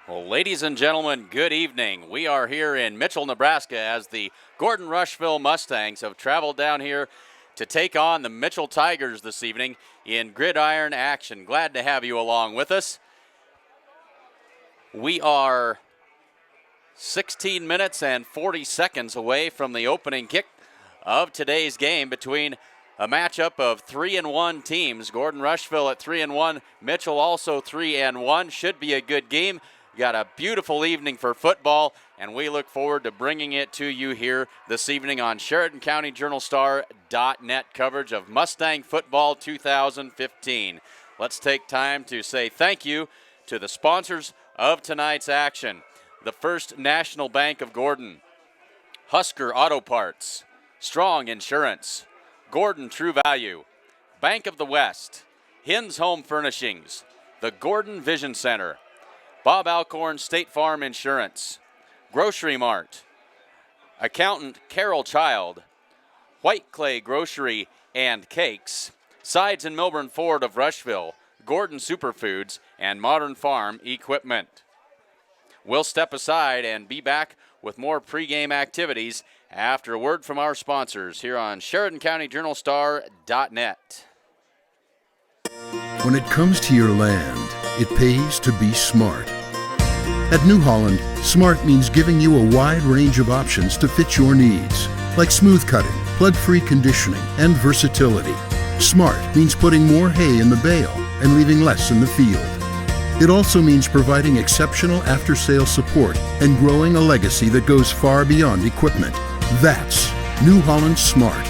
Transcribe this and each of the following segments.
Well, ladies and gentlemen, good evening. We are here in Mitchell, Nebraska as the Gordon-Rushville Mustangs have traveled down here to take on the Mitchell Tigers this evening in gridiron action. Glad to have you along with us. We are 16 minutes and 40 seconds away from the opening kick of today's game between a matchup of 3-1 teams. Gordon-Rushville at 3-1, Mitchell also 3-1. Should be a good game. Got a beautiful evening for football, and we look forward to bringing it to you here this evening on Sheridan County Journal Star.net coverage of Mustang Football 2015. Let's take time to say thank you to the sponsors of tonight's action. The First National Bank of Gordon, Husker Auto Parts, Strong Insurance, Gordon True Value, Bank of the West, Hins Home Furnishings, the Gordon Vision Center, Bob Alcorn State Farm Insurance, Grocery Mart, Accountant Carol Child, White Clay Grocery and Cakes, Sides and Milburn Ford of Rushville, Gordon Superfoods, and Modern Farm Equipment. We'll step aside and be back with more pregame activities after a word from our sponsors here on Sheridan County Journal Star.net. When it comes to your land, it pays to be smart. At New Holland, smart means giving you a wide range of options to fit your needs, like smooth cutting, plug-free conditioning, and versatility. Smart means putting more hay in the bale and leaving less in the field. It also means providing exceptional after-sale support and growing a legacy that goes far beyond equipment. That's New Holland Smart.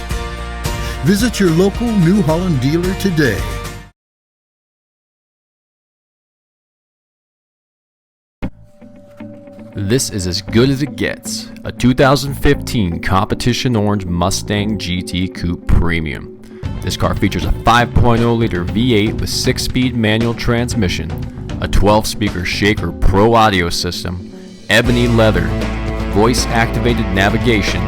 Visit your local New Holland dealer today. This is as good as it gets, a 2015 Competition Orange Mustang GT Coupe Premium. This car features a 5.0-liter V8 with 6-speed manual transmission, a 12-speaker Shaker Pro audio system, ebony leather, voice-activated navigation,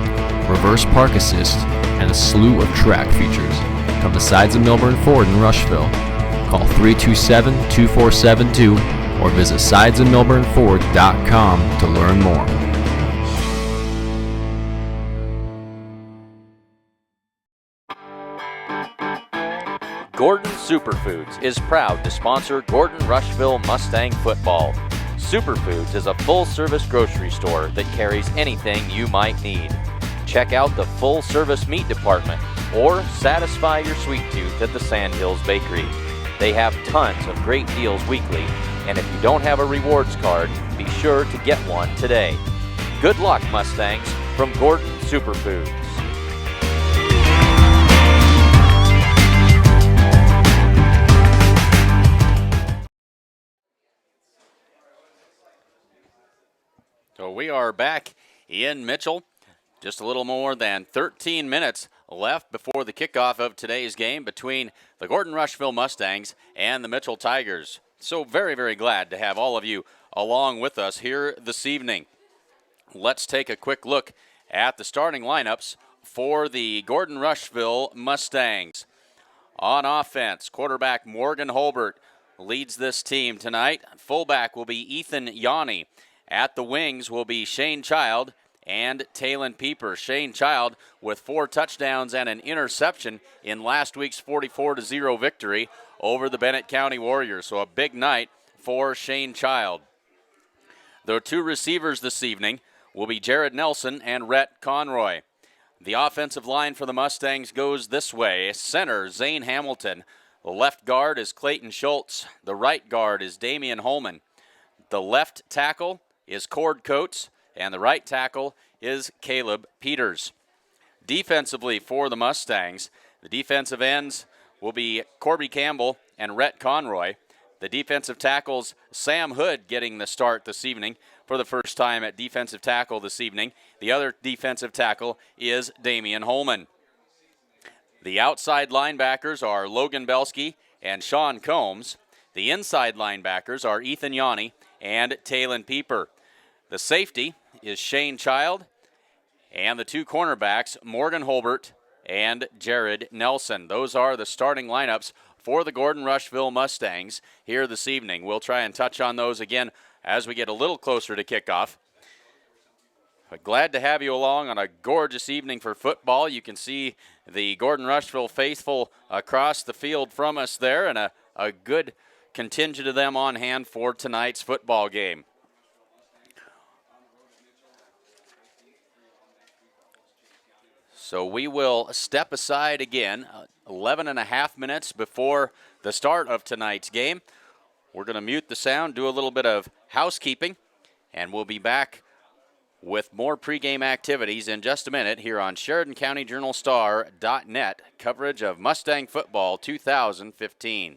reverse park assist, and a slew of track features. Come to Sides of Milburn Ford in Rushville. Call 327-2472 or visit sidesandmilburnford.com to learn more. Gordon Superfoods is proud to sponsor Gordon-Rushville Mustang football. Superfoods is a full-service grocery store that carries anything you might need. Check out the full-service meat department or satisfy your sweet tooth at the Sandhills Bakery. They have tons of great deals weekly, and if you don't have a rewards card, be sure to get one today. Good luck, Mustangs, from Gordon Superfoods. So we are back in Mitchell. Just a little more than 13 minutes left before the kickoff of today's game between the Gordon-Rushville Mustangs and the Mitchell Tigers. So very, very glad to have all of you along with us here this evening. Let's take a quick look at the starting lineups for the Gordon-Rushville Mustangs. On offense, quarterback Morgan Holbert leads this team tonight. Fullback will be Ethan Yanni. At the wings will be Shane Child and Talon Pieper. Shane Child with 4 touchdowns and an interception in last week's 44-0 victory over the Bennett County Warriors. So a big night for Shane Child. The 2 receivers this evening will be Jared Nelson and Rhett Conroy. The offensive line for the Mustangs goes this way. Center, Zane Hamilton. The left guard is Clayton Schultz. The right guard is Damian Holman. The left tackle is Cord Coates, and the right tackle is Caleb Peters. Defensively for the Mustangs, the defensive ends will be Corby Campbell and Rhett Conroy. The defensive tackles, Sam Hood getting the start this evening for the first time at defensive tackle this evening. The other defensive tackle is Damian Holman. The outside linebackers are Logan Belsky and Sean Combs. The inside linebackers are Ethan Yanni and Talon Pieper. The safety is Shane Child, and the 2 cornerbacks, Morgan Holbert and Jared Nelson. Those are the starting lineups for the Gordon-Rushville Mustangs here this evening. We'll try and touch on those again as we get a little closer to kickoff. But glad to have you along on a gorgeous evening for football. You can see the Gordon-Rushville faithful across the field from us there, and a good contingent of them on hand for tonight's football game. So we will step aside again 11 and a half minutes before the start of tonight's game. We're going to mute the sound, do a little bit of housekeeping, and we'll be back with more pregame activities in just a minute here on Sheridan County Journal Star.net, coverage of Mustang Football 2015.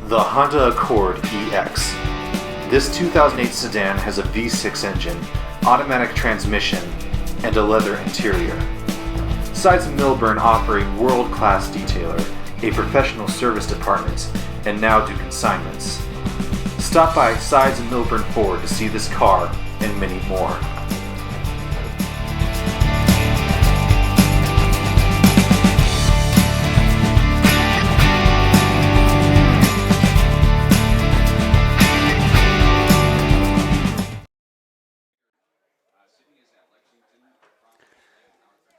The Honda Accord EX. This 2008 sedan has a V6 engine, automatic transmission, and a leather interior. Sides of Milburn offer a world-class detailer, a professional service department, and now do consignments. Stop by Sides of Milburn Ford to see this car and many more.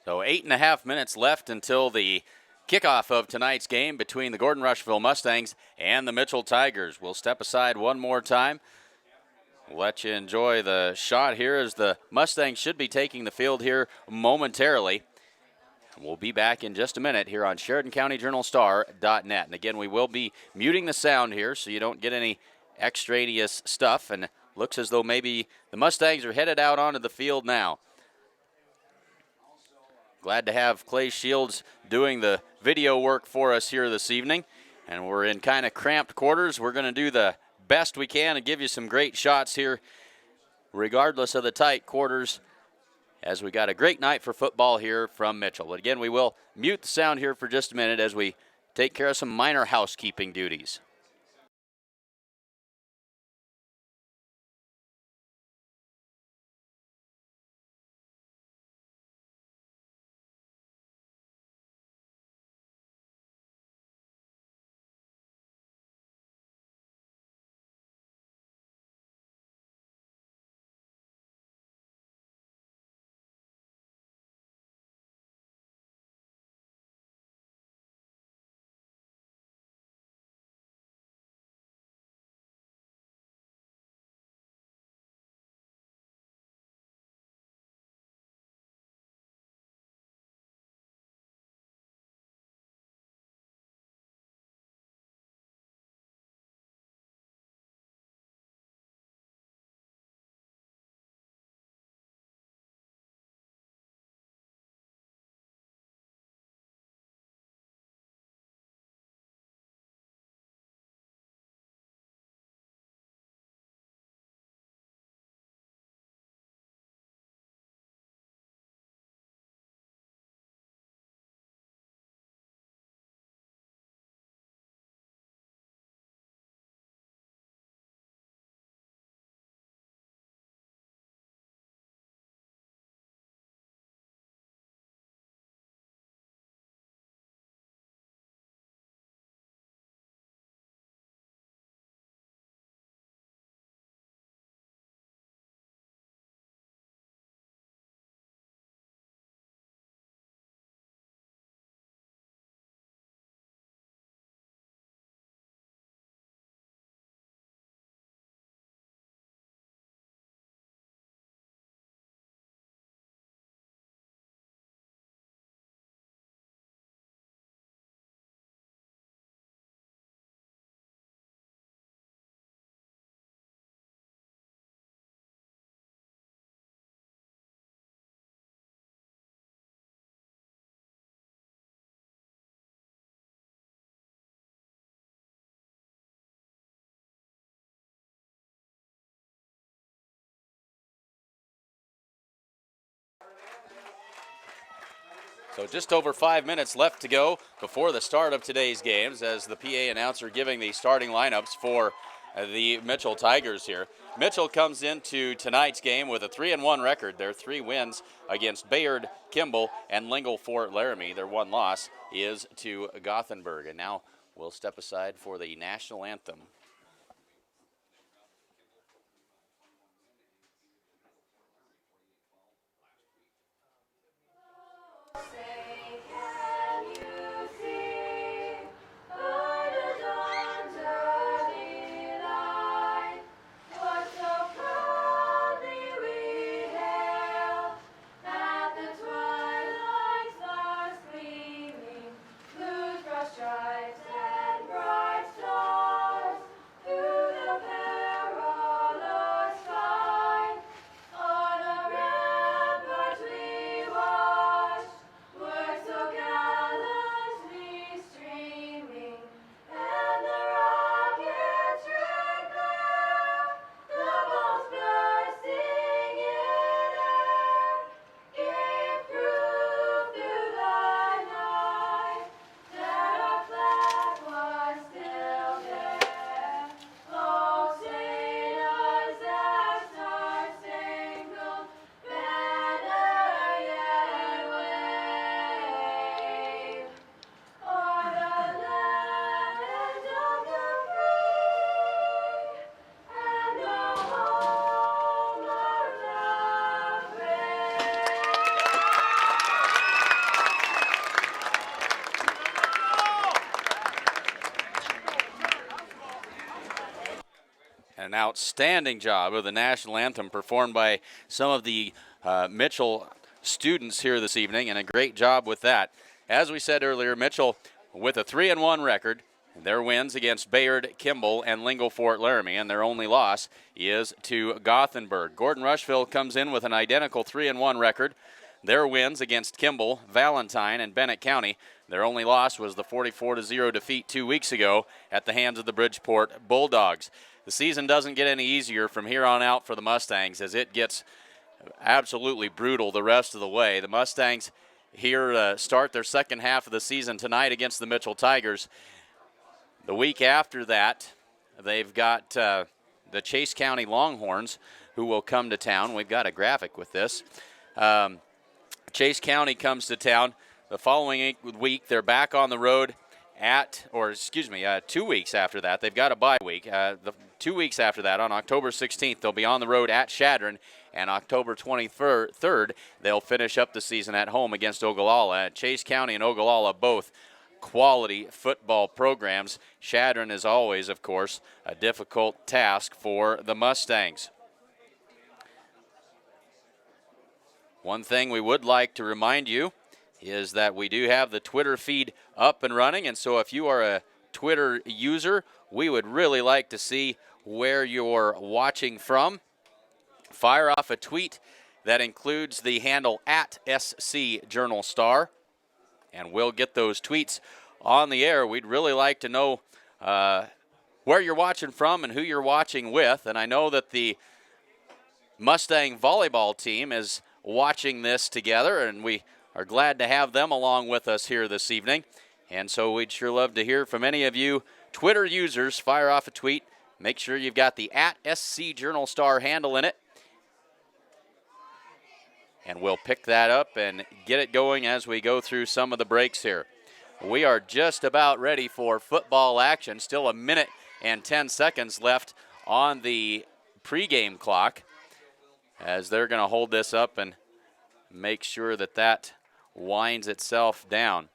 So 8.5 minutes left until the kickoff of tonight's game between the Gordon-Rushville Mustangs and the Mitchell Tigers. We'll step aside one more time. We'll let you enjoy the shot here as the Mustangs should be taking the field here momentarily. We'll be back in just a minute here on Sheridan County Journal Star.net. And again, we will be muting the sound here so you don't get any extraneous stuff. And it looks as though maybe the Mustangs are headed out onto the field now. Glad to have Clay Shields doing the video work for us here this evening. And we're in kind of cramped quarters. We're going to do the best we can and give you some great shots here, regardless of the tight quarters, as we got a great night for football here from Mitchell. But again, we will mute the sound here for just a minute as we take care of some minor housekeeping duties. So just over 5 minutes left to go before the start of today's games, as the PA announcer giving the starting lineups for the Mitchell Tigers here. Mitchell comes into tonight's game with a 3-1 record. Their 3 wins against Bayard, Kimball, and Lingle Fort Laramie. Their 1 loss is to Gothenburg. And now we'll step aside for the national anthem. An outstanding job of the national anthem performed by some of the Mitchell students here this evening, and a great job with that. As we said earlier, Mitchell with a 3-1 record. Their wins against Bayard, Kimball, and Lingle Fort Laramie, and their only loss is to Gothenburg. Gordon-Rushville comes in with an identical 3-1 record. Their wins against Kimball, Valentine, and Bennett County. Their only loss was the 44-0 defeat 2 weeks ago at the hands of the Bridgeport Bulldogs. The season doesn't get any easier from here on out for the Mustangs, as it gets absolutely brutal the rest of the way. The Mustangs here start their second half of the season tonight against the Mitchell Tigers. The week after that, they've got the Chase County Longhorns, who will come to town. We've got a graphic with this. Chase County comes to town. The following week, they're back on the road 2 weeks after that. They've got a bye week. 2 weeks after that, on October 16th, they'll be on the road at Sheridan, and October 23rd, they'll finish up the season at home against Ogallala. Chase County and Ogallala both quality football programs. Sheridan is always, of course, a difficult task for the Mustangs. One thing we would like to remind you is that we do have the Twitter feed up and running, and so if you are a Twitter user, we would really like to see where you're watching from. Fire off a tweet that includes the handle at SC Journal Star, and we'll get those tweets on the air. We'd really like to know where you're watching from and who you're watching with, and I know that the Mustang volleyball team is watching this together, and we are glad to have them along with us here this evening. And so we'd sure love to hear from any of you Twitter users. Fire off a tweet. Make sure you've got the at SC Journal Star handle in it. And we'll pick that up and get it going as we go through some of the breaks here. We are just about ready for football action. Still 1 minute and 10 seconds left on the pregame clock, as they're going to hold this up and make sure that that winds itself down.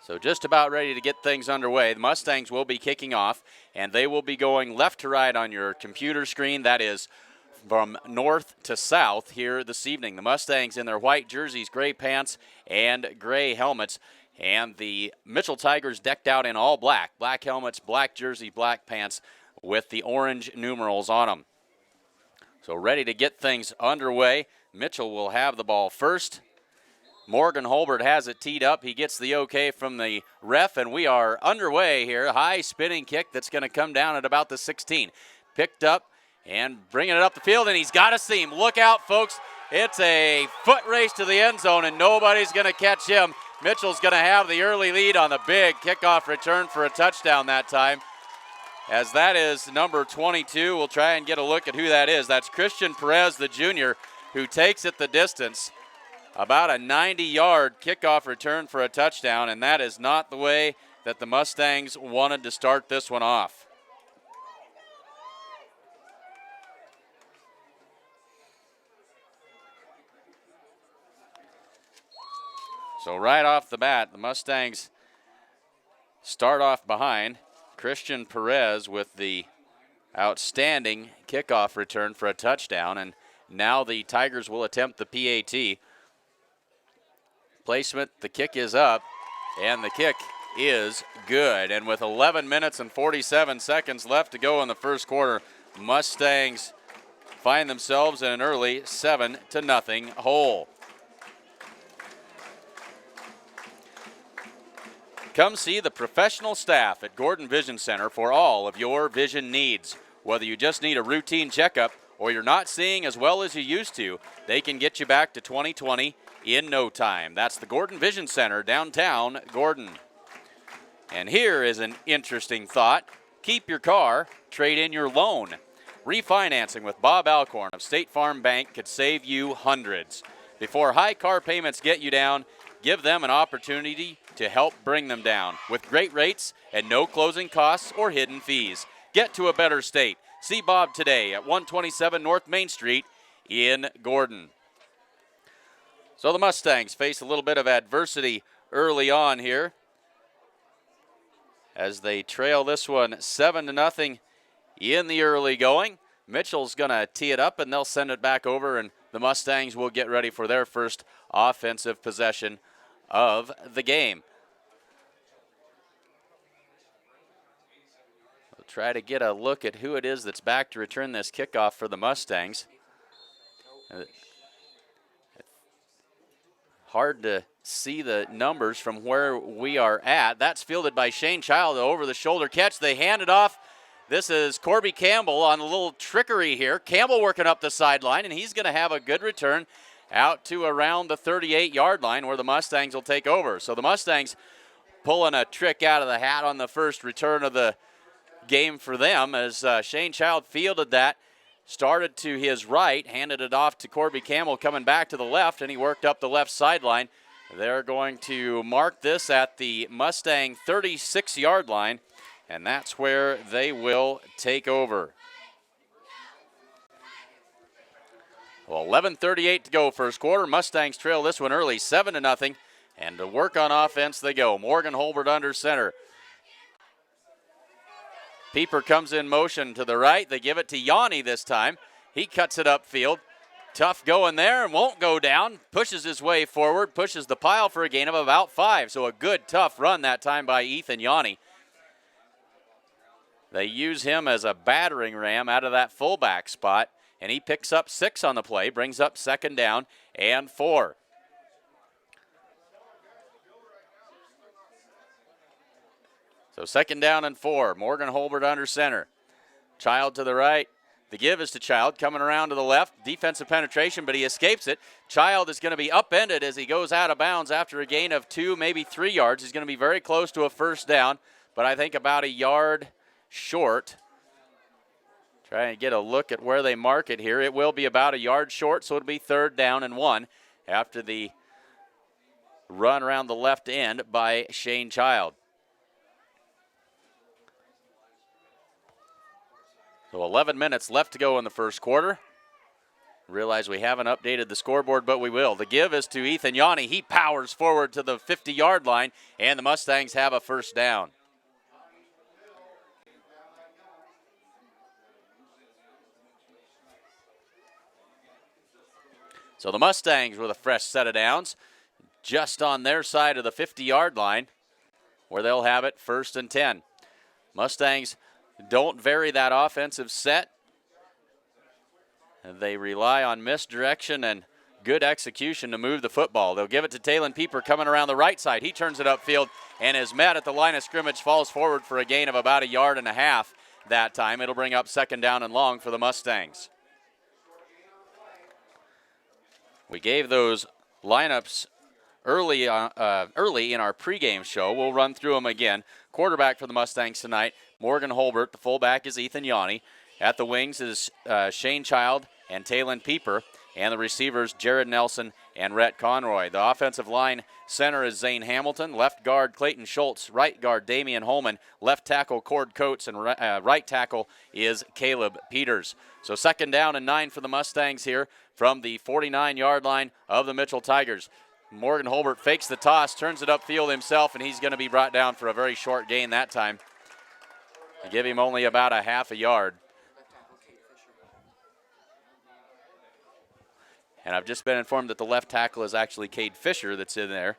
So just about ready to get things underway. The Mustangs will be kicking off, and they will be going left to right on your computer screen. That is from north to south here this evening. The Mustangs in their white jerseys, gray pants, and gray helmets. And the Mitchell Tigers decked out in all black. Black helmets, black jersey, black pants with the orange numerals on them. So ready to get things underway. Mitchell will have the ball first. Morgan Holbert has it teed up. He gets the okay from the ref, and we are underway here. High spinning kick that's going to come down at about the 16. Picked up and bringing it up the field, and he's got a seam. Look out, folks. It's a foot race to the end zone, and nobody's going to catch him. Mitchell's going to have the early lead on the big kickoff return for a touchdown that time, as that is number 22. We'll try and get a look at who that is. That's Christian Perez, the junior, who takes it the distance. About a 90-yard kickoff return for a touchdown, and that is not the way that the Mustangs wanted to start this one off. So right off the bat, the Mustangs start off behind. Christian Perez with the outstanding kickoff return for a touchdown, and now the Tigers will attempt the PAT. Placement, the kick is up, and the kick is good. And with 11 minutes and 47 seconds left to go in the first quarter, Mustangs find themselves in an early 7-0 hole. Come see the professional staff at Gordon Vision Center for all of your vision needs. Whether you just need a routine checkup or you're not seeing as well as you used to, they can get you back to 20/20 in no time. That's the Gordon Vision Center, downtown Gordon. And here is an interesting thought. Keep your car, trade in your loan. Refinancing with Bob Alcorn of State Farm Bank could save you hundreds. Before high car payments get you down, give them an opportunity to help bring them down with great rates and no closing costs or hidden fees. Get to a better state. See Bob today at 127 North Main Street in Gordon. So the Mustangs face a little bit of adversity early on here as they trail this one 7-0 in the early going. Mitchell's going to tee it up, and they'll send it back over, and the Mustangs will get ready for their first offensive possession of the game. We'll try to get a look at who it is that's back to return this kickoff for the Mustangs. Hard to see the numbers from where we are at. That's fielded by Shane Child, over the shoulder catch. They hand it off. This is Corby Campbell on a little trickery here. Campbell working up the sideline, and he's going to have a good return out to around the 38-yard line where the Mustangs will take over. So the Mustangs pulling a trick out of the hat on the first return of the game for them as Shane Child fielded that, started to his right, handed it off to Corby Campbell coming back to the left, and he worked up the left sideline. They're going to mark this at the Mustang 36-yard line, and that's where they will take over. Well, 11:38 to go first quarter. Mustangs trail this one early, 7-0, and to work on offense they go. Morgan Holbert under center. Pieper comes in motion to the right. They give it to Yanni this time. He cuts it upfield. Tough going there and won't go down. Pushes his way forward, pushes the pile for a gain of about 5. So a good, tough run that time by Ethan Yanni. They use him as a battering ram out of that fullback spot. And he picks up 6 on the play, brings up 2nd down and 4. So 2nd down and 4. Morgan Holbert under center. Child to the right. The give is to Child, coming around to the left. Defensive penetration, but he escapes it. Child is going to be upended as he goes out of bounds after a gain of 2, maybe 3 yards. He's going to be very close to a first down, but I think about a yard short. Try and get a look at where they mark it here. It will be about a yard short, so it'll be 3rd down and 1 after the run around the left end by Shane Child. So 11 minutes left to go in the first quarter. Realize we haven't updated the scoreboard, but we will. The give is to Ethan Yanni. He powers forward to the 50-yard line, and the Mustangs have a first down. So the Mustangs with a fresh set of downs just on their side of the 50-yard line where they'll have it 1st and 10. Mustangs don't vary that offensive set. They rely on misdirection and good execution to move the football. They'll give it to Talon Pieper coming around the right side. He turns it upfield and is met at the line of scrimmage, falls forward for a gain of about a yard and a half. that time. It'll bring up second down and long for the Mustangs. We gave those lineups early in our pregame show. We'll run through them again. Quarterback for the Mustangs tonight, Morgan Holbert. The fullback is Ethan Yanni. At the wings is Shane Child and Taylon Pieper. And the receivers, Jared Nelson and Rhett Conroy. The offensive line center is Zane Hamilton. Left guard, Clayton Schultz. Right guard, Damian Holman. Left tackle, Cord Coates. And right tackle is Caleb Peters. So second down and 9 for the Mustangs here from the 49-yard line of the Mitchell Tigers. Morgan Holbert fakes the toss, turns it upfield himself, and he's going to be brought down for a very short gain that time. They give him only about a half a yard. And I've just been informed that the left tackle is actually Cade Fisher that's in there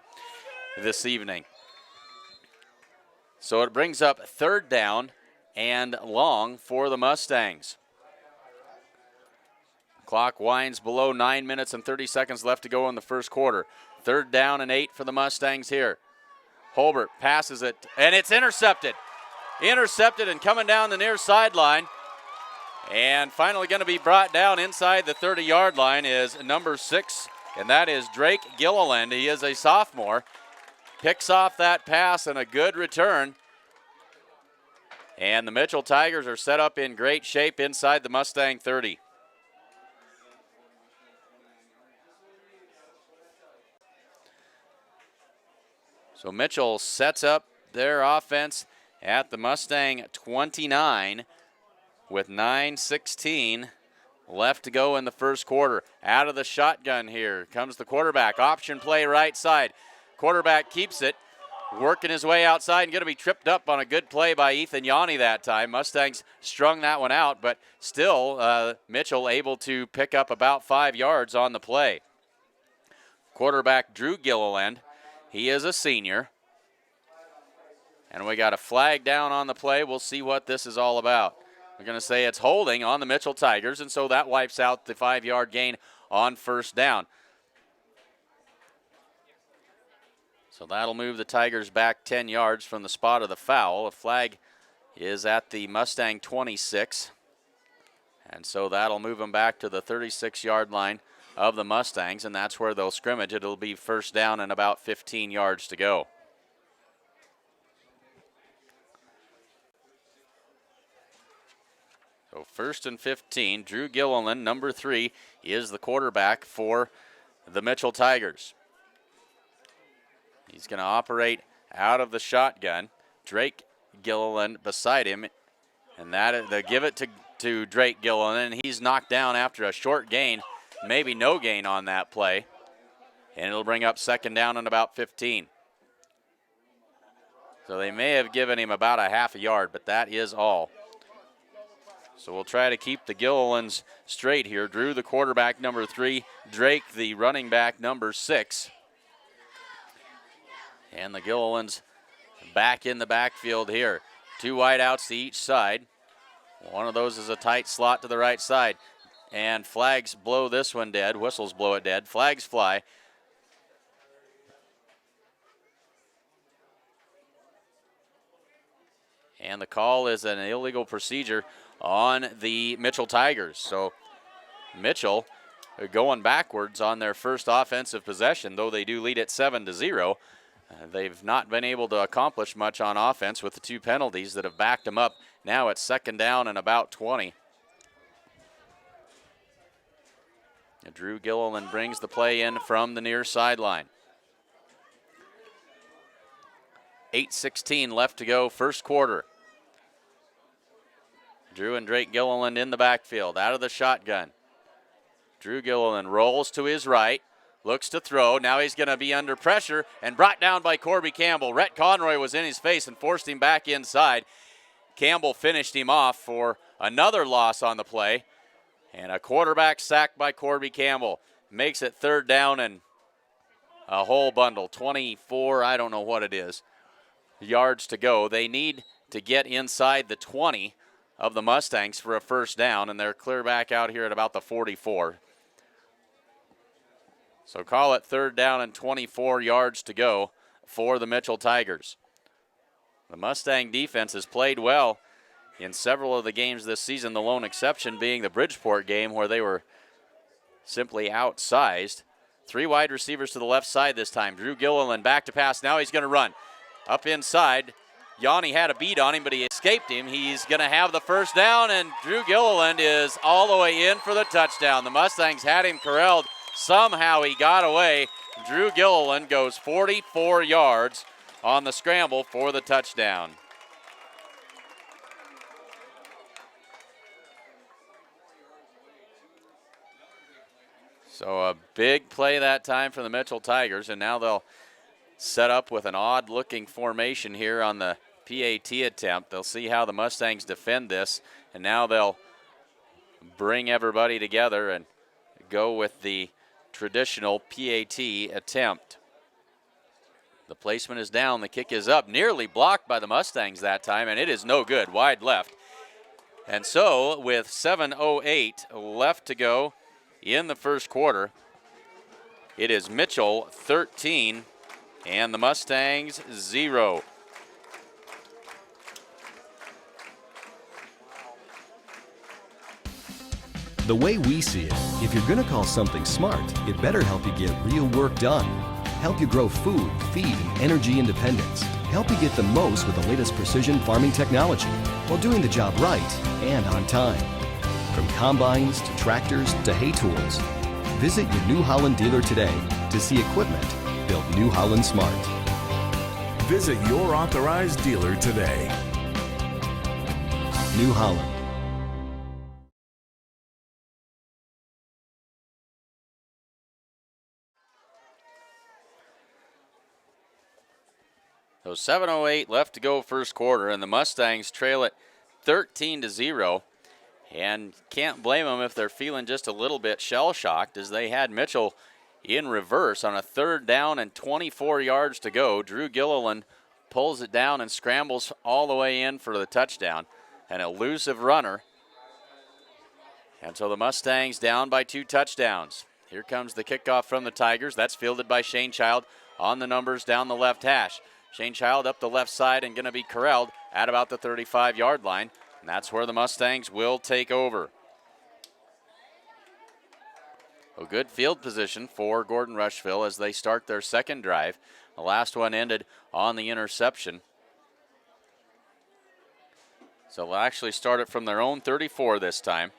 this evening. So it brings up third down and long for the Mustangs. Clock winds below 9 minutes and 30 seconds left to go in the first quarter. Third down and 8 for the Mustangs here. Holbert passes it, and it's intercepted. Intercepted and coming down the near sideline. And finally going to be brought down inside the 30-yard line is number 6, and that is Drake Gilliland. He is a sophomore. Picks off that pass and a good return. And the Mitchell Tigers are set up in great shape inside the Mustang 30. So Mitchell sets up their offense at the Mustang 29 with 9:16 left to go in the first quarter. Out of the shotgun here comes the quarterback. Option play right side. Quarterback keeps it, working his way outside and going to be tripped up on a good play by Ethan Yanni that time. Mustangs strung that one out, but still Mitchell able to pick up about 5 yards on the play. Quarterback Drew Gilliland. He is a senior. And we got a flag down on the play. We'll see what this is all about. We're going to say it's holding on the Mitchell Tigers, and so that wipes out the 5-yard gain on first down. So that'll move the Tigers back 10 yards from the spot of the foul. A flag is at the Mustang 26. And so that'll move them back to the 36-yard line of the Mustangs, and that's where they'll scrimmage. It'll be first down and about 15 yards to go. So first and 15, Drew Gilliland, number 3, is the quarterback for the Mitchell Tigers. He's going to operate out of the shotgun. Drake Gilliland beside him, and they give it to Drake Gilliland, and he's knocked down after a short gain, maybe no gain on that play, and it'll bring up second down and about 15. So they may have given him about a half a yard, but that is all. So we'll try to keep the Gillilands straight here. Drew, the quarterback, number 3. Drake, the running back, number 6. And the Gillilands back in the backfield here. 2 wideouts to each side. One of those is a tight slot to the right side. And flags blow this one dead. Whistles blow it dead. Flags fly. And the call is an illegal procedure on the Mitchell Tigers. So Mitchell going backwards on their first offensive possession, though they do lead at 7-0. They've not been able to accomplish much on offense with the 2 penalties that have backed them up. Now it's second down and about 20. And Drew Gilliland brings the play in from the near sideline. 8:16 left to go, first quarter. Drew and Drake Gilliland in the backfield, out of the shotgun. Drew Gilliland rolls to his right, looks to throw. Now he's going to be under pressure and brought down by Corby Campbell. Rhett Conroy was in his face and forced him back inside. Campbell finished him off for another loss on the play. And a quarterback sack by Corby Campbell. Makes it third down and a whole bundle. 24, I don't know what it is, yards to go. They need to get inside the 20 of the Mustangs for a first down, and they're clear back out here at about the 44. So call it third down and 24 yards to go for the Mitchell Tigers. The Mustang defense has played well in several of the games this season, the lone exception being the Bridgeport game where they were simply outsized. 3 wide receivers to the left side this time. Drew Gilliland back to pass. Now he's going to run. Up inside. Yanni had a beat on him, but he escaped him. He's going to have the first down, and Drew Gilliland is all the way in for the touchdown. The Mustangs had him corralled. Somehow he got away. Drew Gilliland goes 44 yards on the scramble for the touchdown. So a big play that time for the Mitchell Tigers, and now they'll set up with an odd-looking formation here on the PAT attempt. They'll see how the Mustangs defend this, and now they'll bring everybody together and go with the traditional PAT attempt. The placement is down, the kick is up, nearly blocked by the Mustangs that time, and it is no good, wide left. And so with 7:08 left to go in the first quarter, it is Mitchell 13 and the Mustangs 0. The way we see it, if you're going to call something smart, it better help you get real work done. Help you grow food, feed, and energy independence. Help you get the most with the latest precision farming technology while doing the job right and on time. From combines to tractors to hay tools, visit your New Holland dealer today to see equipment built New Holland smart. Visit your authorized dealer today. New Holland. So 7:08 left to go first quarter, and the Mustangs trail it 13-0. And can't blame them if they're feeling just a little bit shell-shocked, as they had Mitchell in reverse on a 3rd down and 24 yards to go. Drew Gilliland pulls it down and scrambles all the way in for the touchdown. An elusive runner. And so the Mustangs down by 2 touchdowns. Here comes the kickoff from the Tigers. That's fielded by Shane Child on the numbers down the left hash. Shane Child up the left side and going to be corralled at about the 35-yard line. And that's where the Mustangs will take over. A good field position for Gordon-Rushville as they start their second drive. The last one ended on the interception. So they'll actually start it from their own 34 this time.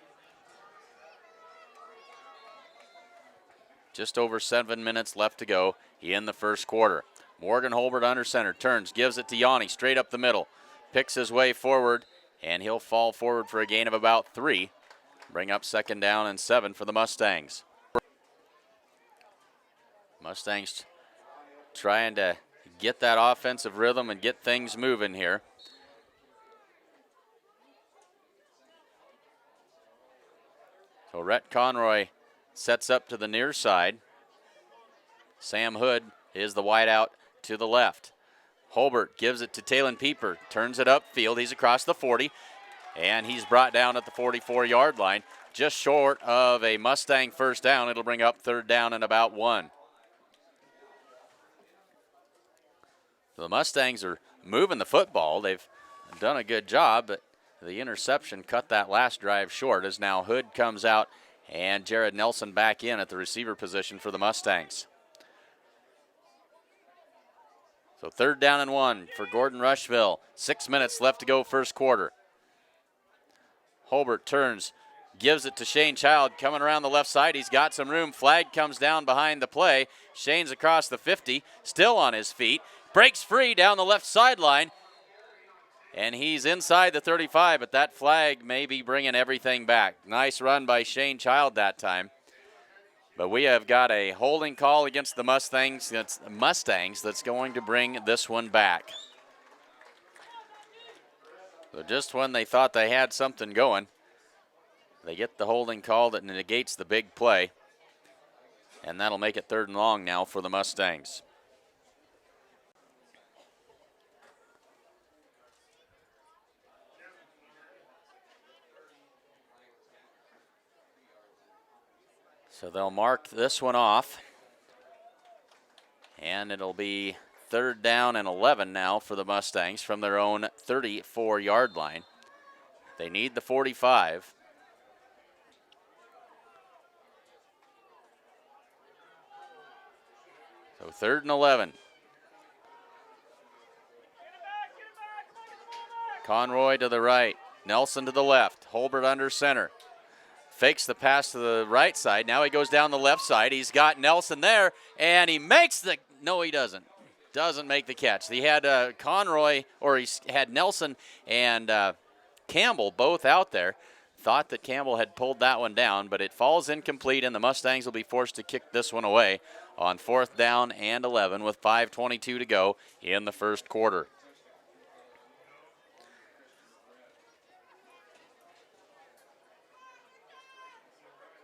Just over 7 minutes left to go in the first quarter. Morgan Holbert under center, turns, gives it to Yanni, straight up the middle. Picks his way forward, and he'll fall forward for a gain of about 3. Bring up 2nd down and 7 for the Mustangs. Mustangs trying to get that offensive rhythm and get things moving here. So Rhett Conroy sets up to the near side. Sam Hood is the wideout to the left. Holbert gives it to Talon Pieper, turns it upfield. He's across the 40, and he's brought down at the 44-yard line, just short of a Mustang first down. It'll bring up 3rd down and about 1. The Mustangs are moving the football. They've done a good job, but the interception cut that last drive short as now Hood comes out and Jared Nelson back in at the receiver position for the Mustangs. So 3rd down and 1 for Gordon-Rushville. 6 minutes left to go first quarter. Holbert turns, gives it to Shane Child coming around the left side. He's got some room. Flag comes down behind the play. Shane's across the 50, still on his feet. Breaks free down the left sideline. And he's inside the 35, but that flag may be bringing everything back. Nice run by Shane Child that time. But we have got a holding call against the Mustangs. That's going to bring this one back. So just when they thought they had something going, they get the holding call that negates the big play. And that'll make it 3rd and long now for the Mustangs. So they'll mark this one off. And it'll be 3rd down and 11 now for the Mustangs from their own 34-yard line. They need the 45. So 3rd and 11. Conroy to the right. Nelson to the left. Holbert under center. Fakes the pass to the right side. Now he goes down the left side. He's got Nelson there, and he makes the... No, he doesn't. Doesn't make the catch. He had Conroy, or he had Nelson and Campbell both out there. Thought that Campbell had pulled that one down, but it falls incomplete, and the Mustangs will be forced to kick this one away on 4th down and 11 with 5:22 to go in the first quarter.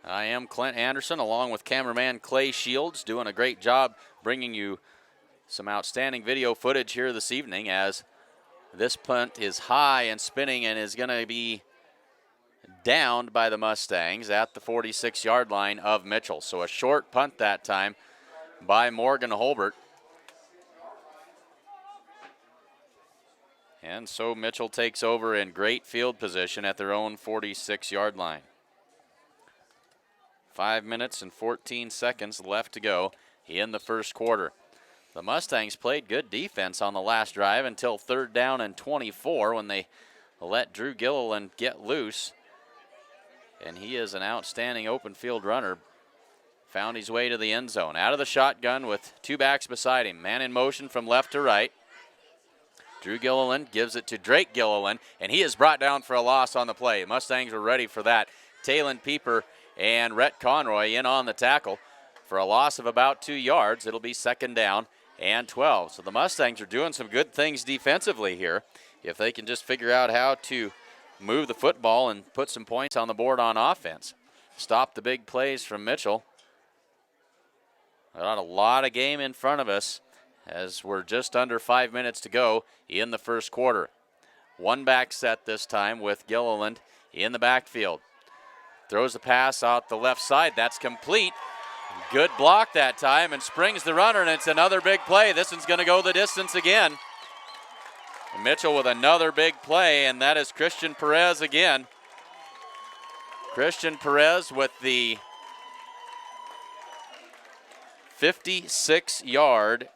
I am Clint Anderson, along with cameraman Clay Shields, doing a great job bringing you some outstanding video footage here this evening, as this punt is high and spinning and is going to be downed by the Mustangs at the 46-yard line of Mitchell. So a short punt that time by Morgan Holbert. And so Mitchell takes over in great field position at their own 46-yard line. 5 minutes and 14 seconds left to go in the first quarter. The Mustangs played good defense on the last drive until 3rd down and 24 when they let Drew Gilliland get loose. And he is an outstanding open field runner. Found his way to the end zone. Out of the shotgun with 2 backs beside him. Man in motion from left to right. Drew Gilliland gives it to Drake Gilliland, and he is brought down for a loss on the play. Mustangs were ready for that. Talon Pieper and Rhett Conroy in on the tackle for a loss of about 2 yards. It'll be 2nd down and 12. So the Mustangs are doing some good things defensively here. If they can just figure out how to move the football and put some points on the board on offense. Stop the big plays from Mitchell. Got a lot of game in front of us as we're just under 5 minutes to go in the first quarter. 1 back set this time with Gilliland in the backfield. Throws the pass out the left side. That's complete. Good block that time, and springs the runner, and it's another big play. This one's going to go the distance again. Mitchell with another big play, and that is Christian Perez again. Christian Perez with the 56-yard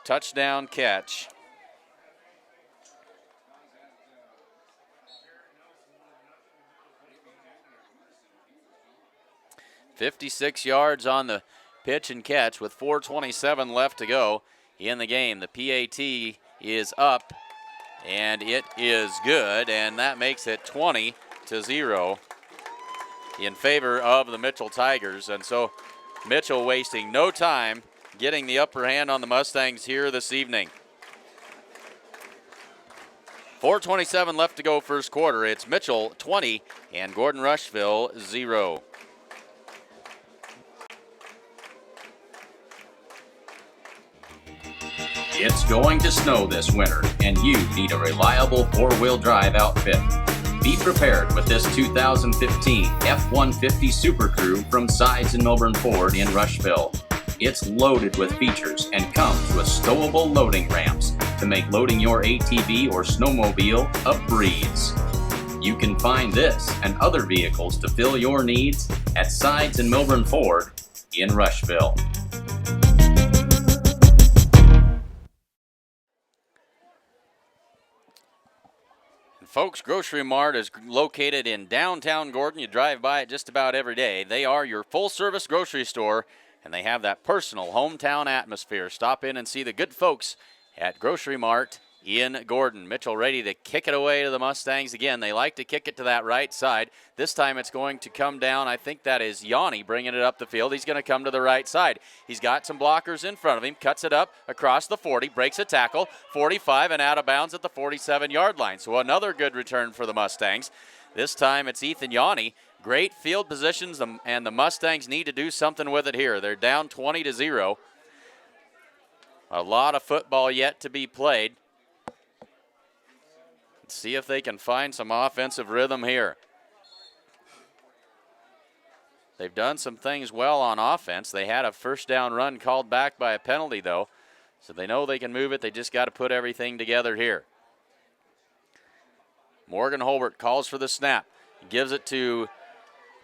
touchdown catch. .56 yards on the pitch and catch with 4:27 left to go in the game. The PAT is up, and it is good, and that makes it 20-0 in favor of the Mitchell Tigers. And so Mitchell wasting no time getting the upper hand on the Mustangs here this evening. 4:27 left to go first quarter. It's Mitchell 20 and Gordon-Rushville 0. It's going to snow this winter, and you need a reliable four-wheel drive outfit. Be prepared with this 2015 F-150 Super Crew from Sides and Milburn Ford in Rushville. It's loaded with features and comes with stowable loading ramps to make loading your ATV or snowmobile a breeze. You can find this and other vehicles to fill your needs at Sides and Milburn Ford in Rushville. Folks, Grocery Mart is located in downtown Gordon. You drive by it just about every day. They are your full-service grocery store, and they have that personal hometown atmosphere. Stop in and see the good folks at Grocery Mart in Gordon. Mitchell ready to kick it away to the Mustangs again. They like to kick it to that right side. This time it's going to come down. I think that is Yanni bringing it up the field. He's going to come to the right side. He's got some blockers in front of him. Cuts it up across the 40. Breaks a tackle. 45 and out of bounds at the 47-yard line. So another good return for the Mustangs. This time it's Ethan Yanni. Great field positions, and the Mustangs need to do something with it here. They're down 20-0. A lot of football yet to be played. Let's see if they can find some offensive rhythm here. They've done some things well on offense. They had a first down run called back by a penalty, though, so they know they can move it. They just got to put everything together here. Morgan Holbert calls for the snap. Gives it to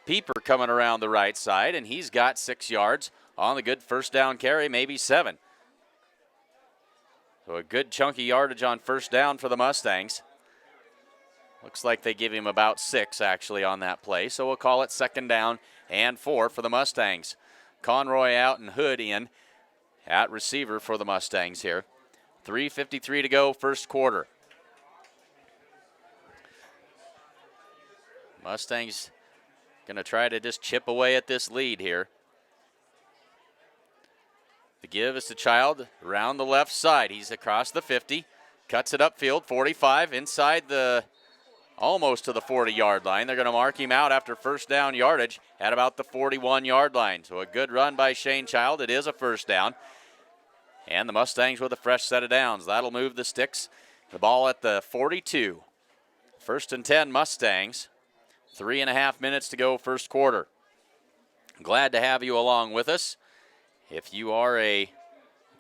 Pieper coming around the right side, and he's got 6 yards on the good first down carry, maybe 7. So a good chunky yardage on first down for the Mustangs. Looks like they give him about 6 actually on that play, so we'll call it 2nd down and 4 for the Mustangs. Conroy out and Hood in at receiver for the Mustangs here. 3:53 to go, first quarter. Mustangs going to try to just chip away at this lead here. The give is to Child around the left side. He's across the 50, cuts it upfield, 45, inside the almost to the 40-yard line. They're going to mark him out after first down yardage at about the 41-yard line. So a good run by Shane Child. It is a first down. And the Mustangs with a fresh set of downs. That'll move the sticks. The ball at the 42. 1st and 10 Mustangs. 3.5 minutes to go, first quarter. Glad to have you along with us. If you are a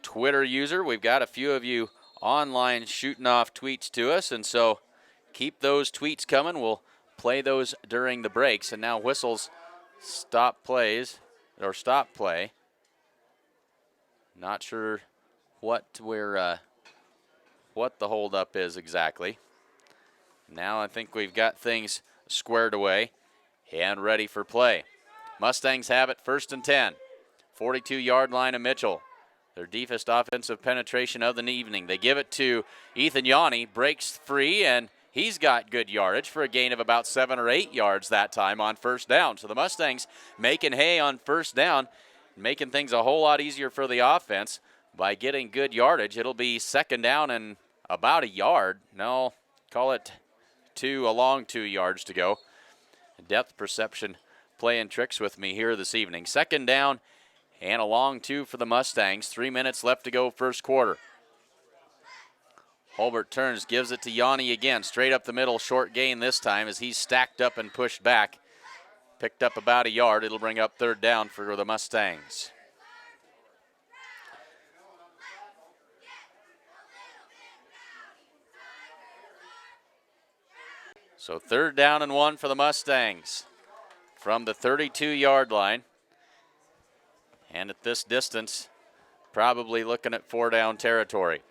Twitter user, we've got a few of you online shooting off tweets to us, and so keep those tweets coming. We'll play those during the breaks. And now whistles stop plays, or stop play. Not sure what the holdup is exactly. Now I think we've got things squared away and ready for play. Mustangs have it 1st and 10. 42-yard line of Mitchell. Their deepest offensive penetration of the evening. They give it to Ethan Yanni, breaks free, and he's got good yardage for a gain of about 7 or 8 yards that time on first down. So the Mustangs making hay on first down, making things a whole lot easier for the offense by getting good yardage. It'll be 2nd down and about a yard. No, call it a long 2 yards to go. Depth perception playing tricks with me here this evening. 2nd down and a long 2 for the Mustangs. 3 minutes left to go, first quarter. Holbert turns, gives it to Yanni again. Straight up the middle, short gain this time as he's stacked up and pushed back. Picked up about a yard. It'll bring up 3rd down for the Mustangs. So 3rd down and 1 for the Mustangs from the 32-yard line. And at this distance, probably looking at 4-down territory.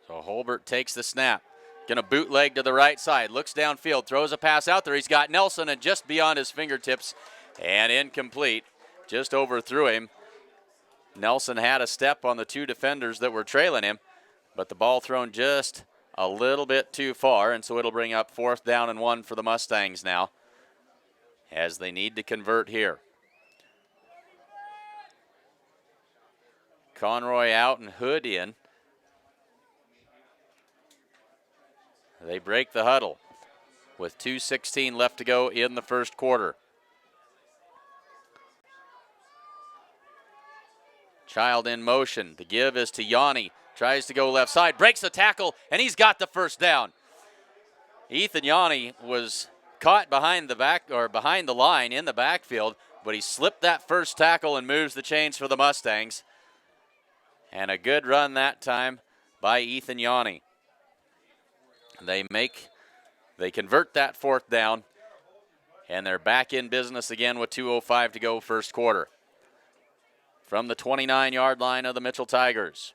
So Holbert takes the snap. Going to bootleg to the right side. Looks downfield, throws a pass out there. He's got Nelson and just beyond his fingertips and incomplete. Just overthrew him. Nelson had a step on the 2 defenders that were trailing him, but the ball thrown just a little bit too far, and so it'll bring up 4th down and 1 for the Mustangs now as they need to convert here. Conroy out and Hood in. They break the huddle with 2:16 left to go in the first quarter. Child in motion. The give is to Yanni. Tries to go left side. Breaks the tackle, and he's got the first down. Ethan Yanni was caught behind the line in the backfield, but he slipped that first tackle and moves the chains for the Mustangs. And a good run that time by Ethan Yanni. They convert that 4th down, and they're back in business again with 2:05 to go, first quarter. From the 29-yard line of the Mitchell Tigers.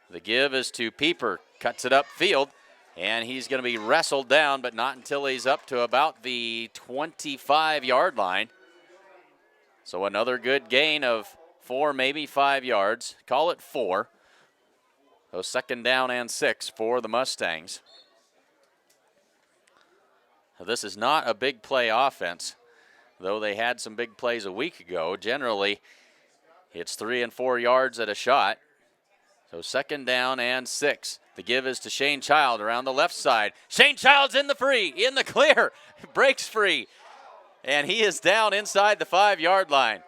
The give is to Pieper, cuts it upfield, and he's going to be wrestled down, but not until he's up to about the 25-yard line. So another good gain of 4, maybe 5 yards. Call it 4. So 2nd down and 6 for the Mustangs. This is not a big play offense, though they had some big plays a week ago. Generally, it's 3 and 4 yards at a shot. So 2nd down and 6. The give is to Shane Child around the left side. Shane Child's in the clear, breaks free, and he is down inside the 5-yard line.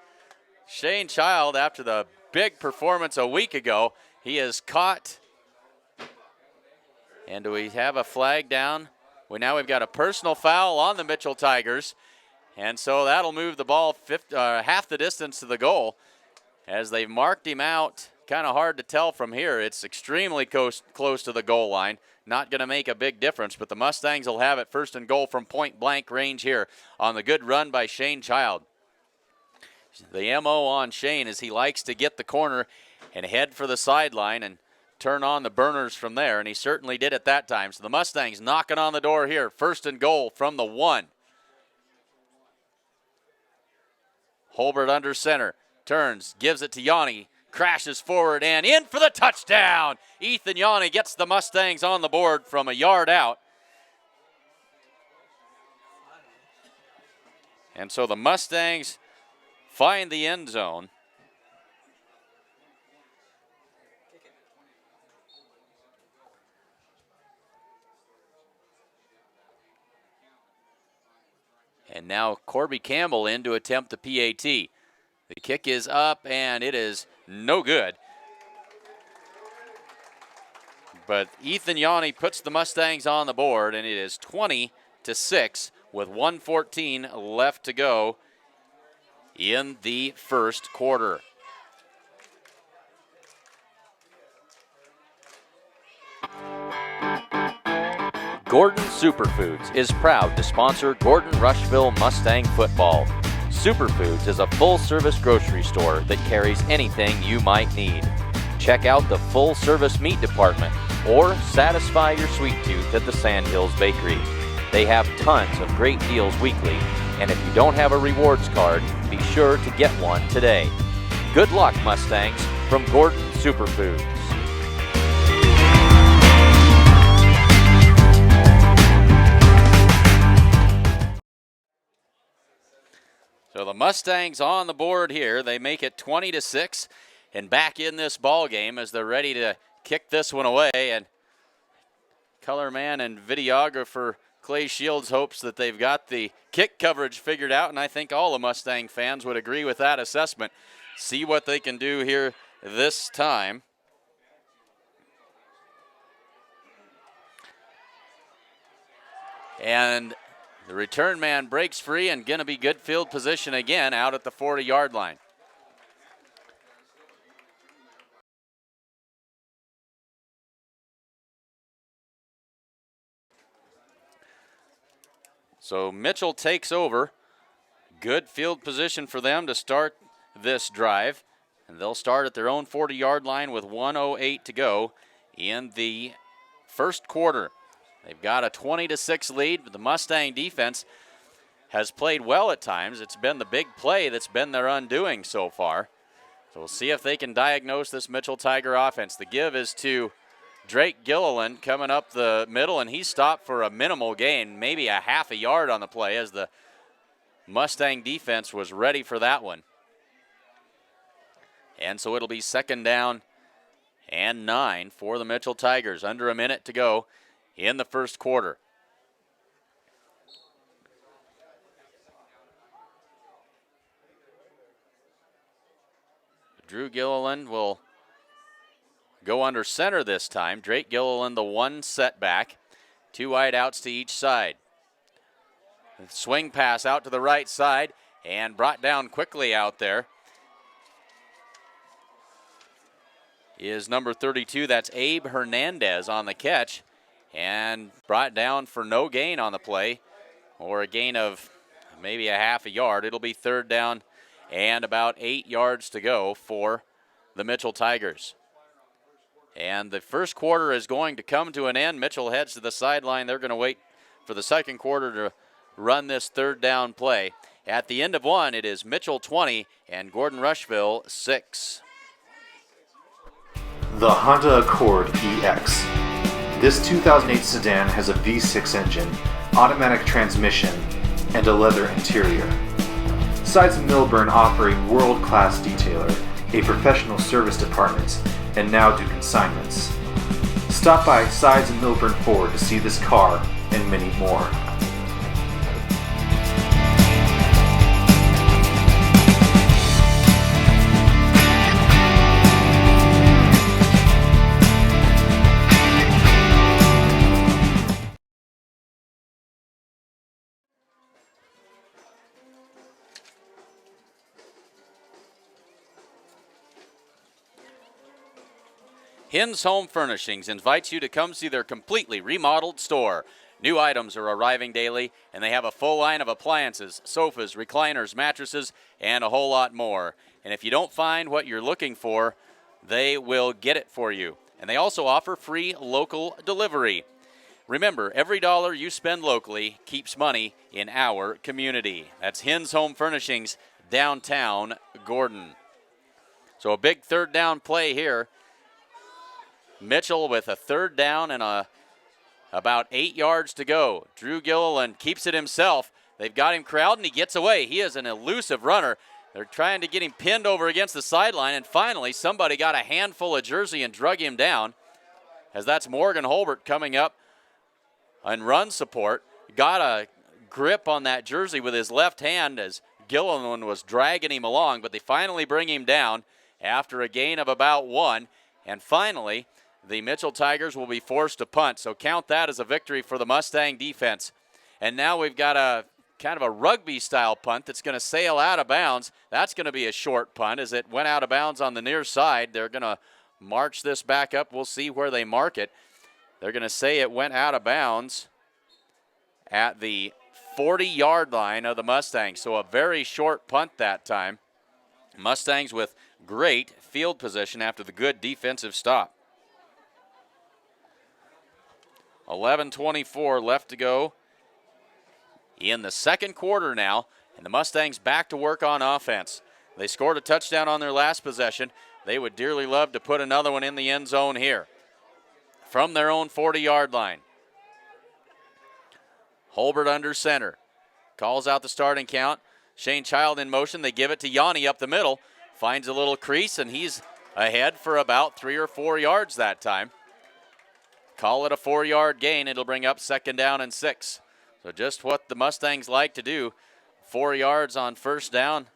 Shane Child, after the big performance a week ago, he is caught. And do we have a flag down? We've got a personal foul on the Mitchell Tigers, And so that'll move the ball half the distance to the goal. As they've marked him out, kind of hard to tell from here. It's extremely close to the goal line. Not going to make a big difference, but the Mustangs will have it first and goal from point blank range here on the good run by Shane Child. The MO on Shane is he likes to get the corner and head for the sideline and turn on the burners from there, and he certainly did at that time. So the Mustangs knocking on the door here, first and goal from the 1. Holbert under center, turns, gives it to Yanni, crashes forward and in for the touchdown. Ethan Yanni gets the Mustangs on the board from a yard out. And so the Mustangs find the end zone. And now Corby Campbell in to attempt the PAT. The kick is up, and it is no good. But Ethan Yanni puts the Mustangs on the board, and it is 20-6 with 1:14 left to go in the first quarter. Gordon Superfoods is proud to sponsor Gordon-Rushville Mustang football. Superfoods is a full-service grocery store that carries anything you might need. Check out the full-service meat department or satisfy your sweet tooth at the Sandhills Bakery. They have tons of great deals weekly, and if you don't have a rewards card, be sure to get one today. Good luck, Mustangs, from Gordon Superfoods. So the Mustangs on the board here. They make it 20-6 and back in this ball game as they're ready to kick this one away. And color man and videographer Clay Shields hopes that they've got the kick coverage figured out, and I think all the Mustang fans would agree with that assessment. See what they can do here this time. And the return man breaks free and going to be good field position again out at the 40-yard line. So Mitchell takes over. Good field position for them to start this drive. And they'll start at their own 40-yard line with 1:08 to go in the first quarter. They've got a 20-6 lead, but the Mustang defense has played well at times. It's been the big play that's been their undoing so far. So we'll see if they can diagnose this Mitchell Tiger offense. The give is to Drake Gilliland coming up the middle, and he stopped for a minimal gain, maybe a half a yard on the play, as the Mustang defense was ready for that one. And so it'll be second down and 9 for the Mitchell Tigers. Under a minute to go in the first quarter. Drew Gilliland will go under center this time. Drake Gilliland, the one setback. 2 wideouts to each side. Swing pass out to the right side and brought down quickly out there is number 32. That's Abe Hernandez on the catch, and brought down for no gain on the play, or a gain of maybe a half a yard. It'll be third down and about 8 yards to go for the Mitchell Tigers. And the first quarter is going to come to an end. Mitchell heads to the sideline. They're going to wait for the second quarter to run this third down play. At the end of one, it is Mitchell 20 and Gordon-Rushville 6. The Honda Accord EX. This 2008 sedan has a V6 engine, automatic transmission, and a leather interior. Sides and Milburn offer a world-class detailer, a professional service department, and now do consignments. Stop by Sides and Milburn Ford to see this car and many more. Hin's Home Furnishings invites you to come see their completely remodeled store. New items are arriving daily, and they have a full line of appliances, sofas, recliners, mattresses, and a whole lot more. And if you don't find what you're looking for, they will get it for you. And they also offer free local delivery. Remember, every dollar you spend locally keeps money in our community. That's Hin's Home Furnishings, downtown Gordon. So a big third down play here. Mitchell with a third down and about 8 yards to go. Drew Gilliland keeps it himself. They've got him corralled, and he gets away. He is an elusive runner. They're trying to get him pinned over against the sideline, and finally somebody got a handful of jersey and drug him down, as that's Morgan Holbert coming up and run support. Got a grip on that jersey with his left hand as Gilliland was dragging him along, but they finally bring him down after a gain of about 1, and finally the Mitchell Tigers will be forced to punt. So count that as a victory for the Mustang defense. And now we've got a kind of a rugby-style punt that's going to sail out of bounds. That's going to be a short punt as it went out of bounds on the near side. They're going to march this back up. We'll see where they mark it. They're going to say it went out of bounds at the 40-yard line of the Mustangs. So a very short punt that time. Mustangs with great field position after the good defensive stop. 11:24 left to go in the second quarter now, and the Mustangs back to work on offense. They scored a touchdown on their last possession. They would dearly love to put another one in the end zone here from their own 40-yard line. Holbert under center. Calls out the starting count. Shane Child in motion. They give it to Yanni up the middle. Finds a little crease, and he's ahead for about 3 or 4 yards that time. Call it a 4-yard gain. It'll bring up 2nd down and 6. So just what the Mustangs like to do. 4 yards on first down,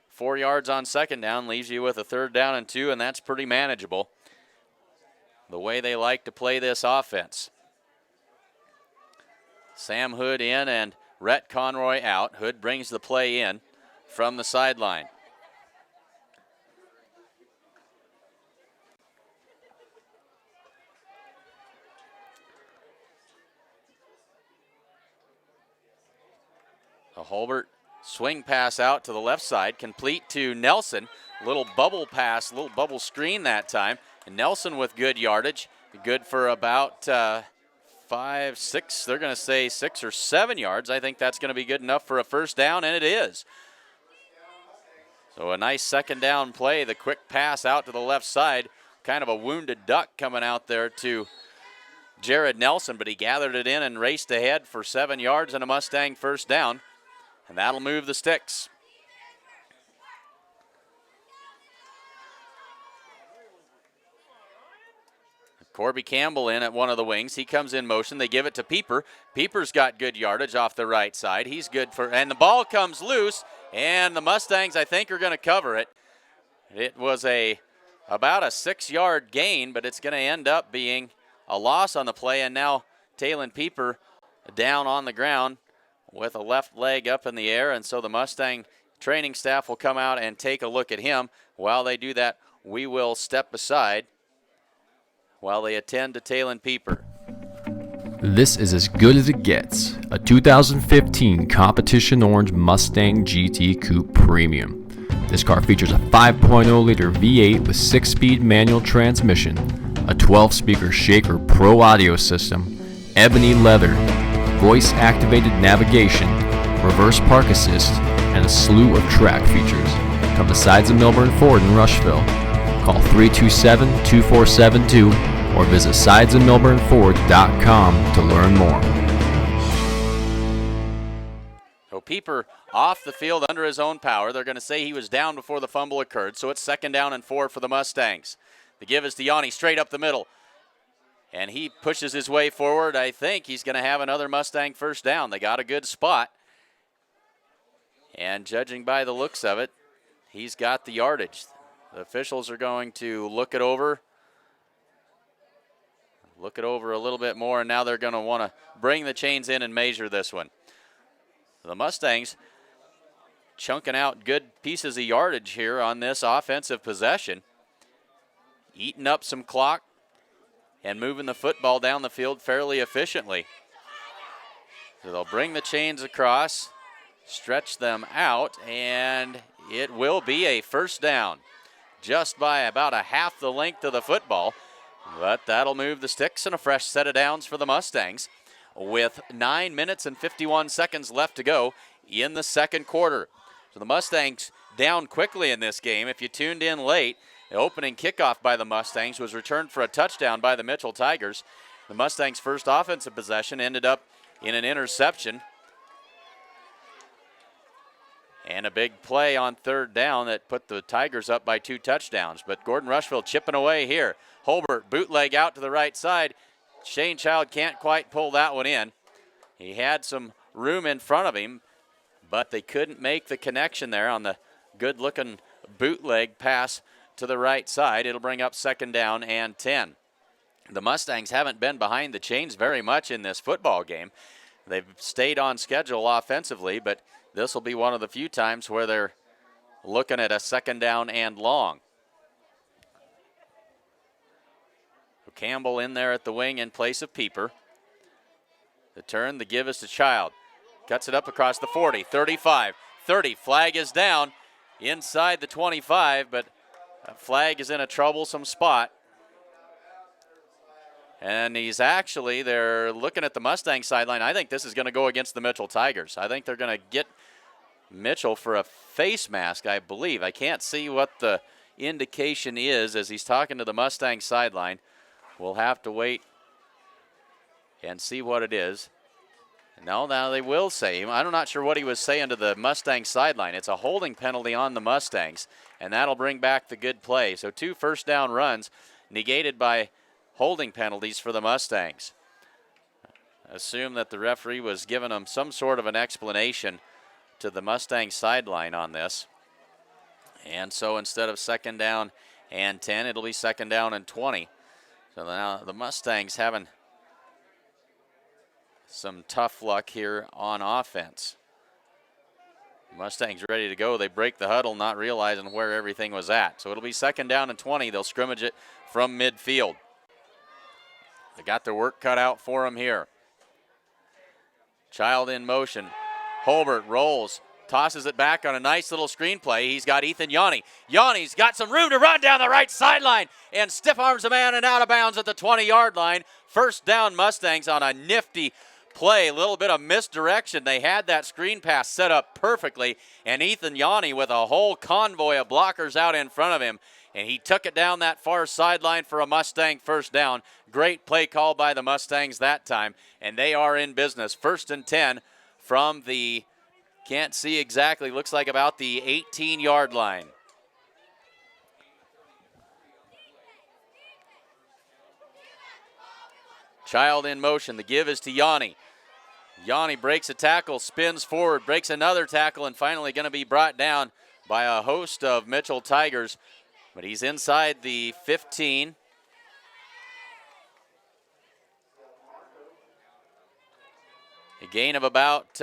4 yards on second down leaves you with a 3rd down and 2, and that's pretty manageable. The way they like to play this offense. Sam Hood in and Rhett Conroy out. Hood brings the play in from the sideline. A Holbert swing pass out to the left side, complete to Nelson. Little bubble pass, little bubble screen that time. And Nelson with good yardage, good for about 5, 6, they're going to say 6 or 7 yards. I think that's going to be good enough for a 1st down, and it is. So a nice 2nd down play, the quick pass out to the left side. Kind of a wounded duck coming out there to Jared Nelson, but he gathered it in and raced ahead for 7 yards and a Mustang 1st down. And that'll move the sticks. Corby Campbell in at one of the wings. He comes in motion. They give it to Pieper. Pieper's got good yardage off the right side. He's good for, and the ball comes loose, and the Mustangs, I think, are going to cover it. It was about a 6-yard gain, but it's going to end up being a loss on the play, and now Talon Pieper down on the ground with a left leg up in the air, and so the Mustang training staff will come out and take a look at him. While they do that, we will step aside while they attend to Talon Pieper. This is as good as it gets, a 2015 Competition Orange Mustang GT Coupe Premium. This car features a 5.0-liter V8 with 6-speed manual transmission, a 12-speaker Shaker Pro audio system, ebony leather, voice-activated navigation, reverse park assist, and a slew of track features. Come to Sides of Milburn Ford in Rushville. Call 327-2472 or visit sidesofmilburnford.com to learn more. So Pieper off the field under his own power. They're going to say he was down before the fumble occurred, so it's 2nd down and 4 for the Mustangs. The give is to Yanni straight up the middle. And he pushes his way forward. I think he's going to have another Mustang 1st down. They got a good spot. And judging by the looks of it, he's got the yardage. The officials are going to look it over a little bit more, and now they're going to want to bring the chains in and measure this one. The Mustangs chunking out good pieces of yardage here on this offensive possession. Eating up some clock, and moving the football down the field fairly efficiently. So they'll bring the chains across, stretch them out, and it will be a first down. Just by about a half the length of the football, but that'll move the sticks and a fresh set of downs for the Mustangs with 9 minutes and 51 seconds left to go in the second quarter. So the Mustangs down quickly in this game. If you tuned in late, the opening kickoff by the Mustangs was returned for a touchdown by the Mitchell Tigers. The Mustangs' first offensive possession ended up in an interception. And a big play on third down that put the Tigers up by 2 touchdowns. But Gordon-Rushville chipping away here. Holbert bootleg out to the right side. Shane Child can't quite pull that one in. He had some room in front of him, but they couldn't make the connection there on the good-looking bootleg pass to the right side. It'll bring up second down and 10. The Mustangs haven't been behind the chains very much in this football game. They've stayed on schedule offensively, but this will be one of the few times where they're looking at a second down and long. Campbell in there at the wing in place of Pieper. The turn, the give is to Child. Cuts it up across the 40, 35, 30. Flag is down inside the 25, but that flag is in a troublesome spot. And they're looking at the Mustang sideline. I think this is going to go against the Mitchell Tigers. I think they're going to get Mitchell for a face mask, I believe. I can't see what the indication is as he's talking to the Mustang sideline. We'll have to wait and see what it is. No, now they will say. I'm not sure what he was saying to the Mustang sideline. It's a holding penalty on the Mustangs, and that'll bring back the good play. So 2 first down runs negated by holding penalties for the Mustangs. Assume that the referee was giving them some sort of an explanation to the Mustang sideline on this. And so instead of second down and 10, it'll be second down and 20. So now the Mustangs having some tough luck here on offense. Mustangs ready to go. They break the huddle, not realizing where everything was at. So it'll be second down and 20. They'll scrimmage it from midfield. They got their work cut out for them here. Child in motion. Holbert rolls, tosses it back on a nice little screenplay. He's got Ethan Yanni. Yanni's got some room to run down the right sideline and stiff arms a man and out of bounds at the 20-yard line. First down Mustangs on a nifty play, a little bit of misdirection. They had that screen pass set up perfectly, and Ethan Yanni with a whole convoy of blockers out in front of him, and he took it down that far sideline for a Mustang first down. Great play call by the Mustangs that time, and they are in business. First and 10 from the, can't see exactly, looks like about the 18-yard line. Child in motion. The give is to Yanni. Yanni breaks a tackle, spins forward, breaks another tackle, and finally going to be brought down by a host of Mitchell Tigers. But he's inside the 15. A gain of about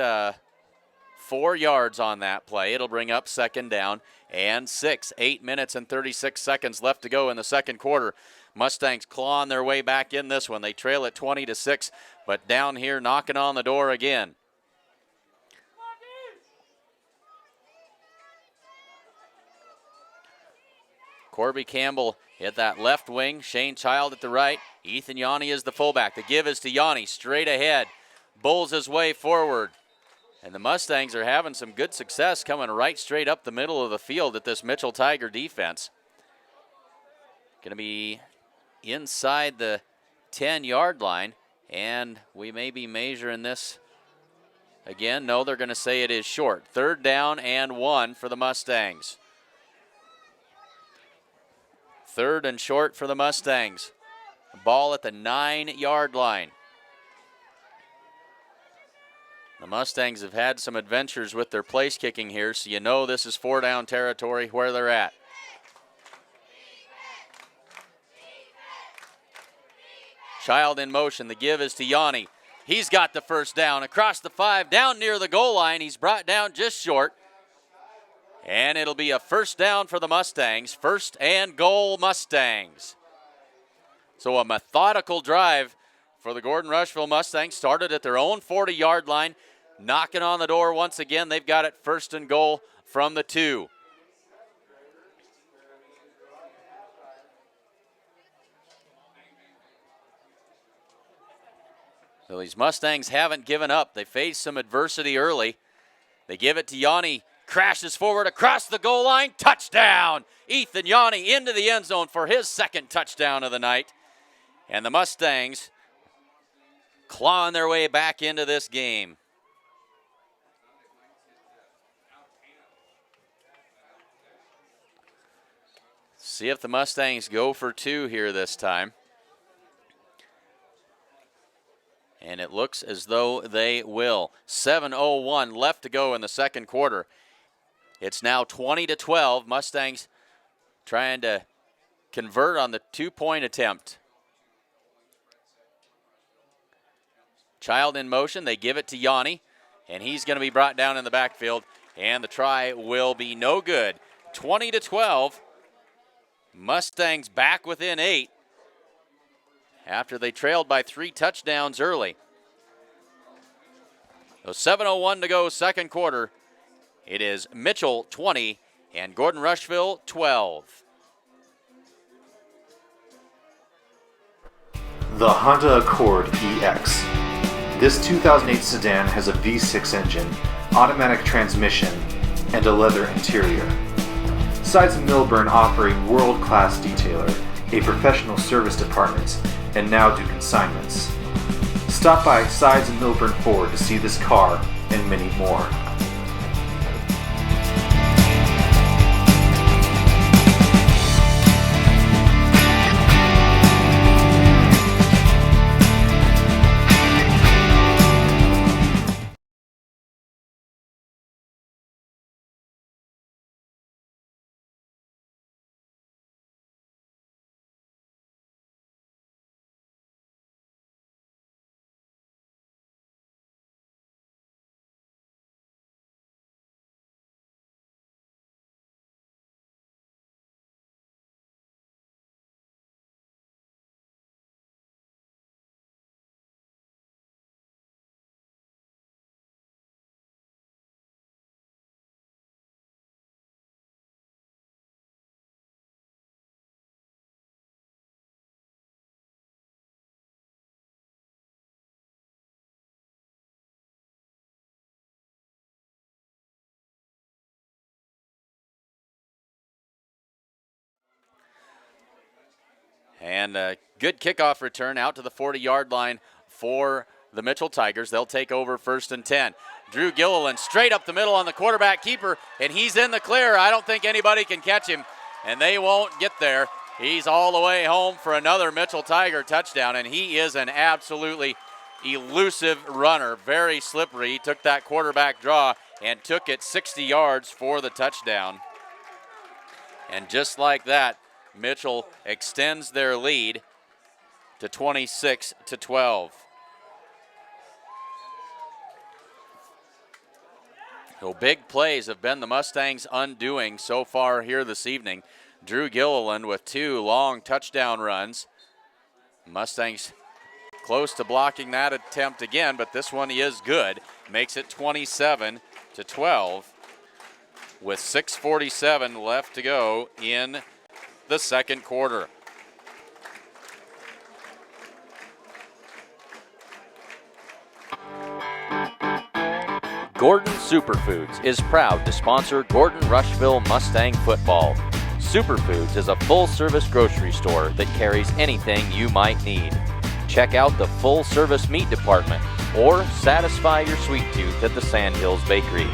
4 yards on that play. It'll bring up second down and 6. 8 minutes and 36 seconds left to go in the second quarter. Mustangs clawing their way back in this one. They trail at 20-6, but down here knocking on the door again. Corby Campbell at that left wing. Shane Child at the right. Ethan Yanni is the fullback. The give is to Yanni straight ahead. Bulls his way forward. And the Mustangs are having some good success coming right straight up the middle of the field at this Mitchell Tiger defense. Going to be inside the 10-yard line, and we may be measuring this again. No, they're going to say it is short. Third down and 1 for the Mustangs. Third and short for the Mustangs. Ball at the 9-yard line. The Mustangs have had some adventures with their place kicking here, so you know this is 4-down territory where they're at. Child in motion. The give is to Yanni. He's got the first down across the 5, down near the goal line. He's brought down just short. And it'll be a first down for the Mustangs. First and goal Mustangs. So a methodical drive for the Gordon-Rushville Mustangs. Started at their own 40-yard line, knocking on the door once again. They've got it first and goal from the 2. So these Mustangs haven't given up. They faced some adversity early. They give it to Yanni. Crashes forward across the goal line. Touchdown! Ethan Yanni into the end zone for his second touchdown of the night. And the Mustangs clawing their way back into this game. See if the Mustangs go for 2 here this time. And it looks as though they will. 7:01 left to go in the second quarter. It's now 20-12. Mustangs trying to convert on the 2-point attempt. Child in motion. They give it to Yanni, and he's going to be brought down in the backfield, and the try will be no good. 20-12. Mustangs back within 8 after they trailed by 3 touchdowns early. So 7:01 to go, second quarter. It is Mitchell 20 and Gordon-Rushville 12. The Honda Accord EX. This 2008 sedan has a V6 engine, automatic transmission, and a leather interior. Sides in Millburn offer a world-class detailer, a professional service department, and now do consignments. Stop by Sides in Millburn Ford to see this car and many more. And a good kickoff return out to the 40-yard line for the Mitchell Tigers. They'll take over 1st and 10. Drew Gilliland straight up the middle on the quarterback keeper, and he's in the clear. I don't think anybody can catch him, and they won't get there. He's all the way home for another Mitchell Tiger touchdown, and he is an absolutely elusive runner, very slippery. He took that quarterback draw and took it 60 yards for the touchdown. And just like that, Mitchell extends their lead to 26-12. So big plays have been the Mustangs' undoing so far here this evening. Drew Gilliland with 2 long touchdown runs. Mustangs close to blocking that attempt again, but this one is good. Makes it 27-12 with 6:47 left to go in the second quarter. Gordon Superfoods is proud to sponsor Gordon-Rushville Mustang football. Superfoods is a full-service grocery store that carries anything you might need. Check out the full-service meat department or satisfy your sweet tooth at the Sandhills Bakery.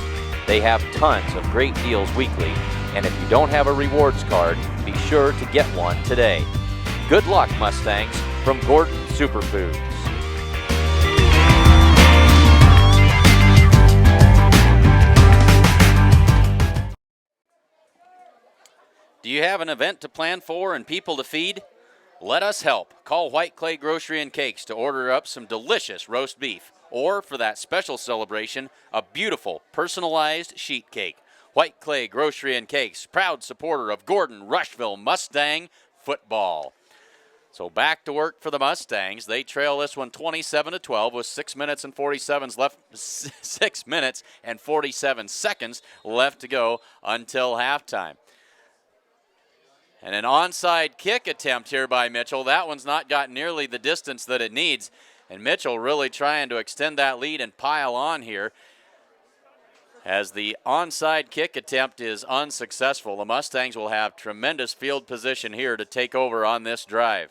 They have tons of great deals weekly, and if you don't have a rewards card, be sure to get one today. Good luck, Mustangs, from Gordon Superfoods. Do you have an event to plan for and people to feed? Let us help. Call White Clay Grocery and Cakes to order up some delicious roast beef, or for that special celebration, a beautiful personalized sheet cake. White Clay Grocery and Cakes, proud supporter of Gordon-Rushville Mustang football. So back to work for the Mustangs. They trail this one 27-12 with 6 minutes and 47 left. 6 minutes and 47 seconds left to go until halftime. And an onside kick attempt here by Mitchell. That one's not got nearly the distance that it needs. And Mitchell really trying to extend that lead and pile on here, as the onside kick attempt is unsuccessful. The Mustangs will have tremendous field position here to take over on this drive.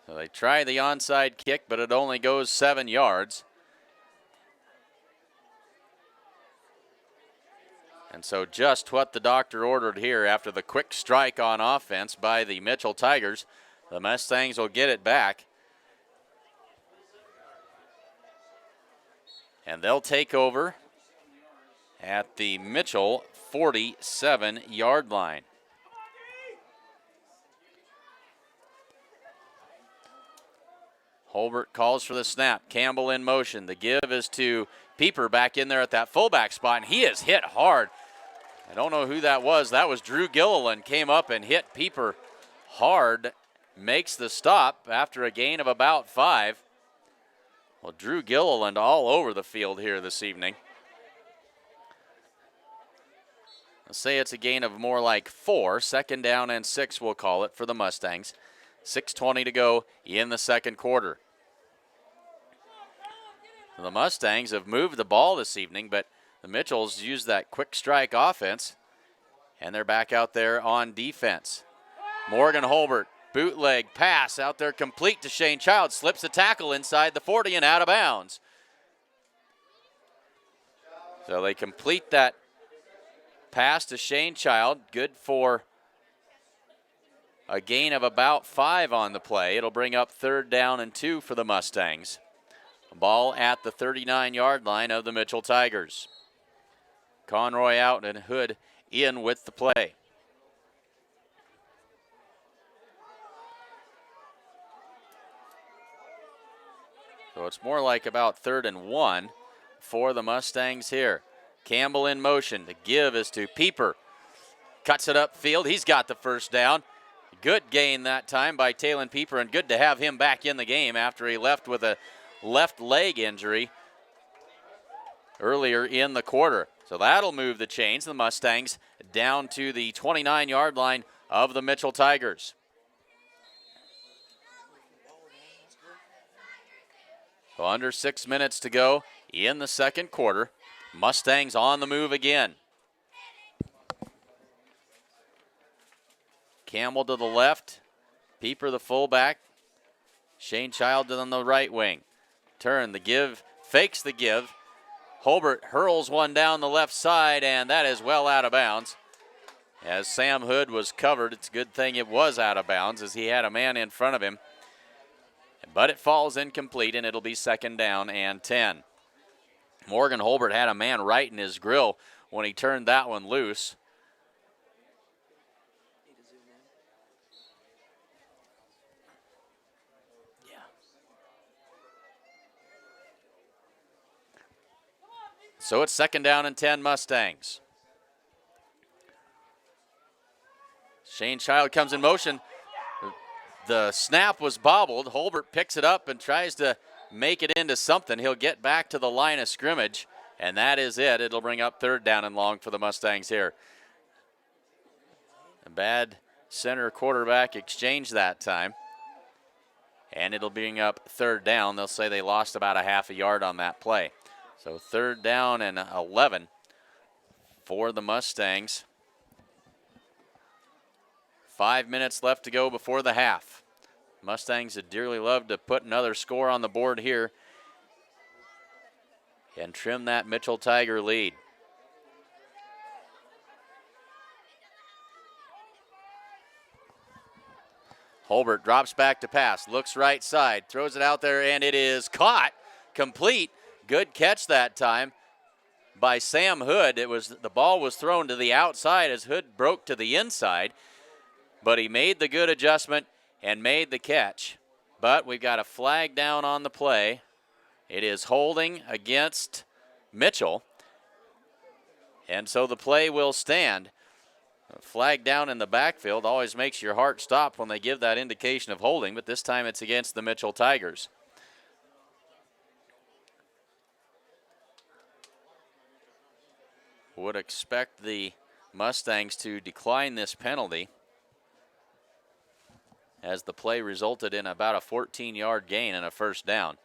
So they try the onside kick, but it only goes 7 yards. And so just what the doctor ordered here after the quick strike on offense by the Mitchell Tigers. The Mustangs will get it back. And they'll take over at the Mitchell 47-yard line. Holbert calls for the snap. Campbell in motion. The give is to Pieper back in there at that fullback spot, and he is hit hard. I don't know who that was. That was Drew Gilliland, came up and hit Pieper hard. Makes the stop after a gain of about 5. Well, Drew Gilliland all over the field here this evening. Let's say it's a gain of more like 4. 2nd down and 6, we'll call it, for the Mustangs. 6:20 to go in the second quarter. The Mustangs have moved the ball this evening, but the Mitchells used that quick strike offense, and they're back out there on defense. Morgan Holbert, bootleg pass out there complete to Shane Child, slips a tackle inside the 40 and out of bounds. So they complete that pass to Shane Child, good for a gain of about 5 on the play. It'll bring up 3rd down and 2 for the Mustangs. Ball at the 39-yard line of the Mitchell Tigers. Conroy out and Hood in with the play. So it's more like about 3rd and 1 for the Mustangs here. Campbell in motion. The give is to Pieper. Cuts it upfield. He's got the first down. Good gain that time by Talon Pieper, and good to have him back in the game after he left with a left leg injury earlier in the quarter. So that'll move the chains. The Mustangs down to the 29-yard line of the Mitchell Tigers. So under 6 minutes to go in the second quarter. Mustangs on the move again. Campbell to the left. Pieper the fullback. Shane Child on the right wing. Turn, the give, fakes the give. Holbert hurls one down the left side, and that is well out of bounds. As Sam Hood was covered, it's a good thing it was out of bounds as he had a man in front of him. But it falls incomplete, and it'll be 2nd down and 10. Morgan Holbert had a man right in his grill when he turned that one loose. So it's 2nd down and 10 Mustangs. Shane Child comes in motion. The snap was bobbled. Holbert picks it up and tries to make it into something. He'll get back to the line of scrimmage, and that is it. It'll bring up 3rd down and long for the Mustangs here. A bad center quarterback exchange that time, and it'll bring up 3rd down. They'll say they lost about a half a yard on that play. So 3rd down and 11 for the Mustangs. 5 minutes left to go before the half. Mustangs would dearly love to put another score on the board here and trim that Mitchell Tiger lead. Holbert drops back to pass, looks right side, throws it out there, and it is caught, complete. Good catch that time by Sam Hood. The ball was thrown to the outside as Hood broke to the inside, but he made the good adjustment and made the catch. But we've got a flag down on the play. It is holding against Mitchell, and so the play will stand. A flag down in the backfield always makes your heart stop when they give that indication of holding, but this time it's against the Mitchell Tigers. Would expect the Mustangs to decline this penalty, as the play resulted in about a 14-yard gain and a first down.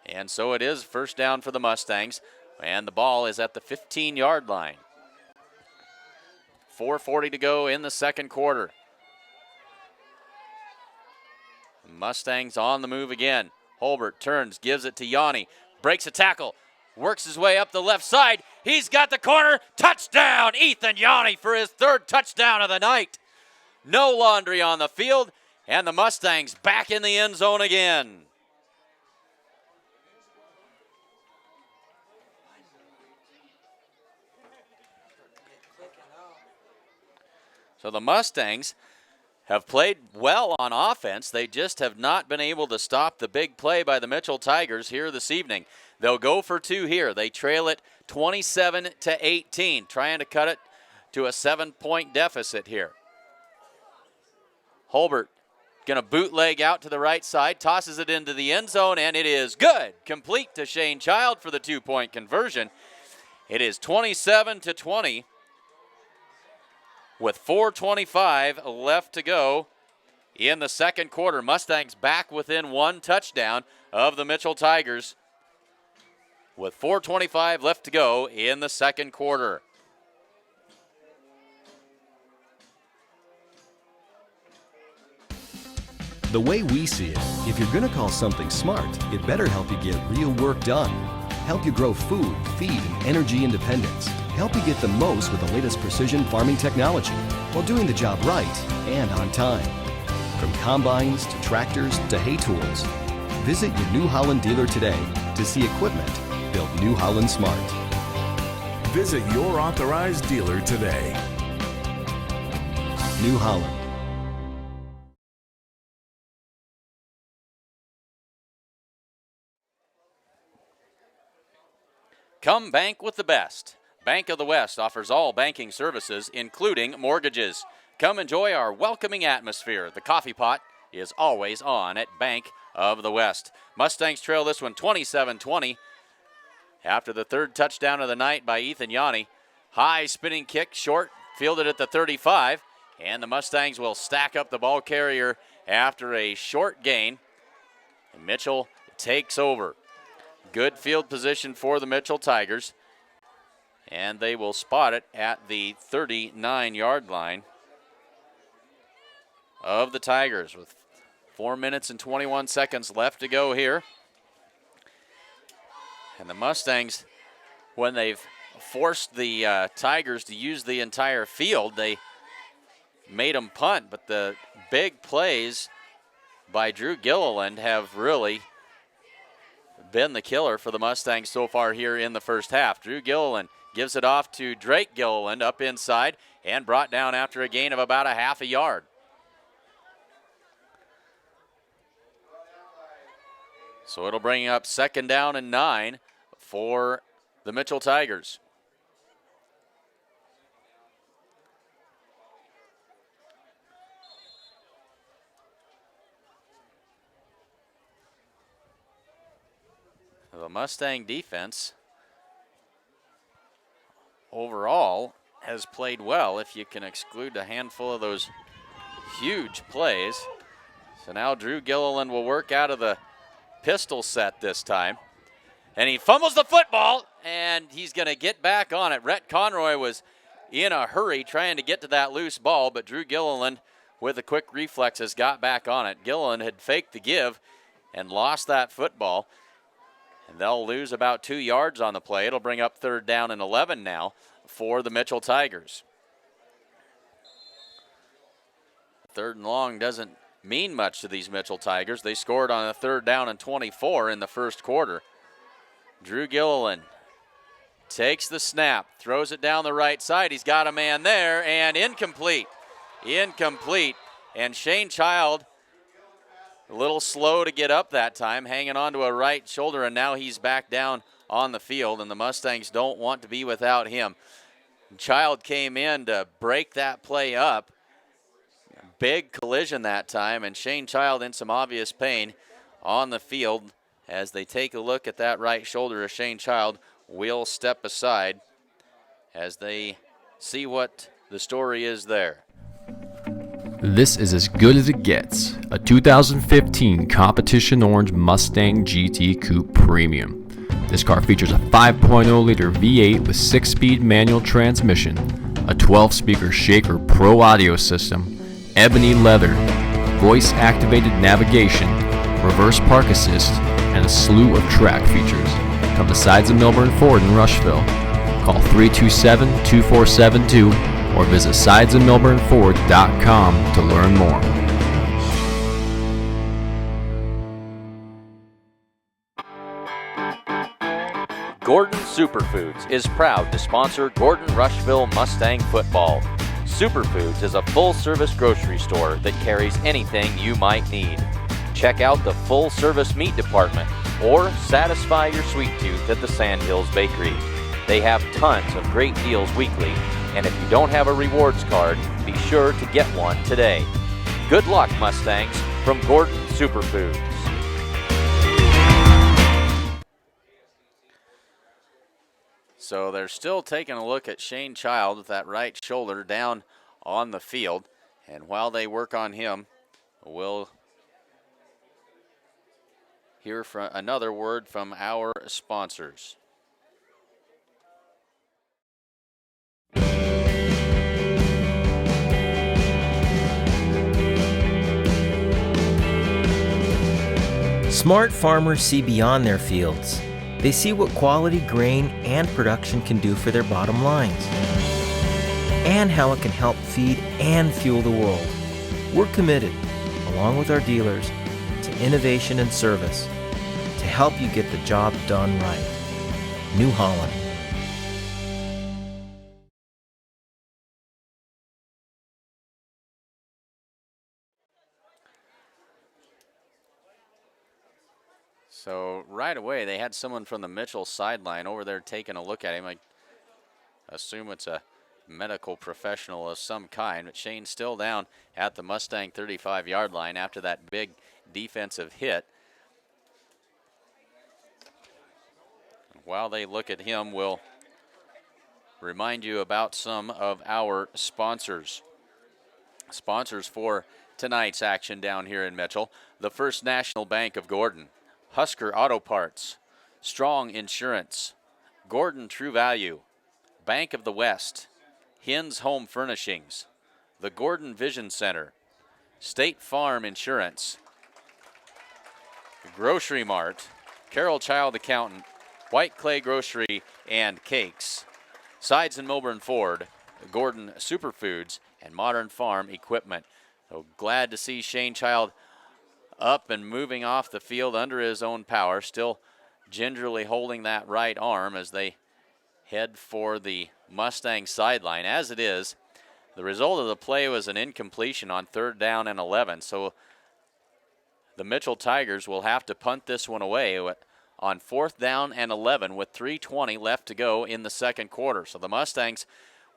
And so it is first down for the Mustangs, and the ball is at the 15-yard line. 4:40 to go in the second quarter. Mustangs on the move again. Holbert turns, gives it to Yanni, breaks a tackle, works his way up the left side. He's got the corner. Touchdown, Ethan Yanni for his third touchdown of the night. No laundry on the field, and the Mustangs back in the end zone again. So the Mustangs have played well on offense. They just have not been able to stop the big play by the Mitchell Tigers here this evening. They'll go for two here. They trail it 27-18, trying to cut it to a 7-point deficit here. Holbert going to bootleg out to the right side, tosses it into the end zone, and it is good. Complete to Shane Child for the 2-point conversion. It is 27-20. With 4:25 left to go in the second quarter. Mustangs back within one touchdown of the Mitchell Tigers with 4:25 left to go in the second quarter. The way we see it, if you're going to call something smart, it better help you get real work done. Help you grow food, feed, and energy independence. Help you get the most with the latest precision farming technology while doing the job right and on time. From combines to tractors to hay tools, visit your New Holland dealer today to see equipment built New Holland smart. Visit your authorized dealer today. New Holland. Come bank with the best. Bank of the West offers all banking services, including mortgages. Come enjoy our welcoming atmosphere. The coffee pot is always on at Bank of the West. Mustangs trail this one 27-20 after the third touchdown of the night by Ethan Yanni. High spinning kick, short, fielded at the 35, and the Mustangs will stack up the ball carrier after a short gain. And Mitchell takes over. Good field position for the Mitchell Tigers. And they will spot it at the 39-yard line of the Tigers with 4 minutes and 21 seconds left to go here. And the Mustangs, when they've forced the Tigers to use the entire field, they made them punt. But the big plays by Drew Gilliland have really been the killer for the Mustangs so far here in the first half. Drew Gilliland gives it off to Drake Gilliland up inside and brought down after a gain of about a half a yard. So it'll bring up second down and 9 for the Mitchell Tigers. The Mustang defense overall has played well if you can exclude a handful of those huge plays. So now Drew Gilliland will work out of the pistol set this time. And he fumbles the football, and he's going to get back on it. Rhett Conroy was in a hurry trying to get to that loose ball, but Drew Gilliland, with the quick reflexes, got back on it. Gilliland had faked the give and lost that football. And they'll lose about 2 yards on the play. It'll bring up third down and 11 now for the Mitchell Tigers. Third and long doesn't mean much to these Mitchell Tigers. They scored on a third down and 24 in the first quarter. Drew Gilliland takes the snap, throws it down the right side. He's got a man there, and incomplete. Incomplete. And Shane Child A little slow to get up that time, hanging on to a right shoulder, and now he's back down on the field, and the Mustangs don't want to be without him. Child came in to break that play up. Big collision that time, and Shane Child in some obvious pain on the field. As they take a look at that right shoulder of Shane Child, will step aside as they see what the story is there. This is as good as it gets, a 2015 Competition Orange Mustang GT Coupe Premium. This car features a 5.0-liter V8 with 6-speed manual transmission, a 12-speaker Shaker Pro audio system, ebony leather, voice-activated navigation, reverse park assist, and a slew of track features. Come to Sides of Milburn Ford in Rushville. Call 327-2472 or visit sidesofmilburnford.com to learn more. Gordon Superfoods is proud to sponsor Gordon-Rushville Mustang football. Superfoods is a full-service grocery store that carries anything you might need. Check out the full-service meat department or satisfy your sweet tooth at the Sandhills Bakery. They have tons of great deals weekly, and if you don't have a rewards card, be sure to get one today. Good luck, Mustangs, from Gordon Superfoods. So they're still taking a look at Shane Child with that right shoulder down on the field, and while they work on him, we'll hear from another word from our sponsors. Smart farmers see beyond their fields. They see what quality grain and production can do for their bottom lines, and how it can help feed and fuel the world. We're committed, along with our dealers, to innovation and service to help you get the job done right. New Holland. So right away, they had someone from the Mitchell sideline over there taking a look at him. I assume it's a medical professional of some kind, but Shane's still down at the Mustang 35-yard line after that big defensive hit. While they look at him, we'll remind you about some of our sponsors. Sponsors for tonight's action down here in Mitchell: the First National Bank of Gordon, Husker Auto Parts, Strong Insurance, Gordon True Value, Bank of the West, Hins Home Furnishings, the Gordon Vision Center, State Farm Insurance, Grocery Mart, Carroll Child Accountant, White Clay Grocery and Cakes, Sides and Milburn Ford, Gordon Superfoods, and Modern Farm Equipment. So glad to see Shane Child up and moving off the field under his own power, still gingerly holding that right arm as they head for the Mustang sideline. As it is, the result of the play was an incompletion on 3rd down and 11, so the Mitchell Tigers will have to punt this one away on 4th down and 11 with 3:20 left to go in the second quarter. So the Mustangs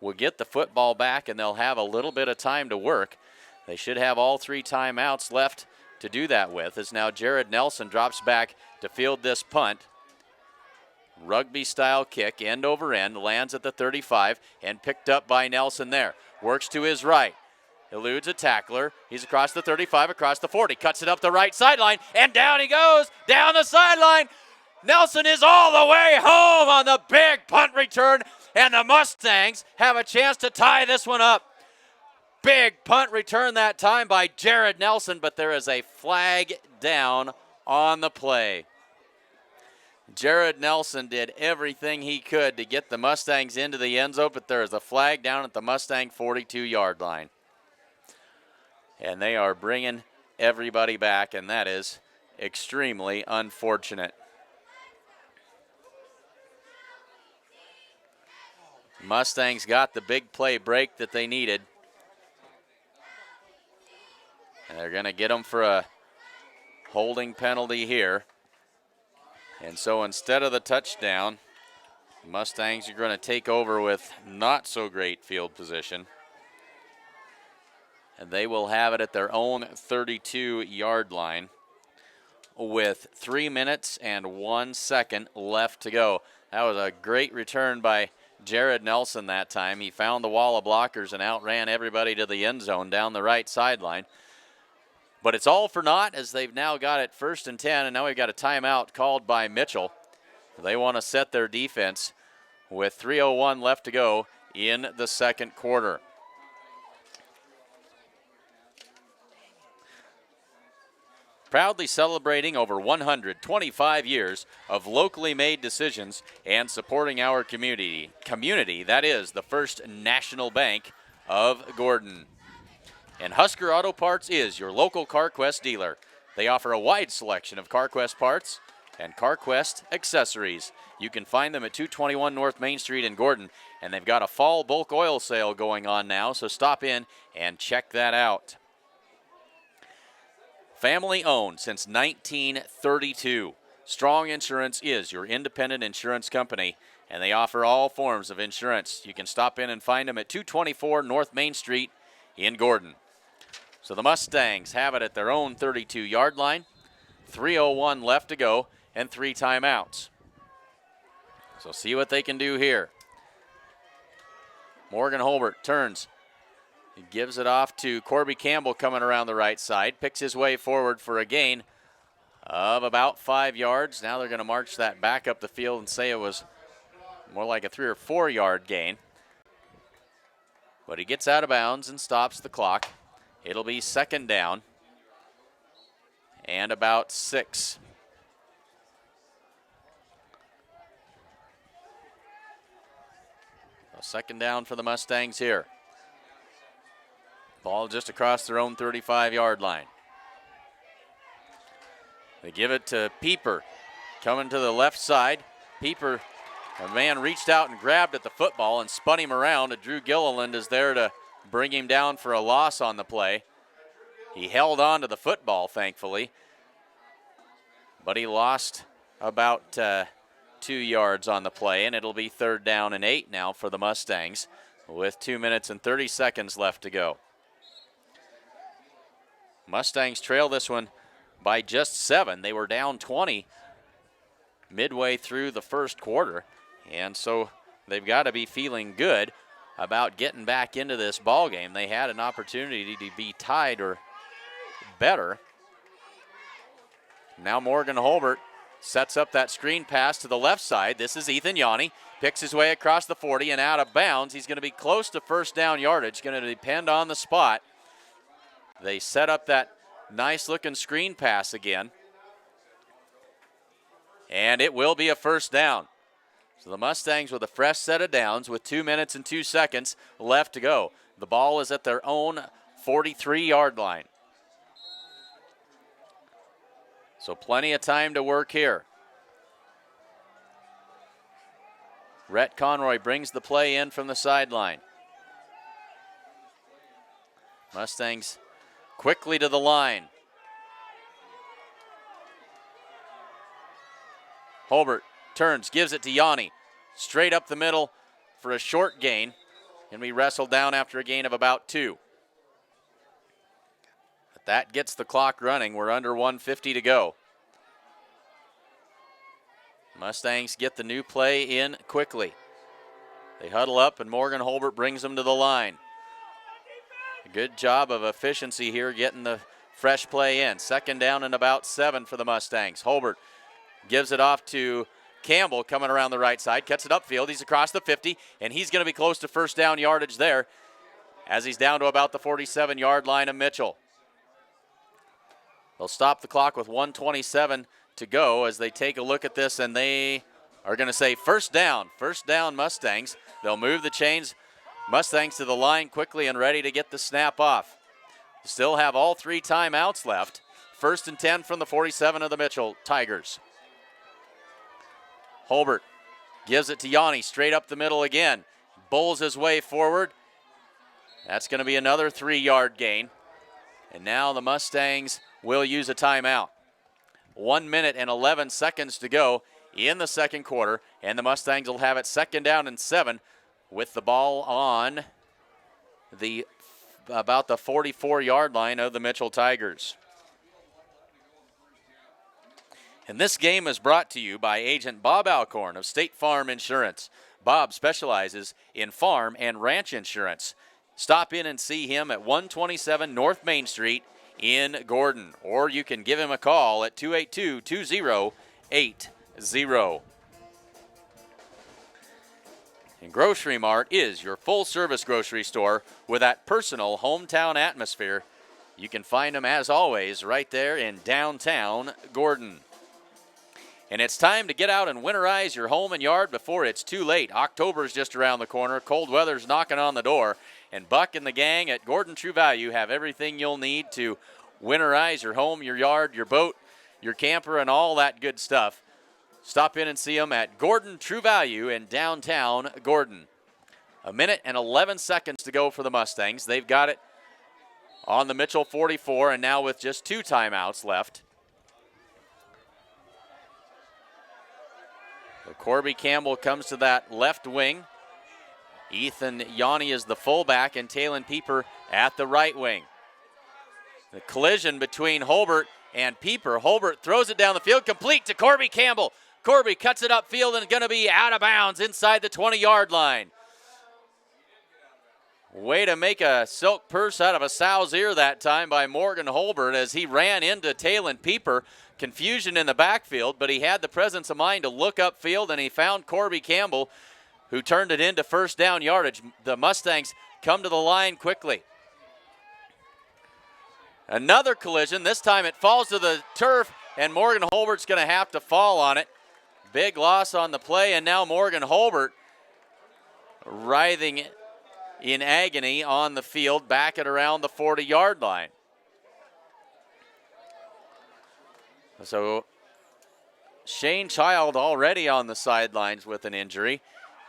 will get the football back, and they'll have a little bit of time to work. They should have all 3 timeouts left to do that with, as now Jared Nelson drops back to field this punt. Rugby style kick, end over end, lands at the 35 and picked up by Nelson there. Works to his right, eludes a tackler. He's across the 35, across the 40, cuts it up the right sideline, and down he goes, down the sideline. Nelson is all the way home on the big punt return, and the Mustangs have a chance to tie this one up. Big punt return that time by Jared Nelson, but there is a flag down on the play. Jared Nelson did everything he could to get the Mustangs into the end zone, but there is a flag down at the Mustang 42-yard line. And they are bringing everybody back, and that is extremely unfortunate. Mustangs got the big play break that they needed. And they're going to get them for a holding penalty here. And so instead of the touchdown, Mustangs are going to take over with not so great field position. And they will have it at their own 32-yard line with 3 minutes and 1 second left to go. That was a great return by Jared Nelson that time. He found the wall of blockers and outran everybody to the end zone down the right sideline. But it's all for naught as they've now got it 1st and 10, and now we've got a timeout called by Mitchell. They want to set their defense with 3:01 left to go in the second quarter. Proudly celebrating over 125 years of locally made decisions and supporting our community. That is the First National Bank of Gordon. And Husker Auto Parts is your local CarQuest dealer. They offer a wide selection of CarQuest parts and CarQuest accessories. You can find them at 221 North Main Street in Gordon, and they've got a fall bulk oil sale going on now, so stop in and check that out. Family owned since 1932. Strong Insurance is your independent insurance company, and they offer all forms of insurance. You can stop in and find them at 224 North Main Street in Gordon. So the Mustangs have it at their own 32-yard line, 3:01 left to go, and 3 timeouts. So see what they can do here. Morgan Holbert turns. He gives it off to Corby Campbell coming around the right side. Picks his way forward for a gain of about 5 yards. Now they're going to march that back up the field and say it was more like a 3 or 4 yard gain. But he gets out of bounds and stops the clock. It'll be 2nd down and about 6. So 2nd down for the Mustangs here. Ball just across their own 35-yard line. They give it to Pieper. Coming to the left side. Pieper, a man reached out and grabbed at the football and spun him around. And Drew Gilliland is there to bring him down for a loss on the play. He held on to the football, thankfully. But he lost about 2 yards on the play, and it'll be 3rd down and 8 now for the Mustangs with 2 minutes and 30 seconds left to go. Mustangs trail this one by just 7. They were down 20 midway through the first quarter, and so they've got to be feeling good about getting back into this ball game. They had an opportunity to be tied or better. Now Morgan Holbert sets up that screen pass to the left side. This is Ethan Yanni. Picks his way across the 40 and out of bounds. He's going to be close to 1st down yardage. Going to depend on the spot. They set up that nice-looking screen pass again. And it will be a 1st down. So the Mustangs with a fresh set of downs with 2 minutes and 2 seconds left to go. The ball is at their own 43-yard line. So plenty of time to work here. Rhett Conroy brings the play in from the sideline. Mustangs quickly to the line. Holbert turns, gives it to Yanni. Straight up the middle for a short gain. And we wrestled down after a gain of about 2. But that gets the clock running. We're under 1:50 to go. Mustangs get the new play in quickly. They huddle up and Morgan Holbert brings them to the line. A good job of efficiency here getting the fresh play in. 2nd down and about 7 for the Mustangs. Holbert gives it off to Campbell coming around the right side. Cuts it upfield. He's across the 50 and he's going to be close to 1st down yardage there as he's down to about the 47-yard line of Mitchell. They'll stop the clock with 1:27 to go as they take a look at this, and they are going to say 1st down Mustangs. They'll move the chains. Mustangs to the line quickly and ready to get the snap off. Still have all 3 timeouts left. 1st and 10 from the 47 of the Mitchell Tigers. Holbert gives it to Yanni straight up the middle again. Bowls his way forward. That's going to be another 3-yard gain. And now the Mustangs will use a timeout. 1 minute and 11 seconds to go in the second quarter, and the Mustangs will have it 2nd down and 7 with the ball on about the 44-yard line of the Mitchell Tigers. And this game is brought to you by Agent Bob Alcorn of State Farm Insurance. Bob specializes in farm and ranch insurance. Stop in and see him at 127 North Main Street in Gordon, or you can give him a call at 282-2080. And Grocery Mart is your full-service grocery store with that personal hometown atmosphere. You can find them, as always, right there in downtown Gordon. And it's time to get out and winterize your home and yard before it's too late. October's just around the corner. Cold weather's knocking on the door. And Buck and the gang at Gordon True Value have everything you'll need to winterize your home, your yard, your boat, your camper, and all that good stuff. Stop in and see them at Gordon True Value in downtown Gordon. 1 minute and 11 seconds to go for the Mustangs. They've got it on the Mitchell 44, and now with just 2 timeouts left. So Corby Campbell comes to that left wing. Ethan Yanni is the fullback, and Talon Pieper at the right wing. The collision between Holbert and Pieper. Holbert throws it down the field, complete to Corby Campbell. Corby cuts it upfield and going to be out of bounds inside the 20-yard line. Way to make a silk purse out of a sow's ear that time by Morgan Holbert as he ran into Talon Pieper. Confusion in the backfield, but he had the presence of mind to look upfield, and he found Corby Campbell, who turned it into 1st down yardage. The Mustangs come to the line quickly. Another collision. This time it falls to the turf, and Morgan Holbert's going to have to fall on it. Big loss on the play, and now Morgan Holbert writhing in agony on the field back at around the 40-yard line. So Shane Child already on the sidelines with an injury,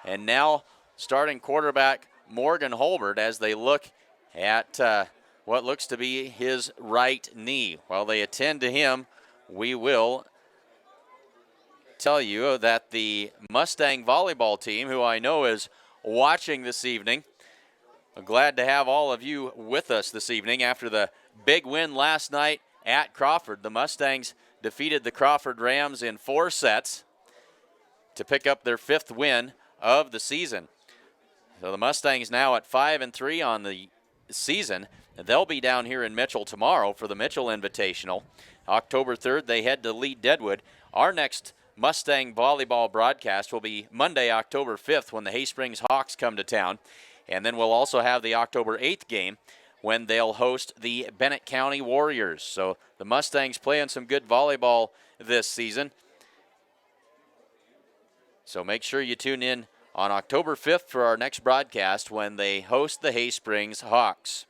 and now starting quarterback Morgan Holbert as they look at what looks to be his right knee. While they attend to him, we will tell you that the Mustang volleyball team, who I know is watching this evening, I'm glad to have all of you with us this evening after the big win last night at Crawford. The Mustangs defeated the Crawford Rams in 4 sets to pick up their 5th win of the season. So the Mustangs now at 5-3 on the season. They'll be down here in Mitchell tomorrow for the Mitchell Invitational. October 3rd, they head to Lee Deadwood. Our next Mustang volleyball broadcast will be Monday, October 5th, when the Hay Springs Hawks come to town. And then we'll also have the October 8th game when they'll host the Bennett County Warriors. So the Mustangs playing some good volleyball this season. So make sure you tune in on October 5th for our next broadcast when they host the Hay Springs Hawks.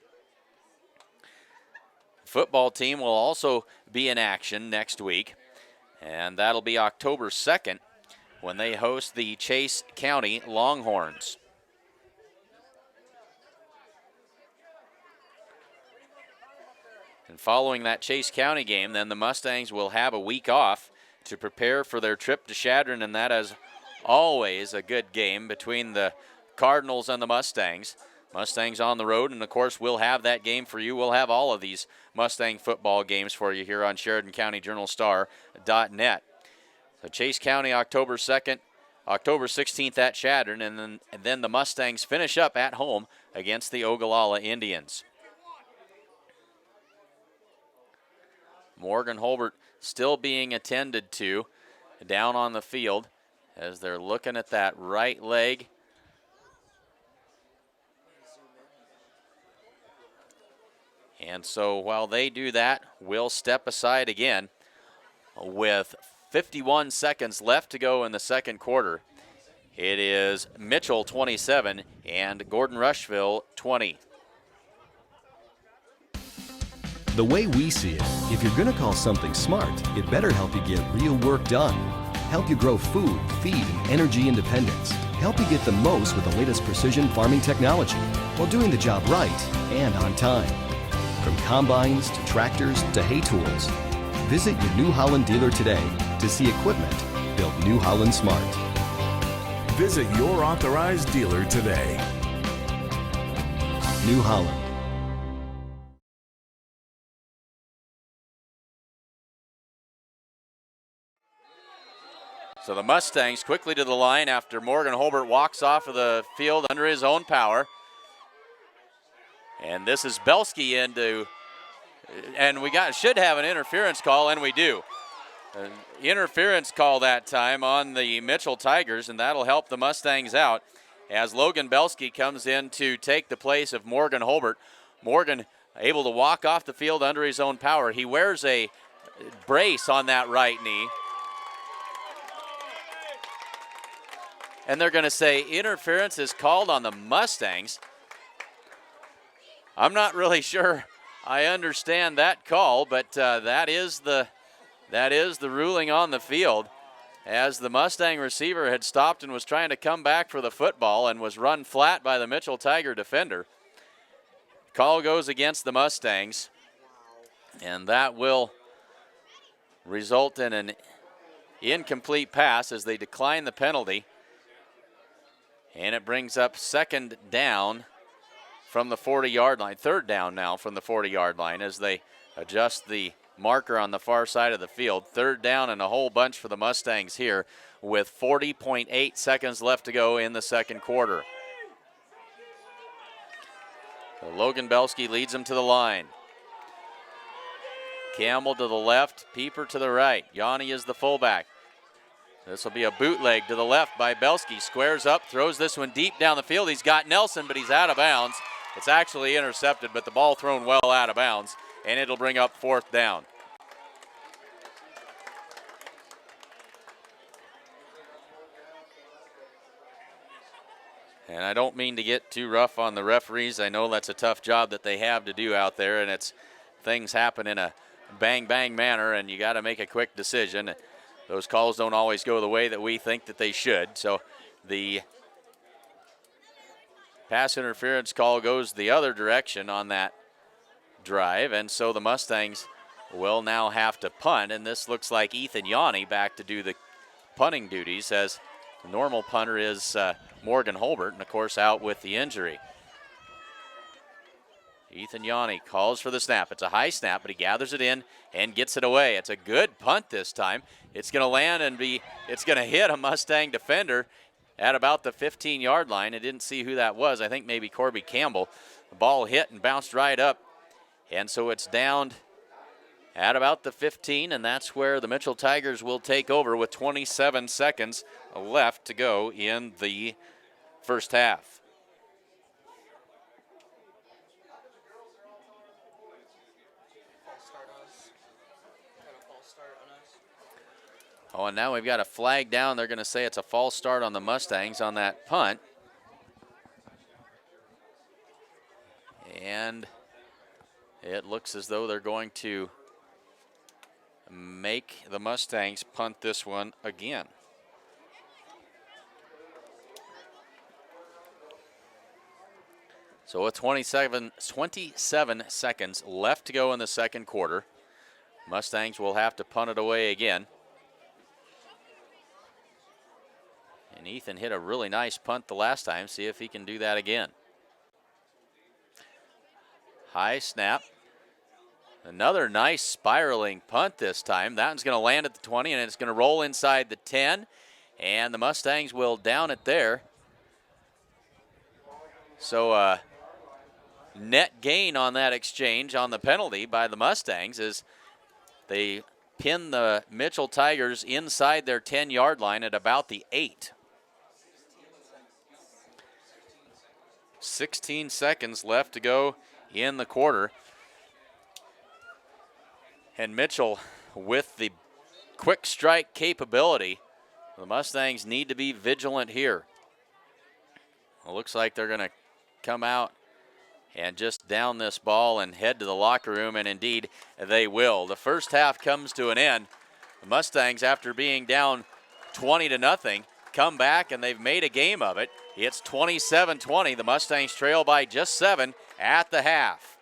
Football team will also be in action next week, and that'll be October 2nd when they host the Chase County Longhorns. And following that Chase County game, then the Mustangs will have a week off to prepare for their trip to Sheridan, and that is always a good game between the Cardinals and the Mustangs. Mustangs on the road, and of course we'll have that game for you. We'll have all of these Mustang football games for you here on Sheridan County Journal Star.net. So Chase County October 2nd, October 16th at Sheridan, and then the Mustangs finish up at home against the Ogallala Indians. Morgan Holbert still being attended to down on the field as they're looking at that right leg. And so while they do that, we'll step aside again with 51 seconds left to go in the second quarter. It is Mitchell 27 and Gordon-Rushville 20. The way we see it, if you're going to call something smart, it better help you get real work done. Help you grow food, feed, and energy independence. Help you get the most with the latest precision farming technology while doing the job right and on time. From combines to tractors to hay tools, Visit your New Holland dealer today to see equipment built New Holland smart. Visit your authorized dealer today. New Holland. So the Mustangs quickly to the line after Morgan Holbert walks off of the field under his own power. And this is Belsky into, and we should have an interference call, and we do. An interference call that time on the Mitchell Tigers, and that'll help the Mustangs out as Logan Belsky comes in to take the place of Morgan Holbert. Morgan able to walk off the field under his own power. He wears a brace on that right knee. And they're going to say interference is called on the Mustangs. I'm not really sure I understand that call, but that is the ruling on the field, as the Mustang receiver had stopped and was trying to come back for the football and was run flat by the Mitchell Tiger defender. Call goes against the Mustangs, and that will result in an incomplete pass as they decline the penalty. And it brings up second down from the 40-yard line. Third down now from the 40-yard line as they adjust the marker on the far side of the field. Third down and a whole bunch for the Mustangs here with 40.8 seconds left to go in the second quarter. So Logan Belsky leads them to the line. Campbell to the left, Pieper to the right. Yanni is the fullback. This will be a bootleg to the left by Belsky. Squares up, throws this one deep down the field. He's got Nelson, but he's out of bounds. It's actually intercepted, but the ball thrown well out of bounds, and it'll bring up fourth down. And I don't mean to get too rough on the referees. I know that's a tough job that they have to do out there, and things happen in a bang-bang manner, and you got to make a quick decision. Those calls don't always go the way that we think that they should. So the pass interference call goes the other direction on that drive, and so the Mustangs will now have to punt, and this looks like Ethan Yanni back to do the punting duties, as the normal punter is Morgan Holbert, and of course out with the injury. Ethan Yanni calls for the snap. It's a high snap, but he gathers it in and gets it away. It's a good punt this time. It's going to land and it's going to hit a Mustang defender at about the 15-yard line. I didn't see who that was. I think maybe Corby Campbell. The ball hit and bounced right up, and so it's down at about the 15, and that's where the Mitchell Tigers will take over with 27 seconds left to go in the first half. Oh, and now we've got a flag down. They're going to say it's a false start on the Mustangs on that punt. And it looks as though they're going to make the Mustangs punt this one again. So with 27 seconds left to go in the second quarter, Mustangs will have to punt it away again. And Ethan hit a really nice punt the last time. See if he can do that again. High snap. Another nice spiraling punt this time. That one's going to land at the 20, and it's going to roll inside the 10. And the Mustangs will down it there. So net gain on that exchange on the penalty by the Mustangs is they pin the Mitchell Tigers inside their 10-yard line at about the 8. 16 seconds left to go in the quarter. And Mitchell with the quick strike capability. The Mustangs need to be vigilant here. It looks like they're going to come out and just down this ball and head to the locker room, and indeed they will. The first half comes to an end. The Mustangs, after being down 20-0, come back and they've made a game of it. It's 27-20. The Mustangs trail by just 7 at the half.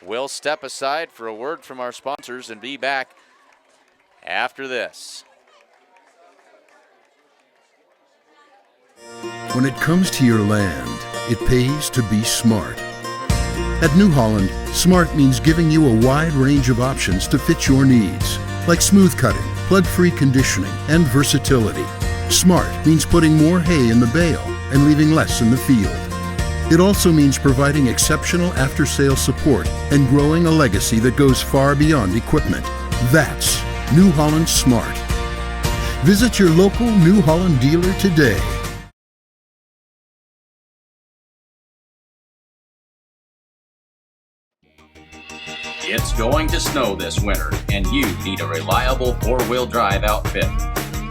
We'll step aside for a word from our sponsors and be back after this. When it comes to your land, it pays to be smart. At New Holland, smart means giving you a wide range of options to fit your needs, like smooth cutting, plug-free conditioning, and versatility. Smart means putting more hay in the bale and leaving less in the field. It also means providing exceptional after-sales support and growing a legacy that goes far beyond equipment. That's New Holland Smart. Visit your local New Holland dealer today. It's going to snow this winter, and you need a reliable four-wheel drive outfit.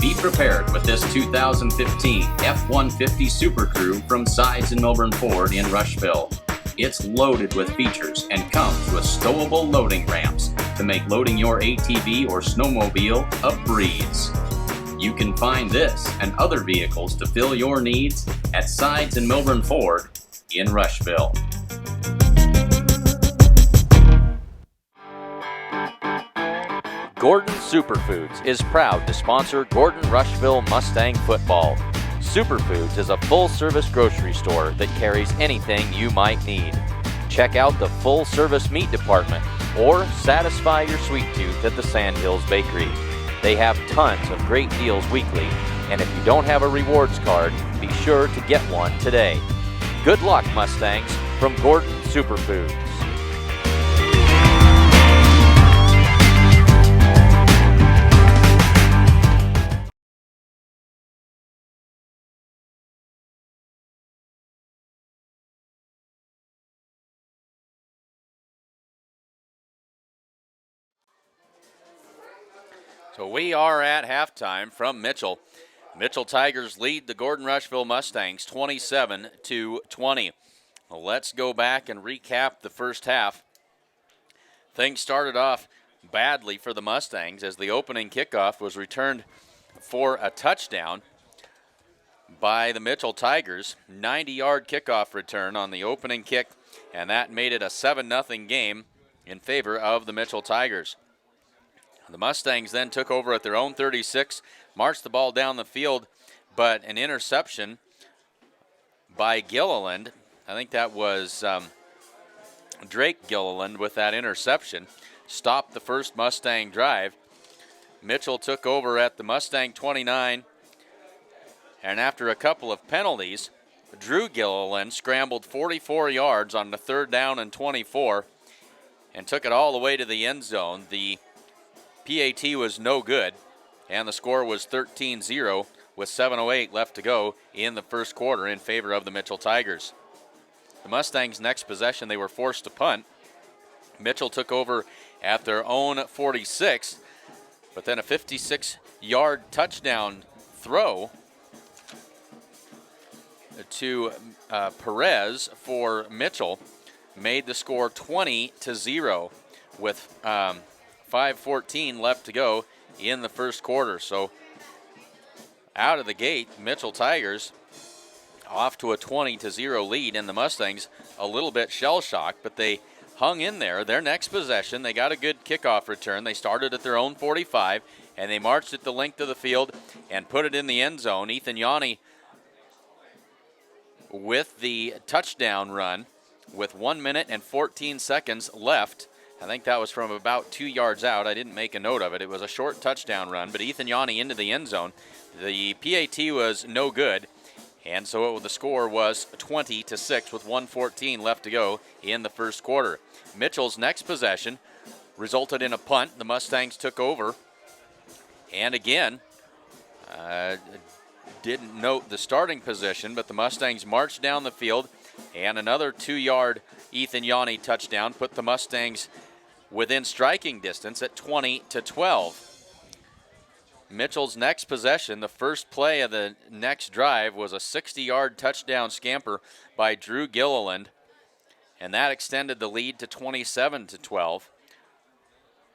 Be prepared with this 2015 F-150 Super Crew from Sides and Milburn Ford in Rushville. It's loaded with features and comes with stowable loading ramps to make loading your ATV or snowmobile a breeze. You can find this and other vehicles to fill your needs at Sides and Milburn Ford in Rushville. Gordon Superfoods is proud to sponsor Gordon-Rushville Mustang football. Superfoods is a full-service grocery store that carries anything you might need. Check out the full-service meat department or satisfy your sweet tooth at the Sandhills Bakery. They have tons of great deals weekly, and if you don't have a rewards card, be sure to get one today. Good luck, Mustangs, from Gordon Superfoods. So we are at halftime from Mitchell. Mitchell Tigers lead the Gordon-Rushville Mustangs 27-20. Well, let's go back and recap the first half. Things started off badly for the Mustangs as the opening kickoff was returned for a touchdown by the Mitchell Tigers. 90-yard kickoff return on the opening kick, and that made it a 7-0 game in favor of the Mitchell Tigers. The Mustangs then took over at their own 36, marched the ball down the field, but an interception by Gilliland. I think that was Drake Gilliland with that interception. Stopped the first Mustang drive. Mitchell took over at the Mustang 29, and after a couple of penalties, Drew Gilliland scrambled 44 yards on the 3rd down and 24 and took it all the way to the end zone. The PAT was no good, and the score was 13-0 with 7:08 left to go in the first quarter in favor of the Mitchell Tigers. The Mustangs' next possession, they were forced to punt. Mitchell took over at their own 46, but then a 56-yard touchdown throw to Perez for Mitchell made the score 20-0 with 5:14 left to go in the first quarter. So out of the gate, Mitchell Tigers off to a 20-0 lead, and the Mustangs a little bit shell-shocked, but they hung in there. Their next possession, they got a good kickoff return. They started at their own 45, and they marched it the length of the field and put it in the end zone. Ethan Yanni with the touchdown run with 1 minute and 14 seconds left. I think that was from about 2 yards out. I didn't make a note of it. It was a short touchdown run, but Ethan Yanni into the end zone. The PAT was no good, and so the score was 20-6 with 1:14 left to go in the first quarter. Mitchell's next possession resulted in a punt. The Mustangs took over, and again, didn't note the starting position, but the Mustangs marched down the field, and another 2-yard Ethan Yanni touchdown put the Mustangs within striking distance at 20-12. Mitchell's next possession, the first play of the next drive, was a 60-yard touchdown scamper by Drew Gilliland, and that extended the lead to 27-12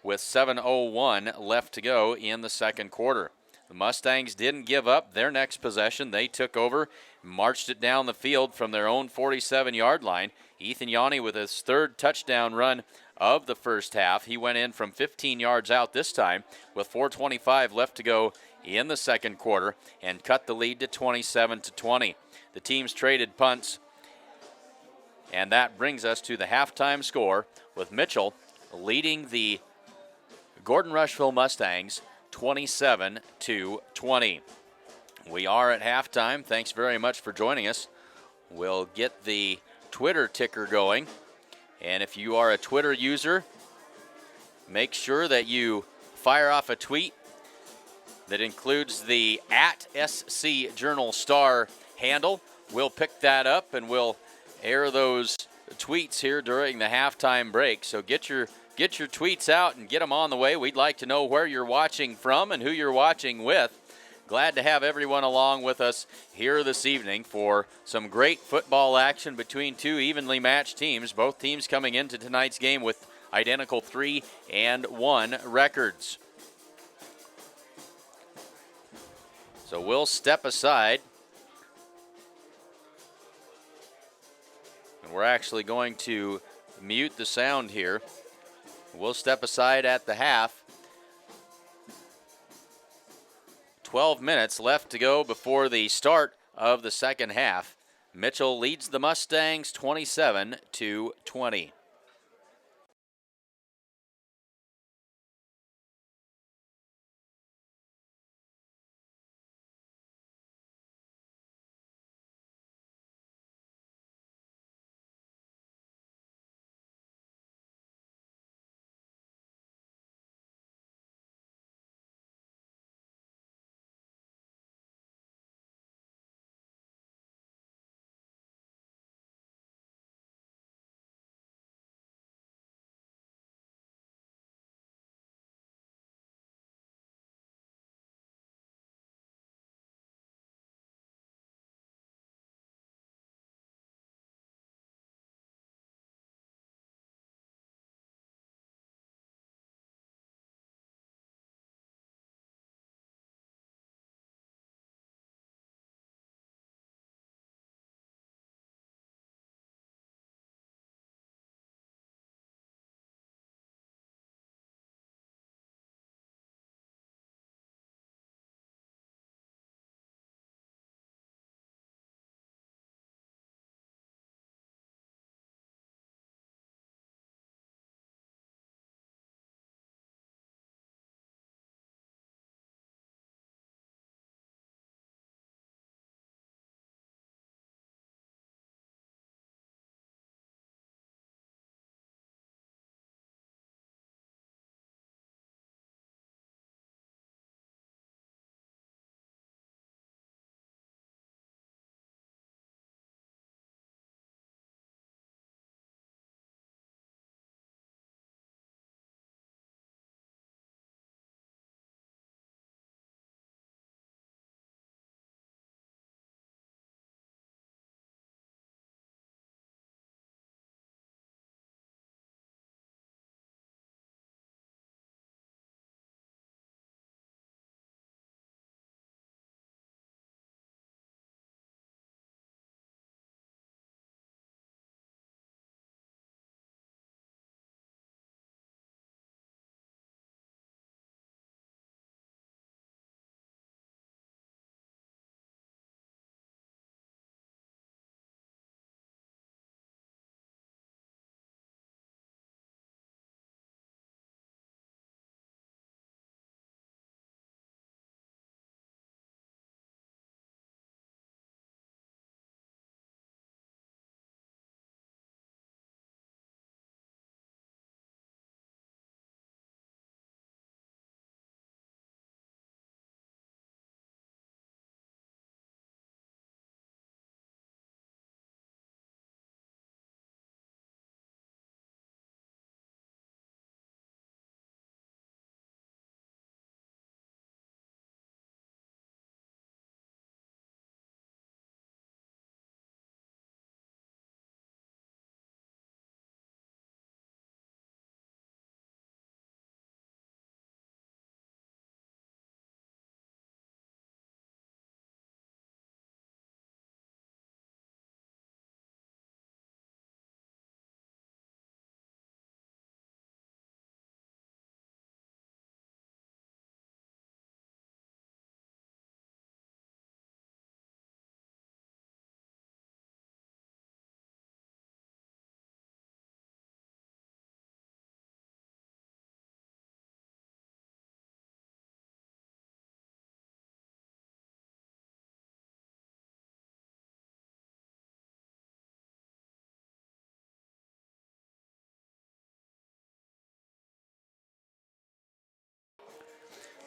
with 7:01 left to go in the second quarter. The Mustangs didn't give up their next possession. They took over, marched it down the field from their own 47-yard line. Ethan Yanni with his third touchdown run of the first half. He went in from 15 yards out this time with 4:25 left to go in the second quarter and cut the lead to 27-20. The teams traded punts, and that brings us to the halftime score with Mitchell leading the Gordon-Rushville Mustangs 27-20. We are at halftime. Thanks very much for joining us. We'll get the Twitter ticker going. And if you are a Twitter user, make sure that you fire off a tweet that includes the @SC Journal Star handle. We'll pick that up and we'll air those tweets here during the halftime break. So get your tweets out and get them on the way. We'd like to know where you're watching from and who you're watching with. Glad to have everyone along with us here this evening for some great football action between two evenly matched teams. Both teams coming into tonight's game with identical 3-1 records. So we'll step aside. And we're actually going to mute the sound here. We'll step aside at the half. 12 minutes left to go before the start of the second half. Mitchell leads the Mustangs 27-20.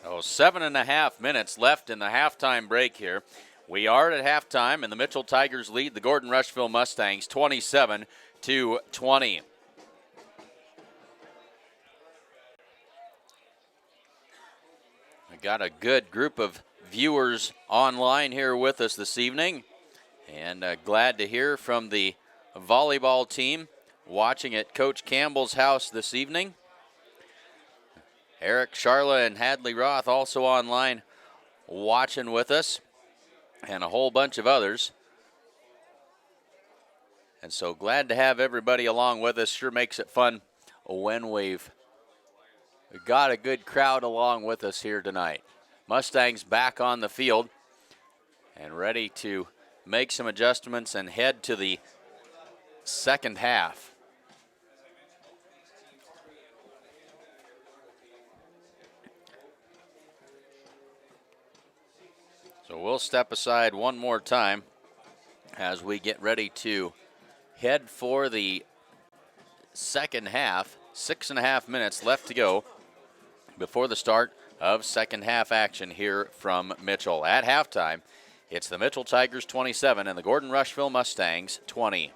Oh, 7.5 minutes left in the halftime break here. We are at halftime, and the Mitchell Tigers lead the Gordon-Rushville Mustangs 27-20. We got a good group of viewers online here with us this evening, and glad to hear from the volleyball team watching at Coach Campbell's house this evening. Eric, Charla, and Hadley Roth also online watching with us, and a whole bunch of others. And so glad to have everybody along with us. Sure makes it fun when we've got a good crowd along with us here tonight. Mustangs back on the field and ready to make some adjustments and head to the second half. So we'll step aside one more time as we get ready to head for the second half. 6.5 minutes left to go before the start of second half action here from Mitchell. At halftime, it's the Mitchell Tigers 27 and the Gordon-Rushville Mustangs 20.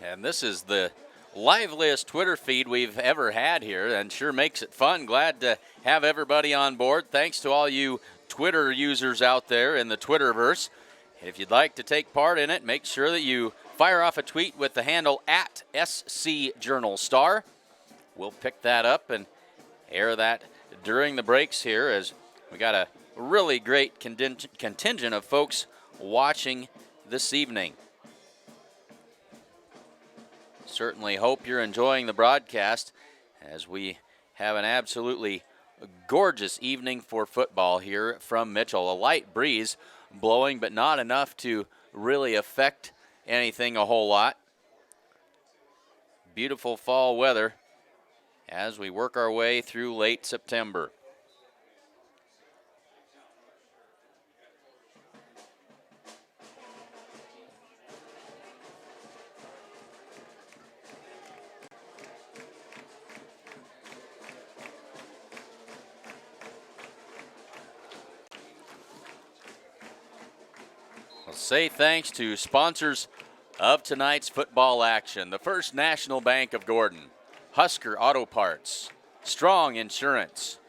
And this is the liveliest Twitter feed we've ever had here, and sure makes it fun. Glad to have everybody on board. Thanks to all you Twitter users out there in the Twitterverse. If you'd like to take part in it, make sure that you fire off a tweet with the handle @SC Journal Star. We'll pick that up and air that during the breaks here, as we got a really great contingent of folks watching this evening. Certainly hope you're enjoying the broadcast as we have an absolutely gorgeous evening for football here from Mitchell. A light breeze blowing, but not enough to really affect anything a whole lot. Beautiful fall weather as we work our way through late September. Say thanks to sponsors of tonight's football action. The First National Bank of Gordon, Husker Auto Parts, Strong Insurance,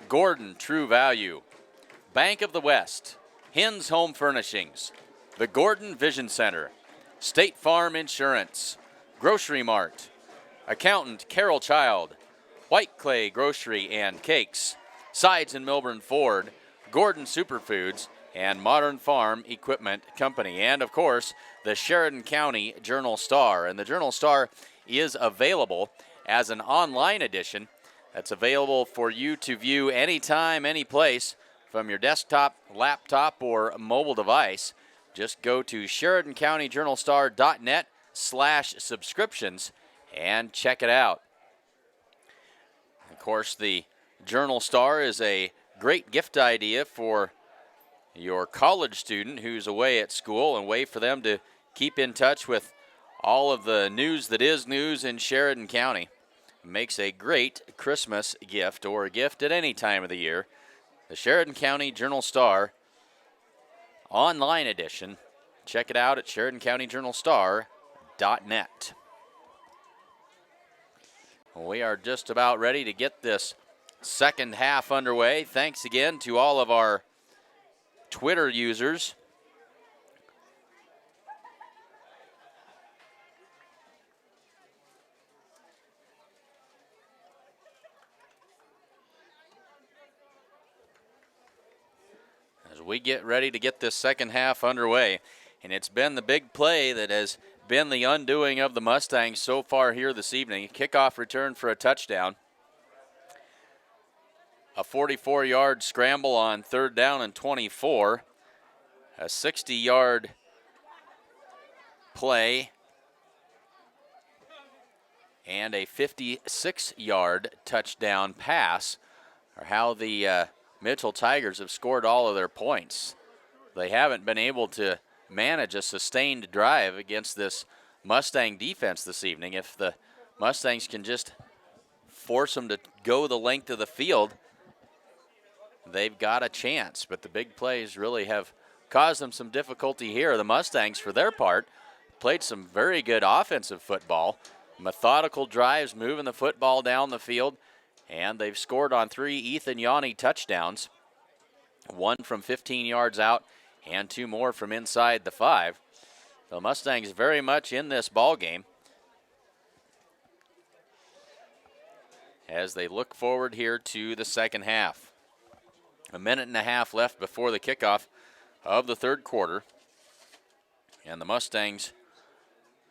Gordon True Value, Bank of the West, Hins Home Furnishings, the Gordon Vision Center, State Farm Insurance, Grocery Mart, Accountant Carol Child, White Clay Grocery and Cakes, Sides and Milburn Ford, Gordon Superfoods, and Modern Farm Equipment Company. And, of course, the Sheridan County Journal Star. And the Journal Star is available as an online edition that's available for you to view anytime, any place from your desktop, laptop, or mobile device. Just go to SheridanCountyJournalStar.net/subscriptions and check it out. Of course, the Journal Star is a great gift idea for your college student who's away at school, and way for them to keep in touch with all of the news that is news in Sheridan County. Makes a great Christmas gift, or a gift at any time of the year. The Sheridan County Journal Star online edition. Check it out at SheridanCountyJournalStar.net. We are just about ready to get this second half underway. Thanks again to all of our Twitter users. we get ready to get this second half underway. And it's been the big play that has been the undoing of the Mustangs so far here this evening. Kickoff return for a touchdown. A 44-yard scramble on 3rd down and 24. A 60-yard play and a 56-yard touchdown pass are how the Mitchell Tigers have scored all of their points. They haven't been able to manage a sustained drive against this Mustang defense this evening. If the Mustangs can just force them to go the length of the field, they've got a chance. But the big plays really have caused them some difficulty here. The Mustangs, for their part, played some very good offensive football. Methodical drives, moving the football down the field, and they've scored on 3 Ethan Yanni touchdowns. 1 from 15 yards out and 2 more from inside the 5. The Mustangs very much in this ball game as they look forward here to the second half. A minute and a half left before the kickoff of the third quarter, and the Mustangs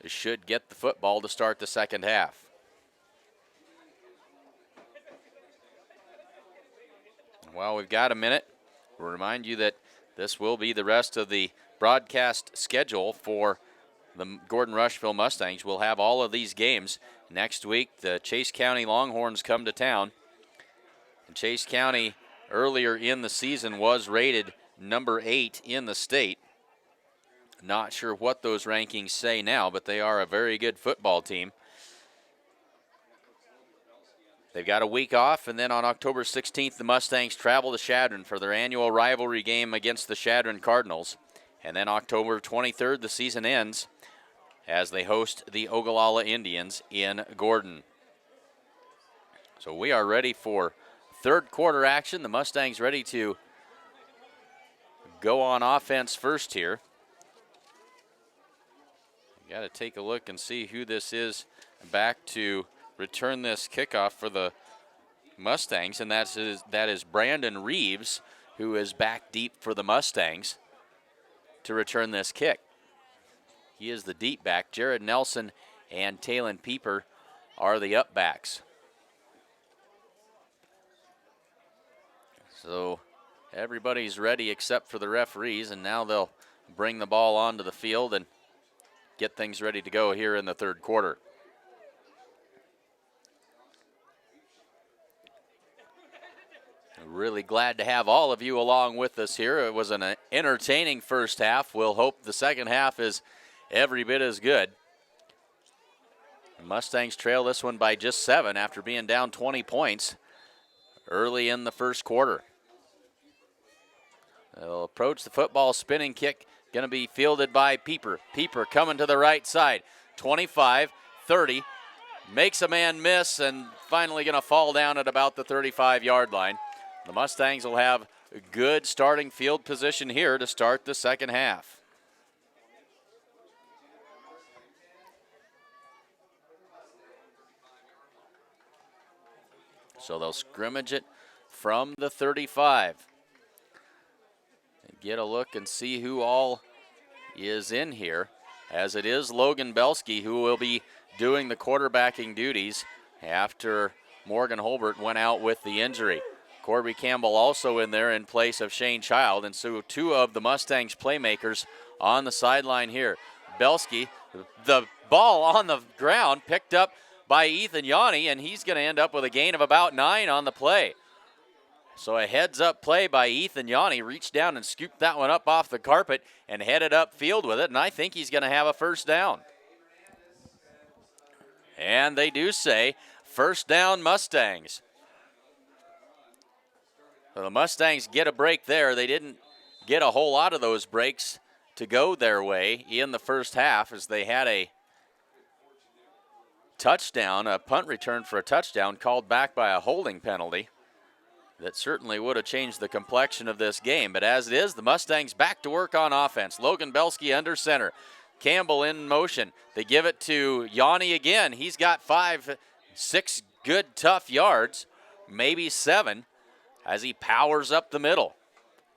should get the football to start the second half. Well, we've got a minute. We'll remind you that this will be the rest of the broadcast schedule for the Gordon-Rushville Mustangs. We'll have all of these games next week. The Chase County Longhorns come to town. And Chase County earlier in the season was rated number 8 in the state. Not sure what those rankings say now, but they are a very good football team. They've got a week off, and then on October 16th, the Mustangs travel to Sheridan for their annual rivalry game against the Sheridan Cardinals. And then October 23rd, the season ends as they host the Ogallala Indians in Gordon. So we are ready for third quarter action. The Mustangs ready to go on offense first here. You got to take a look and see who this is back to return this kickoff for the Mustangs, and that is Brandon Reeves, who is back deep for the Mustangs to return this kick. He is the deep back. Jared Nelson and Talon Pieper are the up backs. So everybody's ready except for the referees, and now they'll bring the ball onto the field and get things ready to go here in the third quarter. Really glad to have all of you along with us here. It was an entertaining first half. We'll hope the second half is every bit as good. The Mustangs trail this one by just 7 after being down 20 points early in the first quarter. They'll approach the football, spinning kick, going to be fielded by Pieper. Pieper coming to the right side, 25, 30, makes a man miss, and finally going to fall down at about the 35-yard line. The Mustangs will have a good starting field position here to start the second half. So they'll scrimmage it from the 35. Get a look and see who all is in here, as it is Logan Belsky who will be doing the quarterbacking duties after Morgan Holbert went out with the injury. Corby Campbell also in there in place of Shane Child, and so 2 of the Mustangs playmakers on the sideline here. Belsky, the ball on the ground, picked up by Ethan Yanni, and he's going to end up with a gain of about 9 on the play. So a heads-up play by Ethan Yanni, reached down and scooped that one up off the carpet and headed upfield with it, and I think he's going to have a first down. And they do say first down Mustangs. So the Mustangs get a break there. They didn't get a whole lot of those breaks to go their way in the first half, as they had a touchdown, a punt return for a touchdown called back by a holding penalty. That certainly would have changed the complexion of this game. But as it is, the Mustangs back to work on offense. Logan Belsky under center. Campbell in motion. They give it to Yanni again. He's got 5, 6 good, tough yards, maybe 7, as he powers up the middle.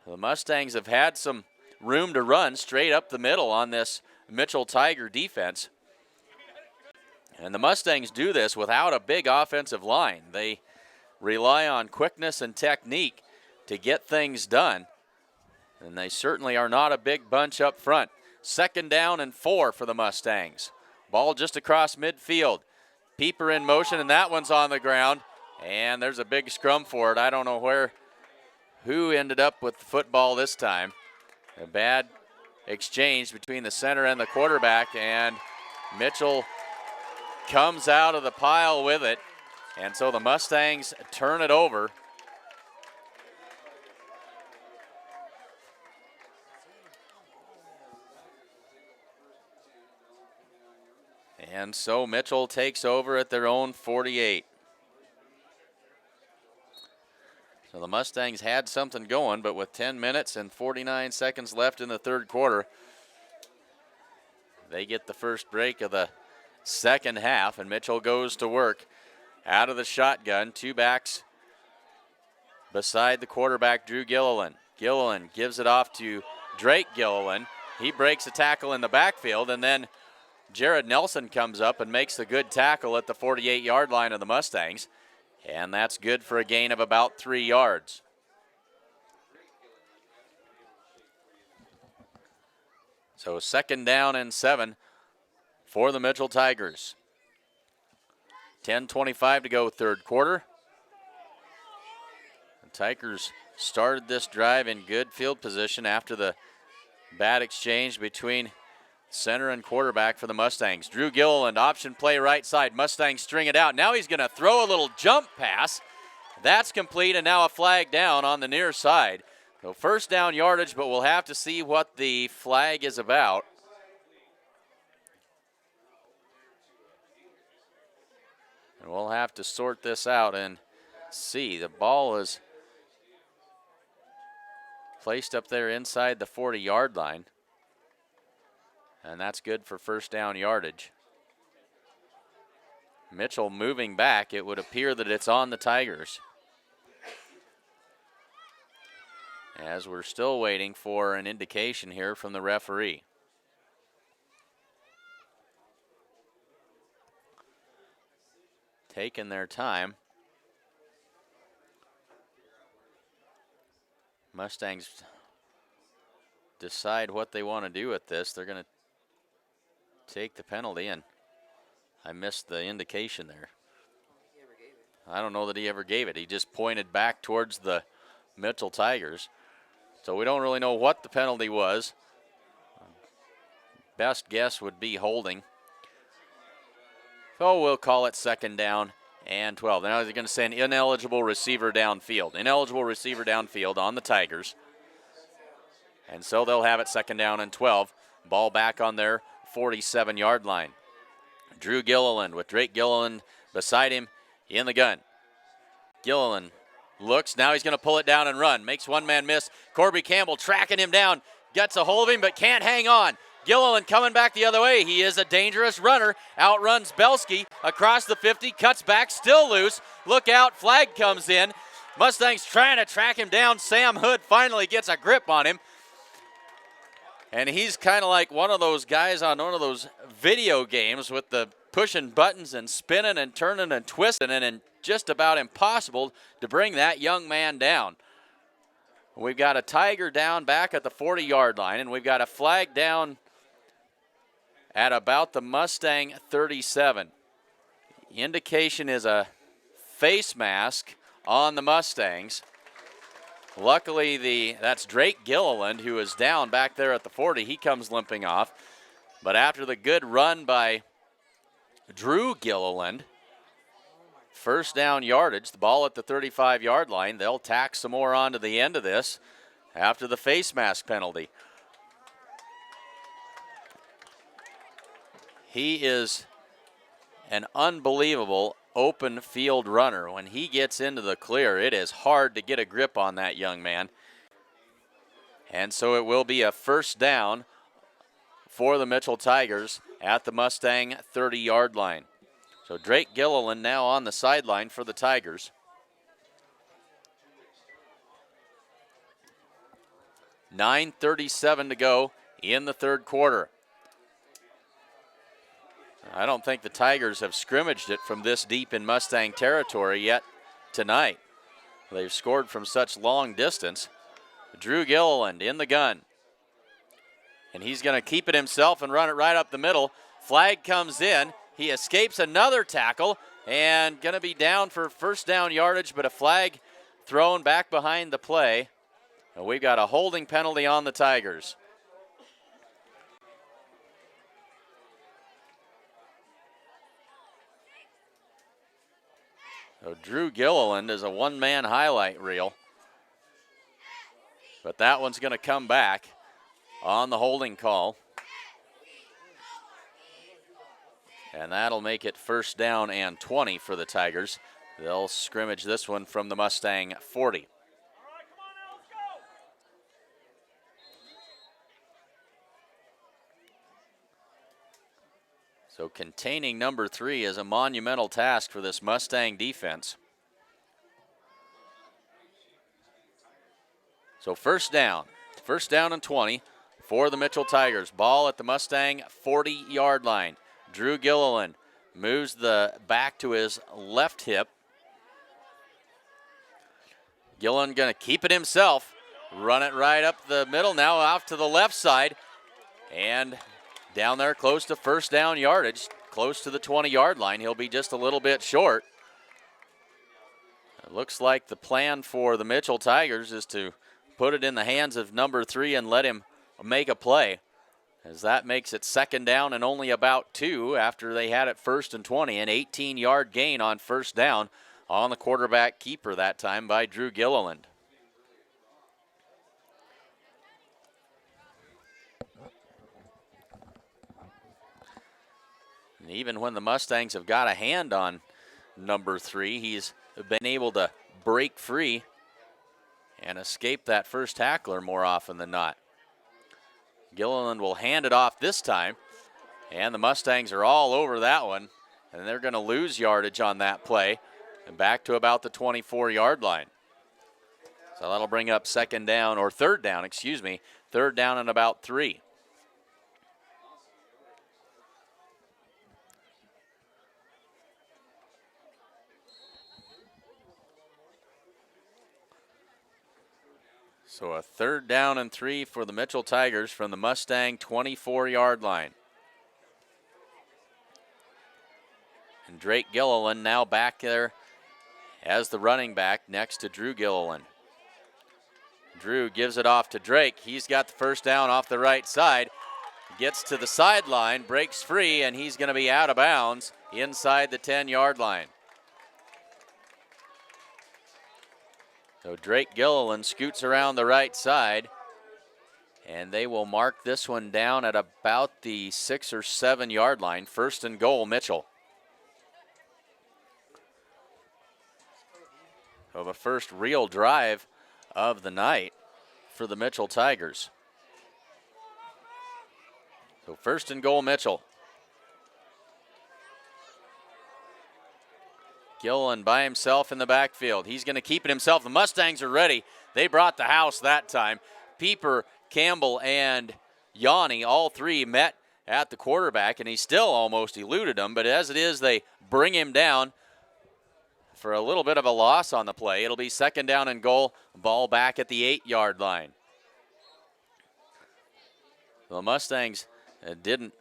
The Mustangs have had some room to run straight up the middle on this Mitchell Tiger defense. And the Mustangs do this without a big offensive line. They rely on quickness and technique to get things done. And they certainly are not a big bunch up front. 2nd down and 4 for the Mustangs. Ball just across midfield. Pieper in motion, and that one's on the ground. And there's a big scrum for it. I don't know who ended up with the football this time. A bad exchange between the center and the quarterback, and Mitchell comes out of the pile with it. And so the Mustangs turn it over. And so Mitchell takes over at their own 48. So the Mustangs had something going, but with 10 minutes and 49 seconds left in the third quarter, they get the first break of the second half, and Mitchell goes to work out of the shotgun. 2 backs beside the quarterback, Drew Gilliland. Gilliland gives it off to Drake Gilliland. He breaks a tackle in the backfield, and then Jared Nelson comes up and makes the good tackle at the 48-yard line of the Mustangs. And that's good for a gain of about 3 yards. So 2nd down and 7 for the Mitchell Tigers. 10:25 to go third quarter. The Tigers started this drive in good field position after the bad exchange between center and quarterback for the Mustangs. Drew Gilliland, option play right side. Mustangs string it out. Now he's going to throw a little jump pass. That's complete, and now a flag down on the near side. So 1st down yardage, but we'll have to see what the flag is about. And we'll have to sort this out and see. The ball is placed up there inside the 40-yard line. And that's good for 1st down yardage. Mitchell moving back. It would appear that it's on the Tigers. As we're still waiting for an indication here from the referee. Taking their time. Mustangs decide what they want to do with this. They're going to take the penalty, and I missed the indication there. I don't know that he ever gave it. He just pointed back towards the Mitchell Tigers. So we don't really know what the penalty was. Best guess would be holding. So we'll call it 2nd down and 12. Now they're going to send ineligible receiver downfield. Ineligible receiver downfield on the Tigers. And so they'll have it 2nd down and 12. Ball back on their 47-yard line. Drew Gilliland with Drake Gilliland beside him in the gun. Gilliland looks. Now he's going to pull it down and run. Makes one man miss. Corby Campbell tracking him down. Gets a hold of him but can't hang on. Gilliland coming back the other way. He is a dangerous runner. Outruns Belsky across the 50. Cuts back. Still loose. Look out. Flag comes in. Mustangs trying to track him down. Sam Hood finally gets a grip on him. And he's kind of like one of those guys on one of those video games with the pushing buttons and spinning and turning and twisting, and just about impossible to bring that young man down. We've got a Tiger down back at the 40-yard line, and we've got a flag down at about the Mustang 37. The indication is a face mask on the Mustangs. Luckily, that's Drake Gilliland, who is down back there at the 40. He comes limping off. But after the good run by Drew Gilliland, 1st down yardage, the ball at the 35-yard line. They'll tack some more onto the end of this after the face mask penalty. He is an unbelievable open field runner. When he gets into the clear, it is hard to get a grip on that young man. And so it will be a 1st down for the Mitchell Tigers at the Mustang 30-yard line. So Drake Gilliland now on the sideline for the Tigers. 9:37 to go in the third quarter. I don't think the Tigers have scrimmaged it from this deep in Mustang territory yet tonight. They've scored from such long distance. Drew Gilliland in the gun. And he's going to keep it himself and run it right up the middle. Flag comes in. He escapes another tackle and going to be down for first down yardage, but a flag thrown back behind the play. And we've got a holding penalty on the Tigers. So Drew Gilliland is a one-man highlight reel. But that one's going to come back on the holding call. And that'll make it first down and 20 for the Tigers. They'll scrimmage this one from the Mustang 40. So containing number 3 is a monumental task for this Mustang defense. So first down and 20 for the Mitchell Tigers. Ball at the Mustang 40-yard line. Drew Gilliland moves the back to his left hip. Gilliland going to keep it himself. Run it right up the middle, now off to the left side. And down there close to first down yardage, close to the 20-yard line. He'll be just a little bit short. It looks like the plan for the Mitchell Tigers is to put it in the hands of number 3 and let him make a play, as that makes it second down and only about 2 after they had it first and 20. An 18-yard gain on first down on the quarterback keeper that time by Drew Gilliland. And even when the Mustangs have got a hand on number 3, he's been able to break free and escape that first tackler more often than not. Gilliland will hand it off this time, and the Mustangs are all over that one, and they're going to lose yardage on that play and back to about the 24-yard line. So that'll bring up third down and about 3. So a third down and 3 for the Mitchell Tigers from the Mustang 24-yard line. And Drake Gilliland now back there as the running back next to Drew Gilliland. Drew gives it off to Drake. He's got the first down off the right side. Gets to the sideline, breaks free, and he's going to be out of bounds inside the 10-yard line. So Drake Gilliland scoots around the right side, and they will mark this one down at about the 6 or 7 yard line. First and goal, Mitchell. So the first real drive of the night for the Mitchell Tigers. So first and goal, Mitchell. Gilliland by himself in the backfield. He's going to keep it himself. The Mustangs are ready. They brought the house that time. Pieper, Campbell, and Yanni, all three met at the quarterback, and he still almost eluded them. But as it is, they bring him down for a little bit of a loss on the play. It'll be second down and goal. Ball back at the 8-yard line. The Mustangs didn't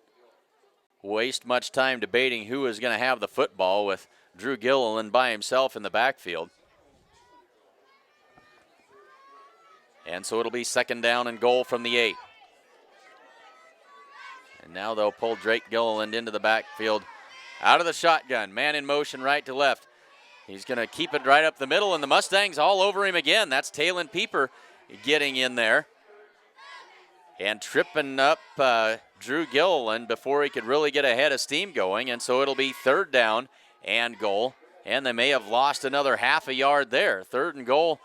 waste much time debating who was going to have the football with Drew Gilliland by himself in the backfield. And so it'll be second down and goal from the 8. And now they'll pull Drake Gilliland into the backfield out of the shotgun. Man in motion right to left. He's going to keep it right up the middle, and the Mustangs all over him again. That's Talon Pieper getting in there and tripping up Drew Gilliland before he could really get a head of steam going. And so it'll be third down and goal, and they may have lost another half a yard there. Third and goal,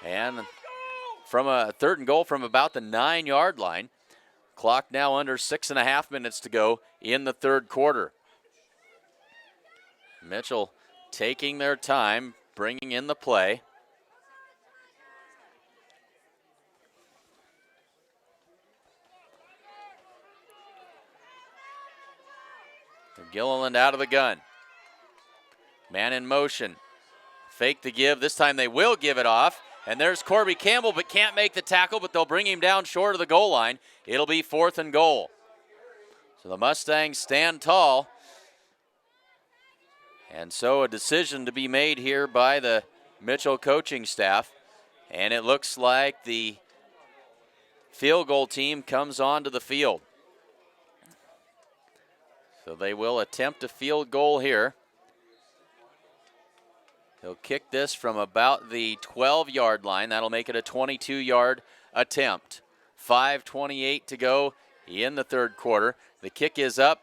and from about the 9-yard line. Clock now under 6.5 minutes to go in the third quarter. Mitchell taking their time, bringing in the play. Gilliland out of the gun. Man in motion. Fake the give. This time they will give it off. And there's Corby Campbell, but can't make the tackle, but they'll bring him down short of the goal line. It'll be 4th and goal. So the Mustangs stand tall. And so a decision to be made here by the Mitchell coaching staff. And it looks like the field goal team comes onto the field. So they will attempt a field goal here. He'll kick this from about the 12-yard line. That'll make it a 22-yard attempt. 5:28 to go in the third quarter. The kick is up,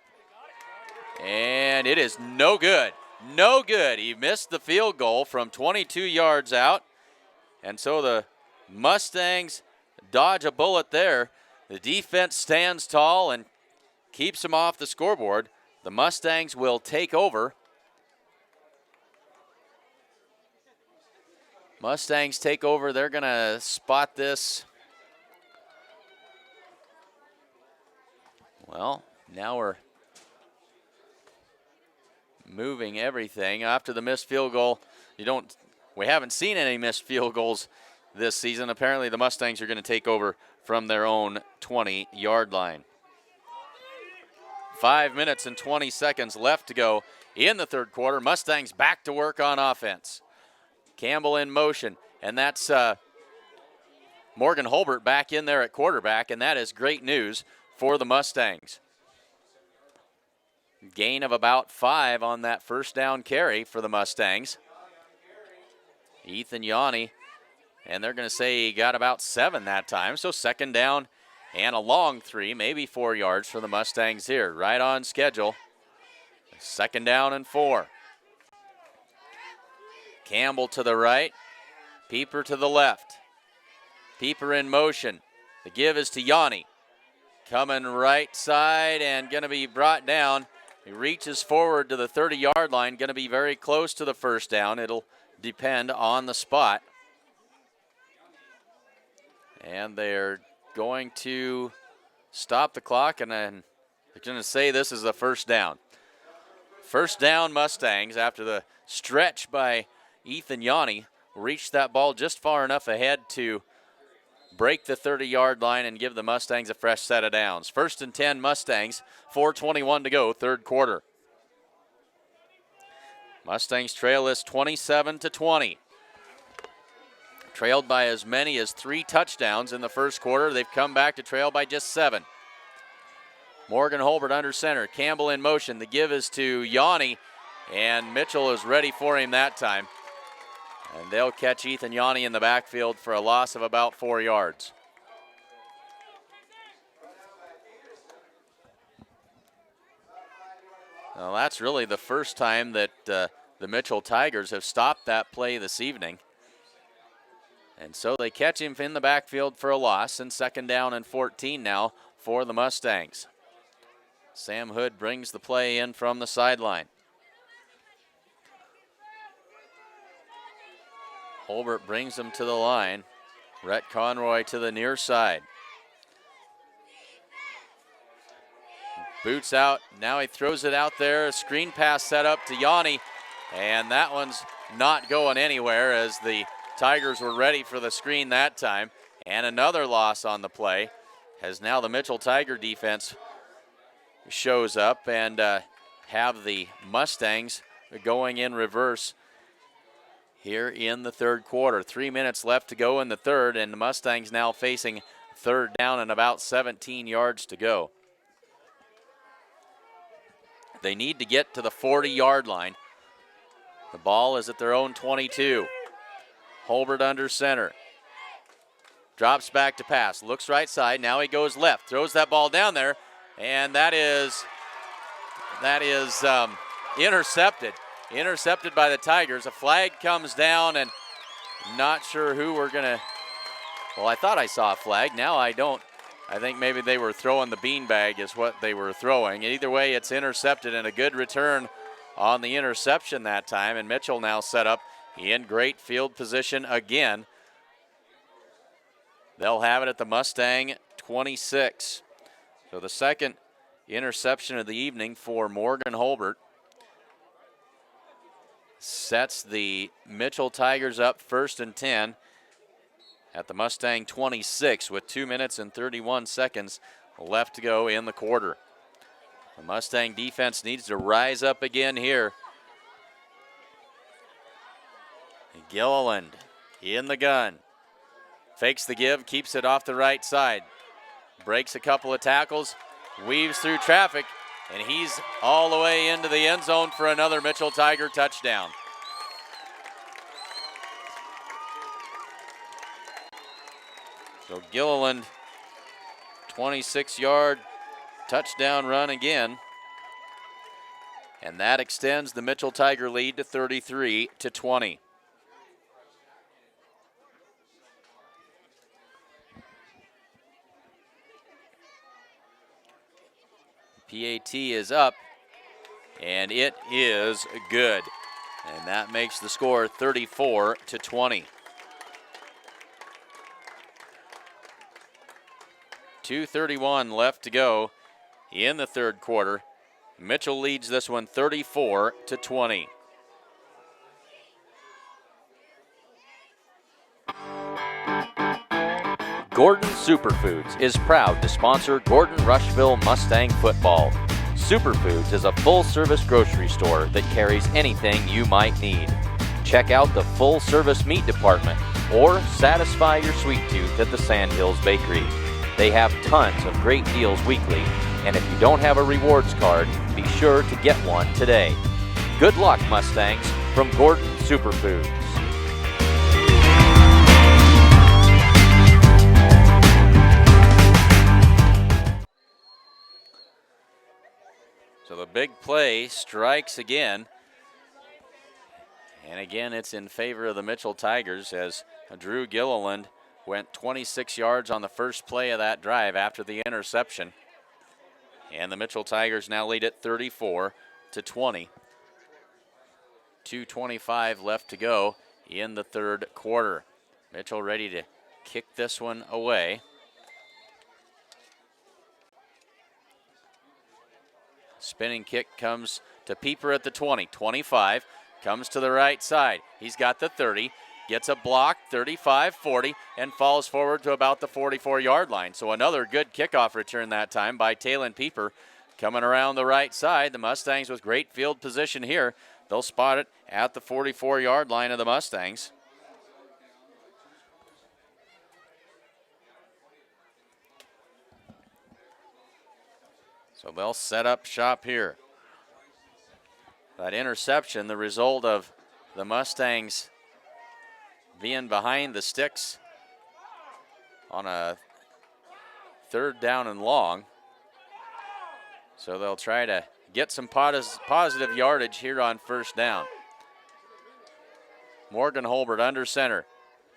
and it is no good. No good. He missed the field goal from 22 yards out, and so the Mustangs dodge a bullet there. The defense stands tall and keeps him off the scoreboard. The Mustangs will take over. Mustangs take over. They're going to spot this. Well, now we're moving everything. After the missed field goal, we haven't seen any missed field goals this season. Apparently the Mustangs are going to take over from their own 20-yard line. 5 minutes and 20 seconds left to go in the third quarter. Mustangs back to work on offense. Campbell in motion, and that's Morgan Holbert back in there at quarterback, and that is great news for the Mustangs. Gain of about 5 on that first down carry for the Mustangs. Ethan Yanni, and they're going to say he got about 7 that time, so second down and a long 3, maybe 4 yards for the Mustangs here, right on schedule. Second down and 4. Campbell to the right, Pieper to the left. Pieper in motion. The give is to Yanni. Coming right side and going to be brought down. He reaches forward to the 30-yard line, going to be very close to the first down. It'll depend on the spot. And they're going to stop the clock, and then they're going to say this is the first down. First down Mustangs after the stretch by Ethan Yanni. Reached that ball just far enough ahead to break the 30-yard line and give the Mustangs a fresh set of downs. 1st and 10 Mustangs, 4:21 to go, third quarter. Mustangs trail this 27-20. Trailed by as many as 3 touchdowns in the first quarter. They've come back to trail by just 7. Morgan Holbert under center. Campbell in motion. The give is to Yanni, and Mitchell is ready for him that time. And they'll catch Ethan Yanni in the backfield for a loss of about 4 yards. Well, that's really the first time that the Mitchell Tigers have stopped that play this evening. And so they catch him in the backfield for a loss, and second down and 14 now for the Mustangs. Sam Hood brings the play in from the sideline. Holbert brings him to the line. Rhett Conroy to the near side. Boots out. Now he throws it out there. A screen pass set up to Yanni. And that one's not going anywhere as the Tigers were ready for the screen that time. And another loss on the play as now the Mitchell Tiger defense shows up and have the Mustangs going in reverse here in the third quarter. 3 minutes left to go in the third, and the Mustangs now facing third down and about 17 yards to go. They need to get to the 40-yard line. The ball is at their own 22. Holbert under center. Drops back to pass. Looks right side. Now he goes left. Throws that ball down there, and that is intercepted. Intercepted by the Tigers. A flag comes down, and not sure who we're going to. Well, I thought I saw a flag. Now I don't. I think maybe they were throwing the beanbag is what they were throwing. Either way, it's intercepted, and a good return on the interception that time. And Mitchell now set up in great field position again. They'll have it at the Mustang 26. So the second interception of the evening for Morgan Holbert. Sets the Mitchell Tigers up 1st and 10 at the Mustang 26 with 2 minutes and 31 seconds left to go in the quarter. The Mustang defense needs to rise up again here. Gilliland in the gun. Fakes the give, keeps it off the right side. Breaks a couple of tackles, weaves through traffic, and he's all the way into the end zone for another Mitchell Tiger touchdown. So Gilliland, 26-yard touchdown run again. And that extends the Mitchell Tiger lead to 33-20. PAT is up, and it is good. And that makes the score 34-20. 2:31 left to go in the third quarter. Mitchell leads this one 34-20. Gordon Superfoods is proud to sponsor Gordon-Rushville Mustang football. Superfoods is a full-service grocery store that carries anything you might need. Check out the full-service meat department or satisfy your sweet tooth at the Sandhills Bakery. They have tons of great deals weekly, and if you don't have a rewards card, be sure to get one today. Good luck, Mustangs, from Gordon Superfoods. So the big play strikes again. And again, it's in favor of the Mitchell Tigers as Drew Gilliland went 26 yards on the first play of that drive after the interception. And the Mitchell Tigers now lead at 34-20. 2:25 left to go in the third quarter. Mitchell ready to kick this one away. Spinning kick comes to Pieper at the 20. 25, comes to the right side. He's got the 30, gets a block, 35, 40, and falls forward to about the 44-yard line. So another good kickoff return that time by Talon Pieper. Coming around the right side, the Mustangs with great field position here. They'll spot it at the 44-yard line of the Mustangs. So they'll set up shop here. That interception, the result of the Mustangs being behind the sticks on a third down and long. So they'll try to get some positive yardage here on first down. Morgan Holbert under center.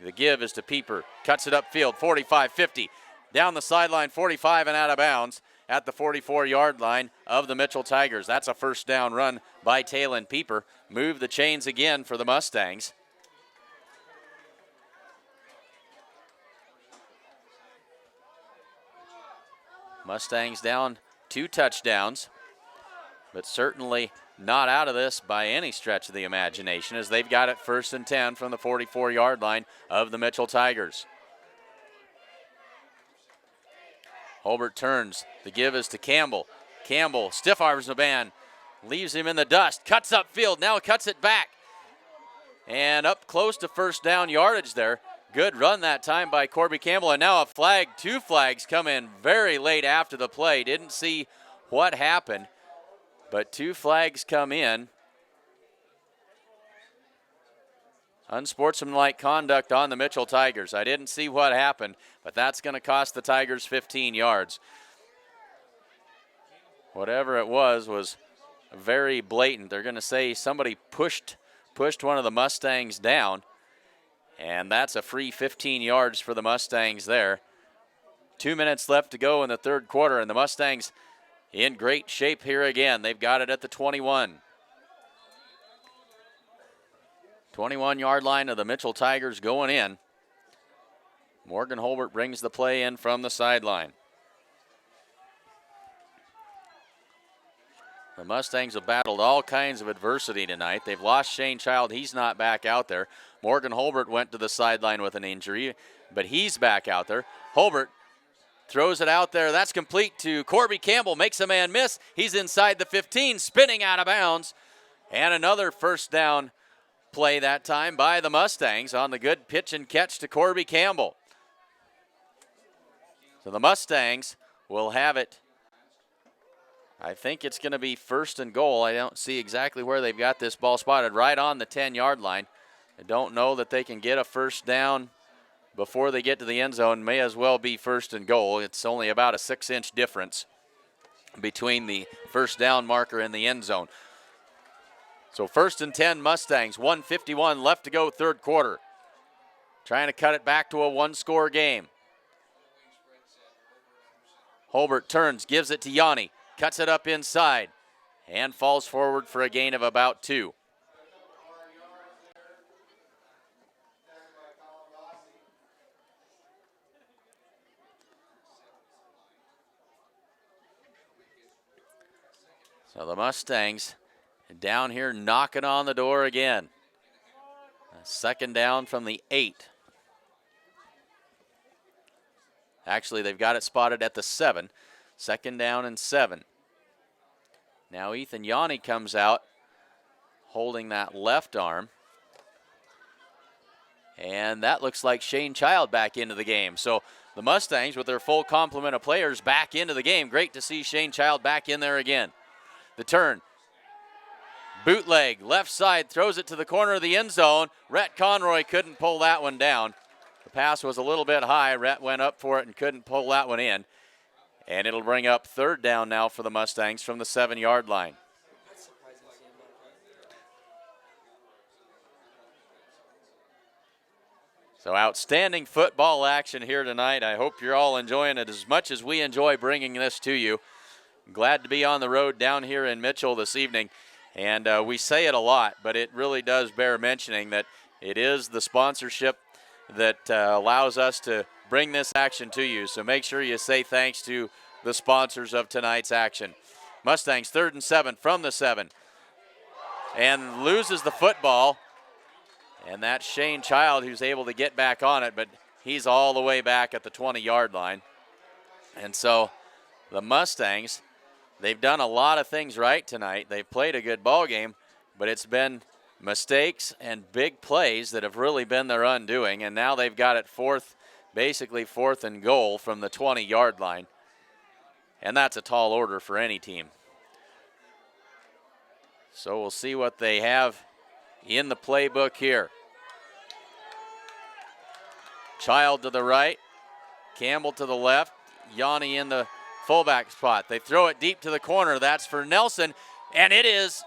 The give is to Pieper. Cuts it upfield, 45-50. Down the sideline, 45 and out of bounds at the 44-yard line of the Mitchell Tigers. That's a first down run by Talon Pieper. Move the chains again for the Mustangs. Mustangs down 2 touchdowns, but certainly not out of this by any stretch of the imagination as they've got it 1st and 10 from the 44-yard line of the Mitchell Tigers. Holbert turns. The give is to Campbell. Campbell stiff arms the man, leaves him in the dust, cuts upfield, now cuts it back. And up close to first down yardage there. Good run that time by Corby Campbell, and now a flag. 2 flags come in very late after the play. Didn't see what happened, but 2 flags come in. Unsportsmanlike conduct on the Mitchell Tigers. I didn't see what happened, but that's going to cost the Tigers 15 yards. Whatever it was very blatant. They're going to say somebody pushed one of the Mustangs down, and that's a free 15 yards for the Mustangs there. 2 minutes left to go in the third quarter, and the Mustangs in great shape here again. They've got it at the 21. 21-yard line of the Mitchell Tigers going in. Morgan Holbert brings the play in from the sideline. The Mustangs have battled all kinds of adversity tonight. They've lost Shane Child. He's not back out there. Morgan Holbert went to the sideline with an injury, but he's back out there. Holbert throws it out there. That's complete to Corby Campbell. Makes a man miss. He's inside the 15, spinning out of bounds. And another first down play that time by the Mustangs on the good pitch and catch to Corby Campbell. So the Mustangs will have it. I think it's going to be first and goal. I don't see exactly where they've got this ball spotted. Right on the 10-yard line. I don't know that they can get a first down before they get to the end zone. May as well be first and goal. It's only about a 6-inch difference between the first down marker and the end zone. So first and 10 Mustangs, 1:51 left to go, third quarter. Trying to cut it back to a one-score game. Holbert turns, gives it to Yanni, cuts it up inside, and falls forward for a gain of about 2. So the Mustangs down here knocking on the door again. Second down from the 8. Actually, they've got it spotted at the 7. Second down and 7. Now Ethan Yanni comes out holding that left arm. And that looks like Shane Child back into the game. So the Mustangs with their full complement of players back into the game. Great to see Shane Child back in there again. The turn. Bootleg, left side, throws it to the corner of the end zone. Rhett Conroy couldn't pull that one down. The pass was a little bit high. Rhett went up for it and couldn't pull that one in. And it'll bring up third down now for the Mustangs from the 7-yard line. So outstanding football action here tonight. I hope you're all enjoying it as much as we enjoy bringing this to you. Glad to be on the road down here in Mitchell this evening. And we say it a lot, but it really does bear mentioning that it is the sponsorship that allows us to bring this action to you. So make sure you say thanks to the sponsors of tonight's action. Mustangs 3rd and 7 from the 7. And loses the football. And that's Shane Child who's able to get back on it, but he's all the way back at the 20-yard line. And so the Mustangs, they've done a lot of things right tonight. They've played a good ball game, but it's been mistakes and big plays that have really been their undoing. And now they've got it basically fourth and goal from the 20-yard line. And that's a tall order for any team. So we'll see what they have in the playbook here. Child to the right, Campbell to the left, Yanni in the fullback spot. They throw it deep to the corner. That's for Nelson, and it is,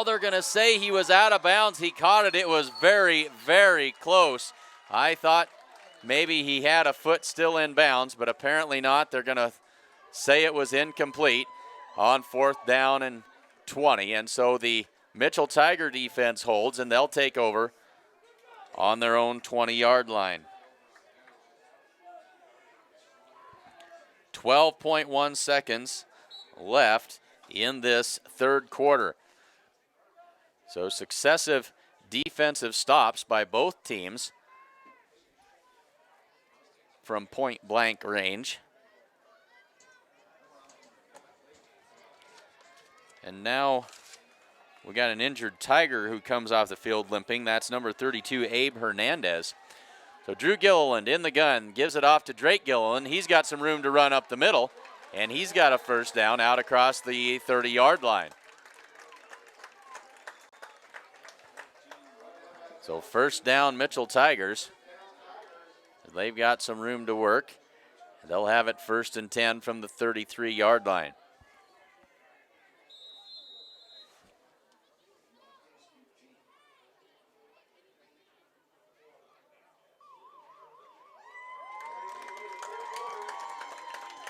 they're going to say he was out of bounds. He caught it. It was very, very close. I thought maybe he had a foot still in bounds, but apparently not. They're going to say it was incomplete on 4th down and 20, and so the Mitchell Tiger defense holds, and they'll take over on their own 20-yard line. 12.1 seconds left in this third quarter. So successive defensive stops by both teams from point-blank range. And now we got an injured Tiger who comes off the field limping. That's number 32, Abe Hernandez. So Drew Gilliland in the gun, gives it off to Drake Gilliland. He's got some room to run up the middle, and he's got a first down out across the 30-yard line. So first down, Mitchell Tigers. They've got some room to work. They'll have it 1st and 10 from the 33-yard line.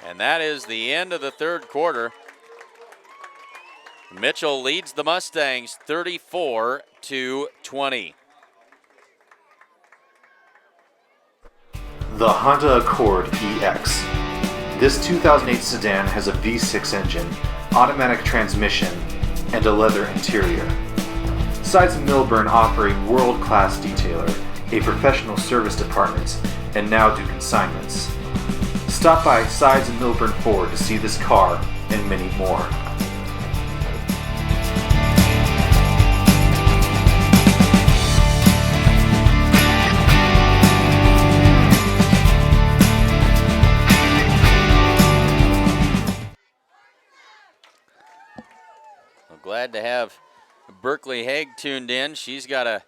And that is the end of the third quarter. Mitchell leads the Mustangs 34-20. The Honda Accord EX. This 2008 sedan has a V6 engine automatic transmission, and a leather interior. Sides of Milburn offer a world-class detailer, a professional service department, and now do consignments. Stop by Sides of Milburn Ford to see this car and many more. Glad to have Berkeley Haig tuned in. She's got a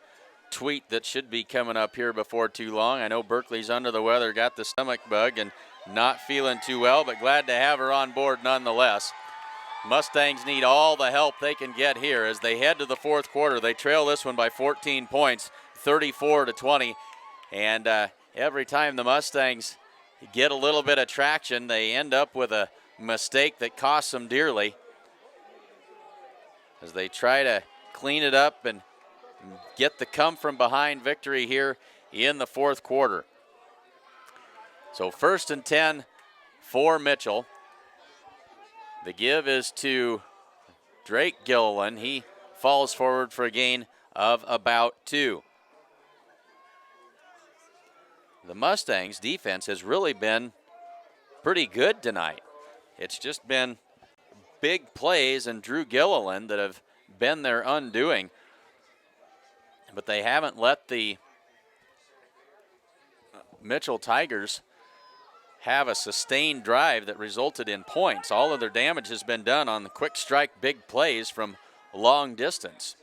tweet that should be coming up here before too long. I know Berkeley's under the weather, got the stomach bug, and not feeling too well, but glad to have her on board nonetheless. Mustangs need all the help they can get here as they head to the fourth quarter. They trail this one by 14 points, 34-20, and every time the Mustangs get a little bit of traction, they end up with a mistake that costs them dearly, as they try to clean it up and get the come from behind victory here in the fourth quarter. So 1st and 10 for Mitchell. The give is to Drake Gilliland. He falls forward for a gain of about 2. The Mustangs defense has really been pretty good tonight. It's just been big plays and Drew Gilliland that have been their undoing. But they haven't let the Mitchell Tigers have a sustained drive that resulted in points. All of their damage has been done on the quick strike big plays from long distance.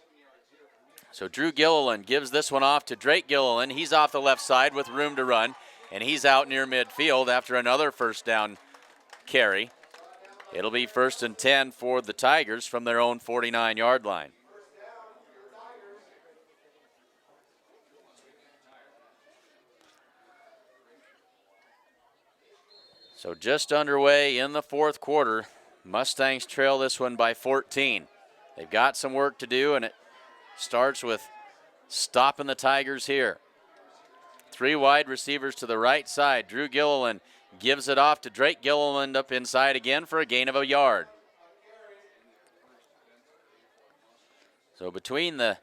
So Drew Gilliland gives this one off to Drake Gilliland. He's off the left side with room to run, and he's out near midfield after another first down carry. It'll be 1st and 10 for the Tigers from their own 49-yard line. So just underway in the fourth quarter. Mustangs trail this one by 14. They've got some work to do, and it starts with stopping the Tigers here. 3 wide receivers to the right side. Drew Gilliland gives it off to Drake Gilliland up inside again for a gain of a yard. So between the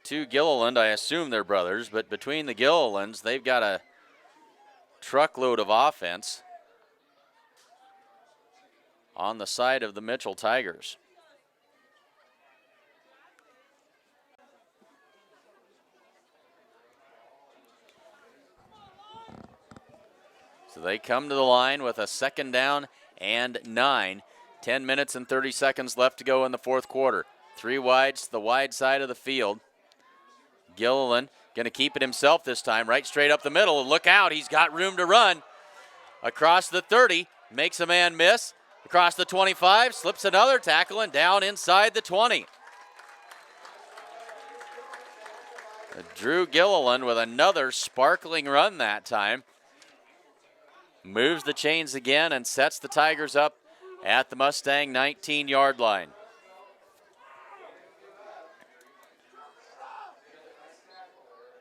2 Gilliland, I assume they're brothers, but between the Gillilands, they've got a truckload of offense on the side of the Mitchell Tigers. So they come to the line with a 2nd down and 9. 10 minutes and 30 seconds left to go in the fourth quarter. 3 wides to the wide side of the field. Gilliland going to keep it himself this time, right straight up the middle. And look out, he's got room to run. Across the 30, makes a man miss. Across the 25, slips another tackle and down inside the 20. Drew Gilliland with another sparkling run that time. Moves the chains again and sets the Tigers up at the Mustang 19-yard line.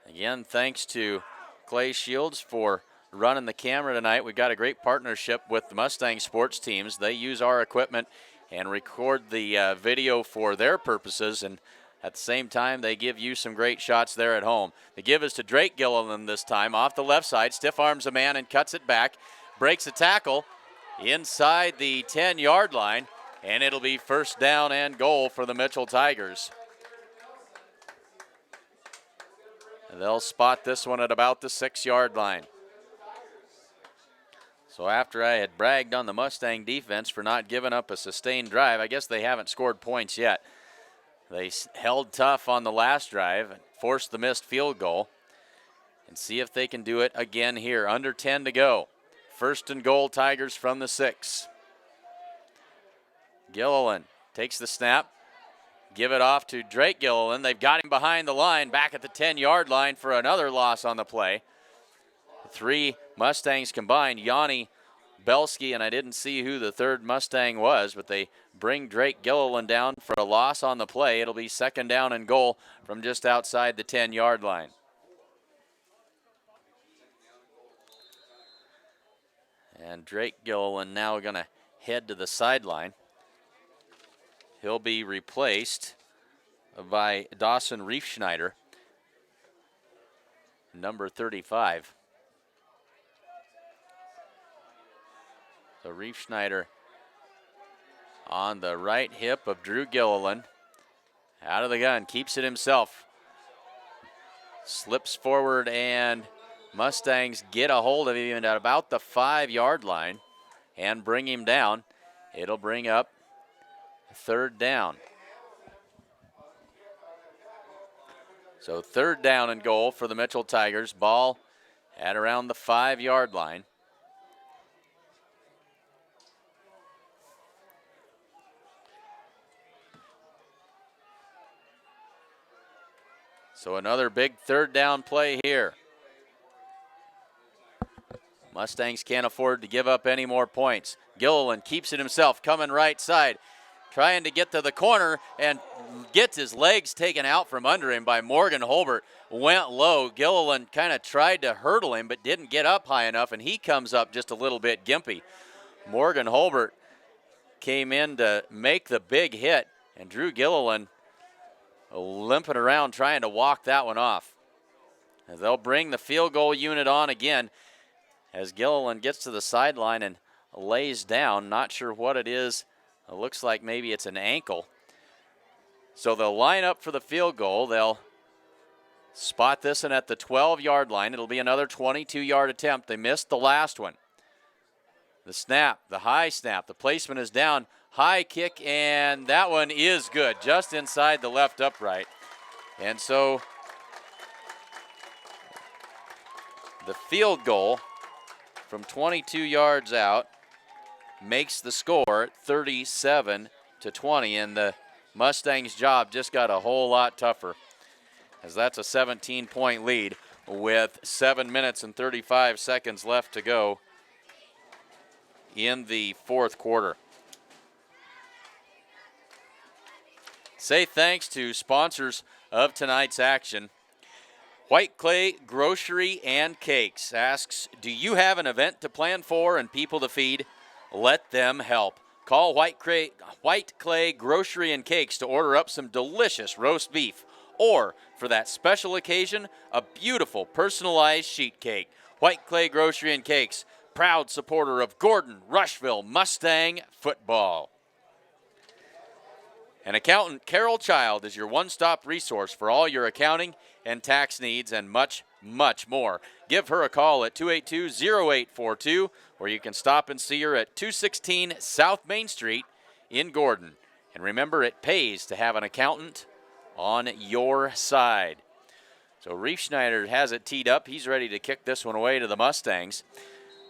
Again, thanks to Clay Shields for running the camera tonight. We've got a great partnership with the Mustang sports teams. They use our equipment and record the video for their purposes, and at the same time, they give you some great shots there at home. The give is to Drake Gilliland this time, off the left side, stiff arms a man and cuts it back, breaks a tackle inside the 10-yard line, and it'll be 1st down and goal for the Mitchell Tigers. And they'll spot this one at about the 6-yard line. So after I had bragged on the Mustang defense for not giving up a sustained drive, I guess they haven't scored points yet. They held tough on the last drive and forced the missed field goal. And see if they can do it again here. Under 10 to go. 1st and goal, Tigers from the 6. Gilliland takes the snap. Give it off to Drake Gilliland. They've got him behind the line, back at the 10-yard line for another loss on the play. 3 Mustangs combined, Yanni Belsky, and I didn't see who the 3rd Mustang was, but they bring Drake Gilliland down for a loss on the play. It'll be 2nd down and goal from just outside the 10-yard line. And Drake Gilliland now going to head to the sideline. He'll be replaced by Dawson Riefschneider, number 35. So Riefschneider on the right hip of Drew Gilliland. Out of the gun, keeps it himself. Slips forward, and Mustangs get a hold of him at about the 5-yard line and bring him down. It'll bring up 3rd down. So 3rd down and goal for the Mitchell Tigers. Ball at around the 5-yard line. So another big 3rd down play here. Mustangs can't afford to give up any more points. Gilliland keeps it himself, coming right side, trying to get to the corner and gets his legs taken out from under him by Morgan Holbert. Went low. Gilliland kind of tried to hurdle him but didn't get up high enough, and he comes up just a little bit gimpy. Morgan Holbert came in to make the big hit, and Drew Gilliland limping around trying to walk that one off. As they'll bring the field goal unit on again as Gilliland gets to the sideline and lays down. Not sure what it is. It looks like maybe it's an ankle. So they'll line up for the field goal. They'll spot this one at the 12-yard line. It'll be another 22-yard attempt. They missed the last one. The snap, the high snap, the placement is down. High kick, and that one is good, just inside the left upright. And so the field goal from 22 yards out makes the score 37-20, and the Mustangs' job just got a whole lot tougher, as that's a 17-point lead with 7 minutes and 35 seconds left to go in the 4th quarter. Say thanks to sponsors of tonight's action. White Clay Grocery and Cakes asks, do you have an event to plan for and people to feed? Let them help. Call White Clay Grocery and Cakes to order up some delicious roast beef, or for that special occasion, a beautiful personalized sheet cake. White Clay Grocery and Cakes, proud supporter of Gordon-Rushville Mustang football. And accountant Carol Child is your one-stop resource for all your accounting and tax needs and much, much more. Give her a call at 282-0842, or you can stop and see her at 216 South Main Street in Gordon. And remember, it pays to have an accountant on your side. So Riefschneider has it teed up. He's ready to kick this one away to the Mustangs.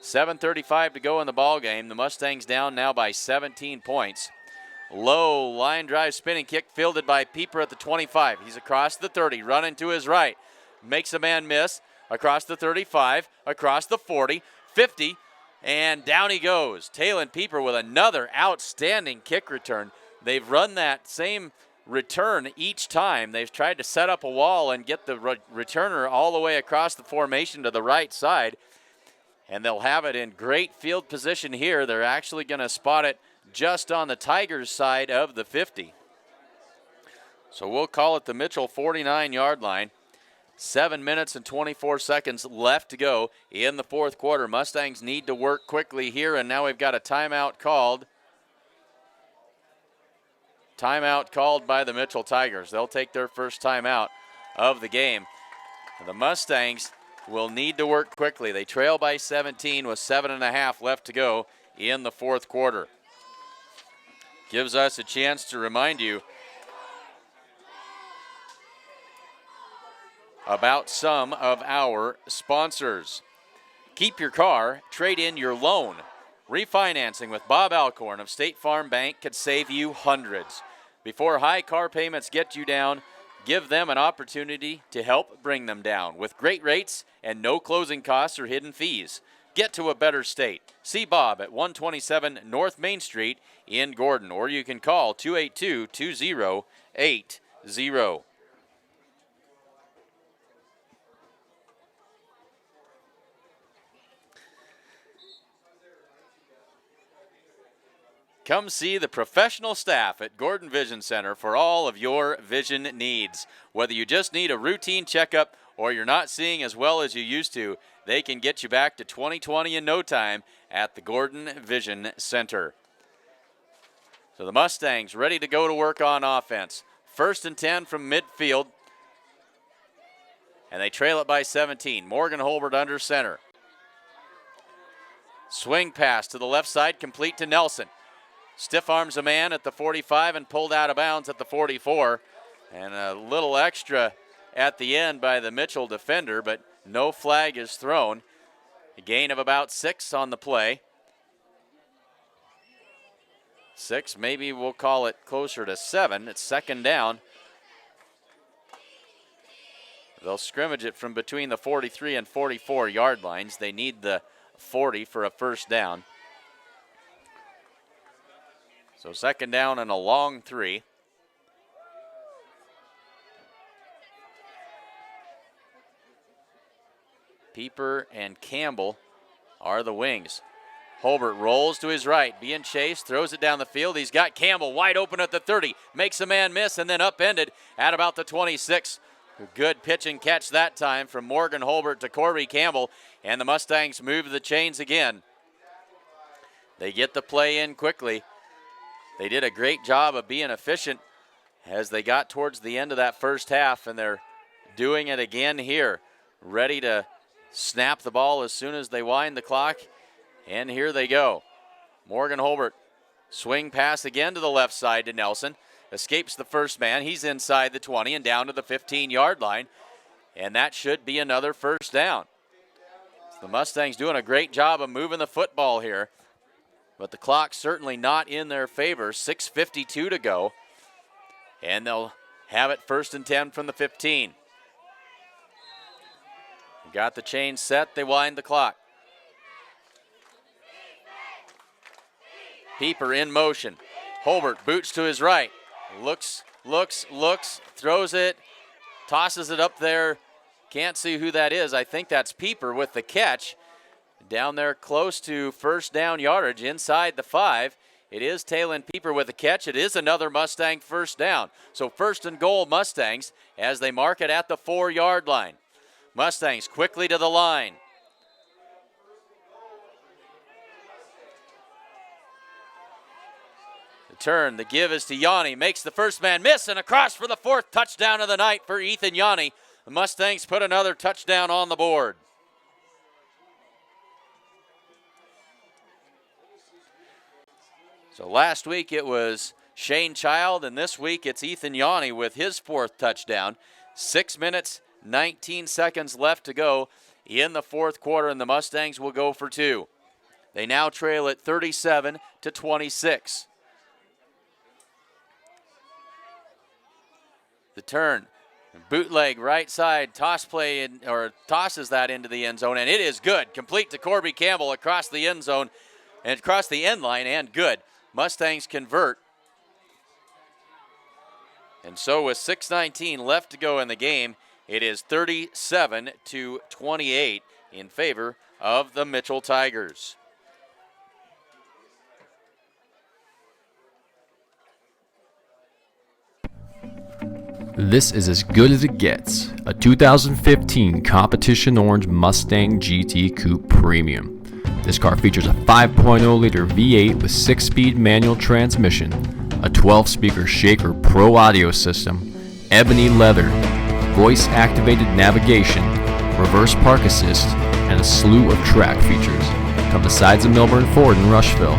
7:35 to go in the ball game. The Mustangs down now by 17 points. Low line drive spinning kick fielded by Pieper at the 25. He's across the 30, running to his right. Makes a man miss. Across the 35, across the 40, 50, and down he goes. Talon Pieper with another outstanding kick return. They've run that same return each time. They've tried to set up a wall and get the returner all the way across the formation to the right side. And they'll have it in great field position here. They're actually going to spot it just on the Tigers' side of the 50. So we'll call it the Mitchell 49-yard line. 7 minutes and 24 seconds left to go in the 4th quarter. Mustangs need to work quickly here, and now we've got a timeout called. Timeout called by the Mitchell Tigers. They'll take their first timeout of the game. The Mustangs will need to work quickly. They trail by 17 with 7.5 left to go in the 4th quarter. Gives us a chance to remind you about some of our sponsors. Keep your car, trade in your loan. Refinancing with Bob Alcorn of State Farm Bank could save you hundreds. Before high car payments get you down, give them an opportunity to help bring them down with great rates and no closing costs or hidden fees. Get to a better state. See Bob at 127 North Main Street in Gordon, or you can call 282-2080. Come see the professional staff at Gordon Vision Center for all of your vision needs. Whether you just need a routine checkup or you're not seeing as well as you used to, they can get you back to 20/20 in no time at the Gordon Vision Center. So the Mustangs ready to go to work on offense. 1st and 10 from midfield, and they trail it by 17. Morgan Holbert under center. Swing pass to the left side, complete to Nelson. Stiff arms a man at the 45 and pulled out of bounds at the 44. And a little extra at the end by the Mitchell defender, but no flag is thrown. A gain of about 6 on the play. 6, maybe we'll call it closer to 7. It's 2nd down. They'll scrimmage it from between the 43 and 44 yard lines. They need the 40 for a 1st down. So 2nd down and a long 3. Pieper and Campbell are the wings. Holbert rolls to his right, being chased, throws it down the field. He's got Campbell wide open at the 30, makes a man miss, and then upended at about the 26. Good pitch and catch that time from Morgan Holbert to Corby Campbell, and the Mustangs move the chains again. They get the play in quickly. They did a great job of being efficient as they got towards the end of that 1st half, and they're doing it again here, ready to snap the ball as soon as they wind the clock. And here they go. Morgan Holbert, swing pass again to the left side to Nelson. Escapes the first man. He's inside the 20 and down to the 15-yard line. And that should be another 1st down. The Mustangs doing a great job of moving the football here. But the clock's certainly not in their favor. 6:52 to go. And they'll have it 1st and 10 from the 15. Got the chain set. They wind the clock. Pieper in motion. Holbert boots to his right. Looks, throws it, tosses it up there. Can't see who that is. I think that's Pieper with the catch. Down there close to 1st down yardage inside the 5. It is Talon Pieper with the catch. It is another Mustang 1st down. So 1st and goal Mustangs as they mark it at the 4-yard line. Mustangs quickly to the line. The turn, the give is to Yanni. Makes the first man miss, and across for the 4th touchdown of the night for Ethan Yanni. The Mustangs put another touchdown on the board. So last week it was Shane Child, and this week it's Ethan Yanni with his 4th touchdown. 6 minutes, 19 seconds left to go in the 4th quarter, and the Mustangs will go for 2. They now trail at 37-26. The turn, bootleg right side, toss play, tosses that into the end zone, and it is good. Complete to Corby Campbell across the end zone and across the end line, and good. Mustangs convert. And so with 6:19 left to go in the game, it is 37-28 in favor of the Mitchell Tigers. This is as good as it gets, a 2015 Competition Orange Mustang GT Coupe Premium. This car features a 5.0-liter V8 with 6-speed manual transmission, a 12-speaker Shaker Pro audio system, ebony leather, voice-activated navigation, reverse park assist, and a slew of track features. Come to Sides of Milburn Ford in Rushville.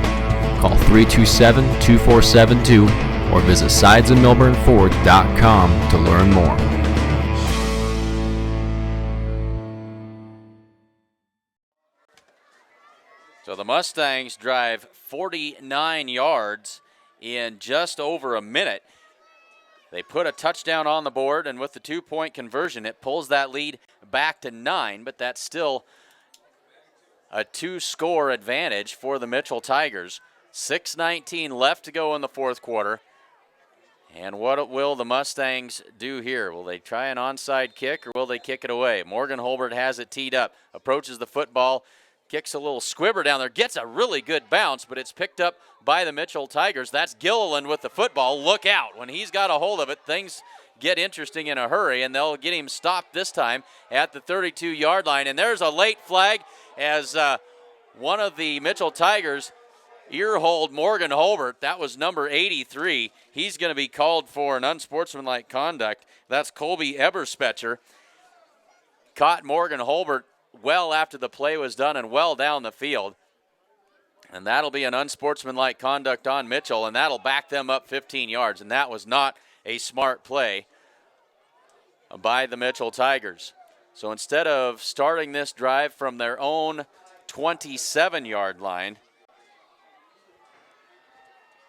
Call 327-2472 or visit sidesofmilburnford.com to learn more. So the Mustangs drive 49 yards in just over a minute. They put a touchdown on the board, and with the 2-point conversion, it pulls that lead back to 9, but that's still a 2-score advantage for the Mitchell Tigers. 6:19 left to go in the 4th quarter. And what will the Mustangs do here? Will they try an onside kick or will they kick it away? Morgan Holbert has it teed up, approaches the football, kicks a little squibber down there, gets a really good bounce, but it's picked up by the Mitchell Tigers. That's Gilliland with the football. Look out. When he's got a hold of it, things get interesting in a hurry, and they'll get him stopped this time at the 32-yard line. And there's a late flag as one of the Mitchell Tigers earholed Morgan Holbert. That was number 83. He's going to be called for an unsportsmanlike conduct. That's Colby Eberspecher. Caught Morgan Holbert well after the play was done and well down the field. And that'll be an unsportsmanlike conduct on Mitchell, and that'll back them up 15 yards. And that was not a smart play by the Mitchell Tigers. So instead of starting this drive from their own 27-yard line,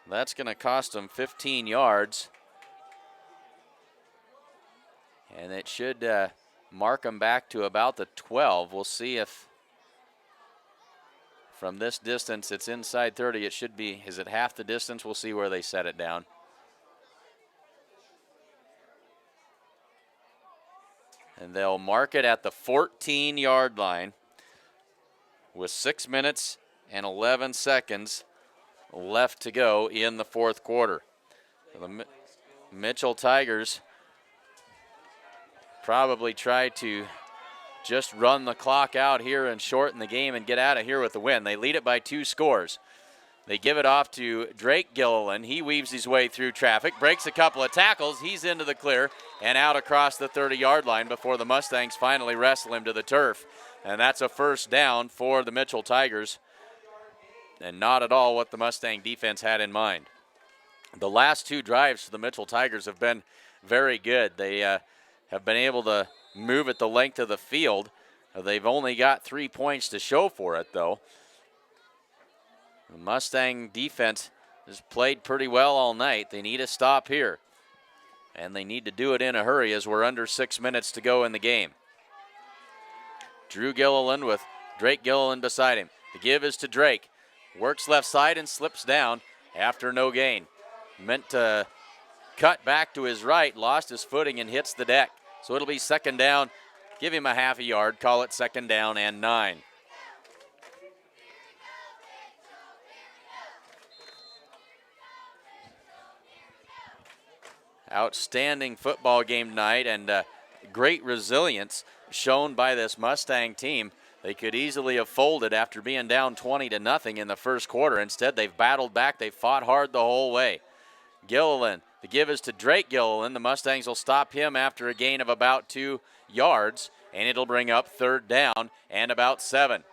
that's going to cost them 15 yards. And it should mark them back to about the 12. We'll see if from this distance it's inside 30. It should be. Is it half the distance? We'll see where they set it down. And they'll mark it at the 14-yard line with 6 minutes and 11 seconds left to go in the fourth quarter. The Mitchell Tigers probably try to just run the clock out here and shorten the game and get out of here with the win. They lead it by 2 scores. They give it off to Drake Gilliland. He weaves his way through traffic, breaks a couple of tackles. He's into the clear and out across the 30-yard line before the Mustangs finally wrestle him to the turf. And that's a first down for the Mitchell Tigers, and not at all what the Mustang defense had in mind. The last 2 drives for the Mitchell Tigers have been very good. They have been able to move it the length of the field. They've only got 3 points to show for it, though. The Mustang defense has played pretty well all night. They need a stop here, and they need to do it in a hurry as we're under 6 minutes to go in the game. Drew Gilliland with Drake Gilliland beside him. The give is to Drake. Works left side and slips down after no gain. Meant to cut back to his right, lost his footing and hits the deck. So it'll be second down. Give him a half a yard. Call it second down and 9. Outstanding football game tonight, and great resilience shown by this Mustang team. They could easily have folded after being down 20-0 in the first quarter. Instead, they've battled back. They've fought hard the whole way. Gilliland, the give is to Drake Gilliland. The Mustangs will stop him after a gain of about 2 yards, and it'll bring up third down and about 7.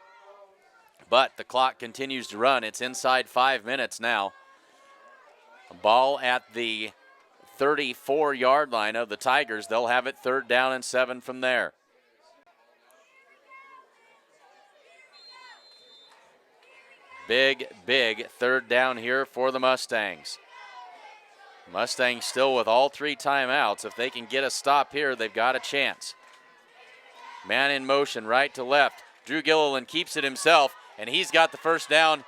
But the clock continues to run. It's inside 5 minutes now. A ball at the 34-yard line of the Tigers. They'll have it third down and 7 from there. Big third down here for the Mustangs. Mustangs still with all 3 timeouts. If they can get a stop here, they've got a chance. Man in motion, right to left. Drew Gilliland keeps it himself, and he's got the first down.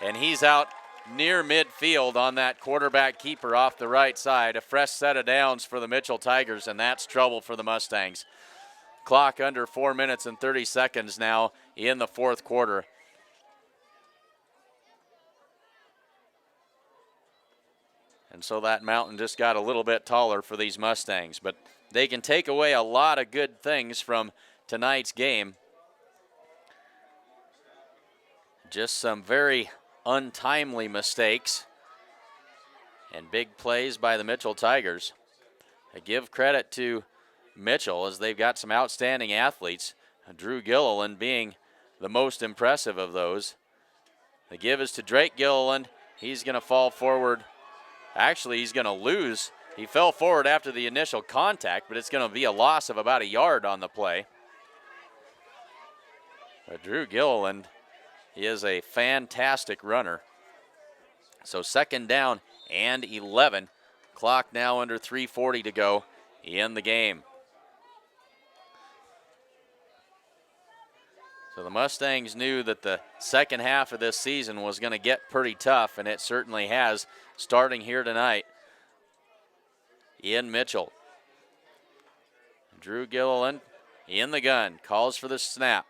And he's out near midfield on that quarterback keeper off the right side. A fresh set of downs for the Mitchell Tigers, and that's trouble for the Mustangs. Clock under 4 minutes and 30 seconds now in the fourth quarter. And so that mountain just got a little bit taller for these Mustangs. But they can take away a lot of good things from tonight's game. Just some very untimely mistakes and big plays by the Mitchell Tigers. I give credit to Mitchell as they've got some outstanding athletes. Drew Gilliland being the most impressive of those. The give is to Drake Gilliland. He's going to fall forward. Actually, he's going to lose. He fell forward after the initial contact, but it's going to be a loss of about a yard on the play. But Drew Gilliland, he is a fantastic runner. So second down and 11. Clock now under 3:40 to go in the game. So the Mustangs knew that the second half of this season was going to get pretty tough, and it certainly has, starting here tonight in Mitchell. Drew Gilliland in the gun, calls for the snap.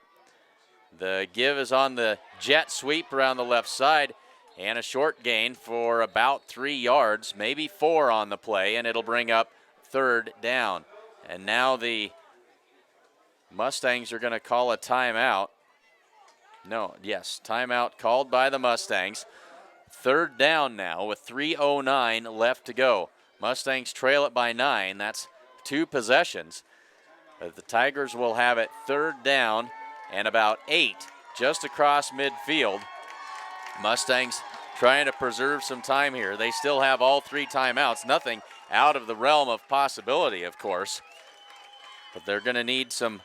The give is on the jet sweep around the left side, and a short gain for about 3 yards, maybe 4 on the play, and it'll bring up third down. And now the Mustangs are going to call a timeout. Timeout called by the Mustangs. Third down now with 3:09 left to go. Mustangs trail it by 9. That's 2 possessions. The Tigers will have it third down and about 8 just across midfield. Mustangs trying to preserve some time here. They still have all 3 timeouts. Nothing out of the realm of possibility, of course. But they're going to need some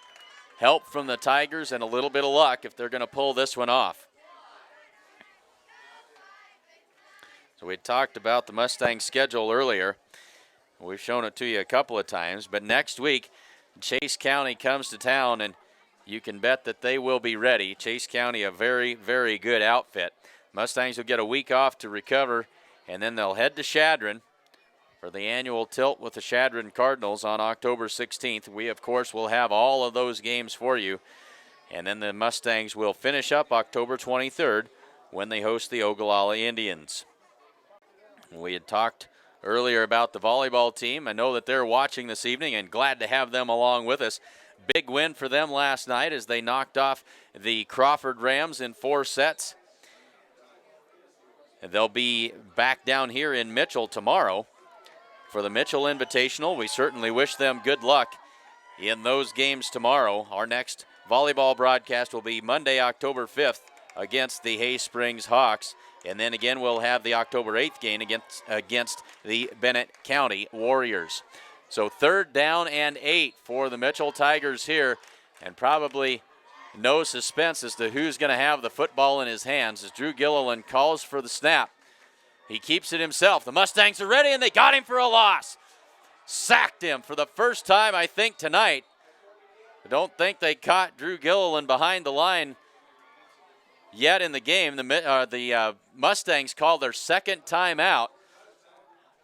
help from the Tigers and a little bit of luck if they're going to pull this one off. So we talked about the Mustang schedule earlier. We've shown it to you a couple of times, but next week Chase County comes to town, and you can bet that they will be ready. Chase County, a very, very good outfit. Mustangs will get a week off to recover, and then they'll head to Sheridan for the annual tilt with the Sheridan Cardinals on October 16th. We, of course, will have all of those games for you. And then the Mustangs will finish up October 23rd when they host the Ogallala Indians. We had talked earlier about the volleyball team. I know that they're watching this evening, and glad to have them along with us. Big win for them last night as they knocked off the Crawford Rams in 4 sets. And they'll be back down here in Mitchell tomorrow for the Mitchell Invitational. We certainly wish them good luck in those games tomorrow. Our next volleyball broadcast will be Monday, October 5th against the Hay Springs Hawks. And then again, we'll have the October 8th game against the Bennett County Warriors. So third down and 8 for the Mitchell Tigers here, and probably no suspense as to who's going to have the football in his hands as Drew Gilliland calls for the snap. He keeps it himself. The Mustangs are ready, and they got him for a loss. Sacked him for the first time, I think, tonight. I don't think they caught Drew Gilliland behind the line yet in the game. The Mustangs called their second timeout.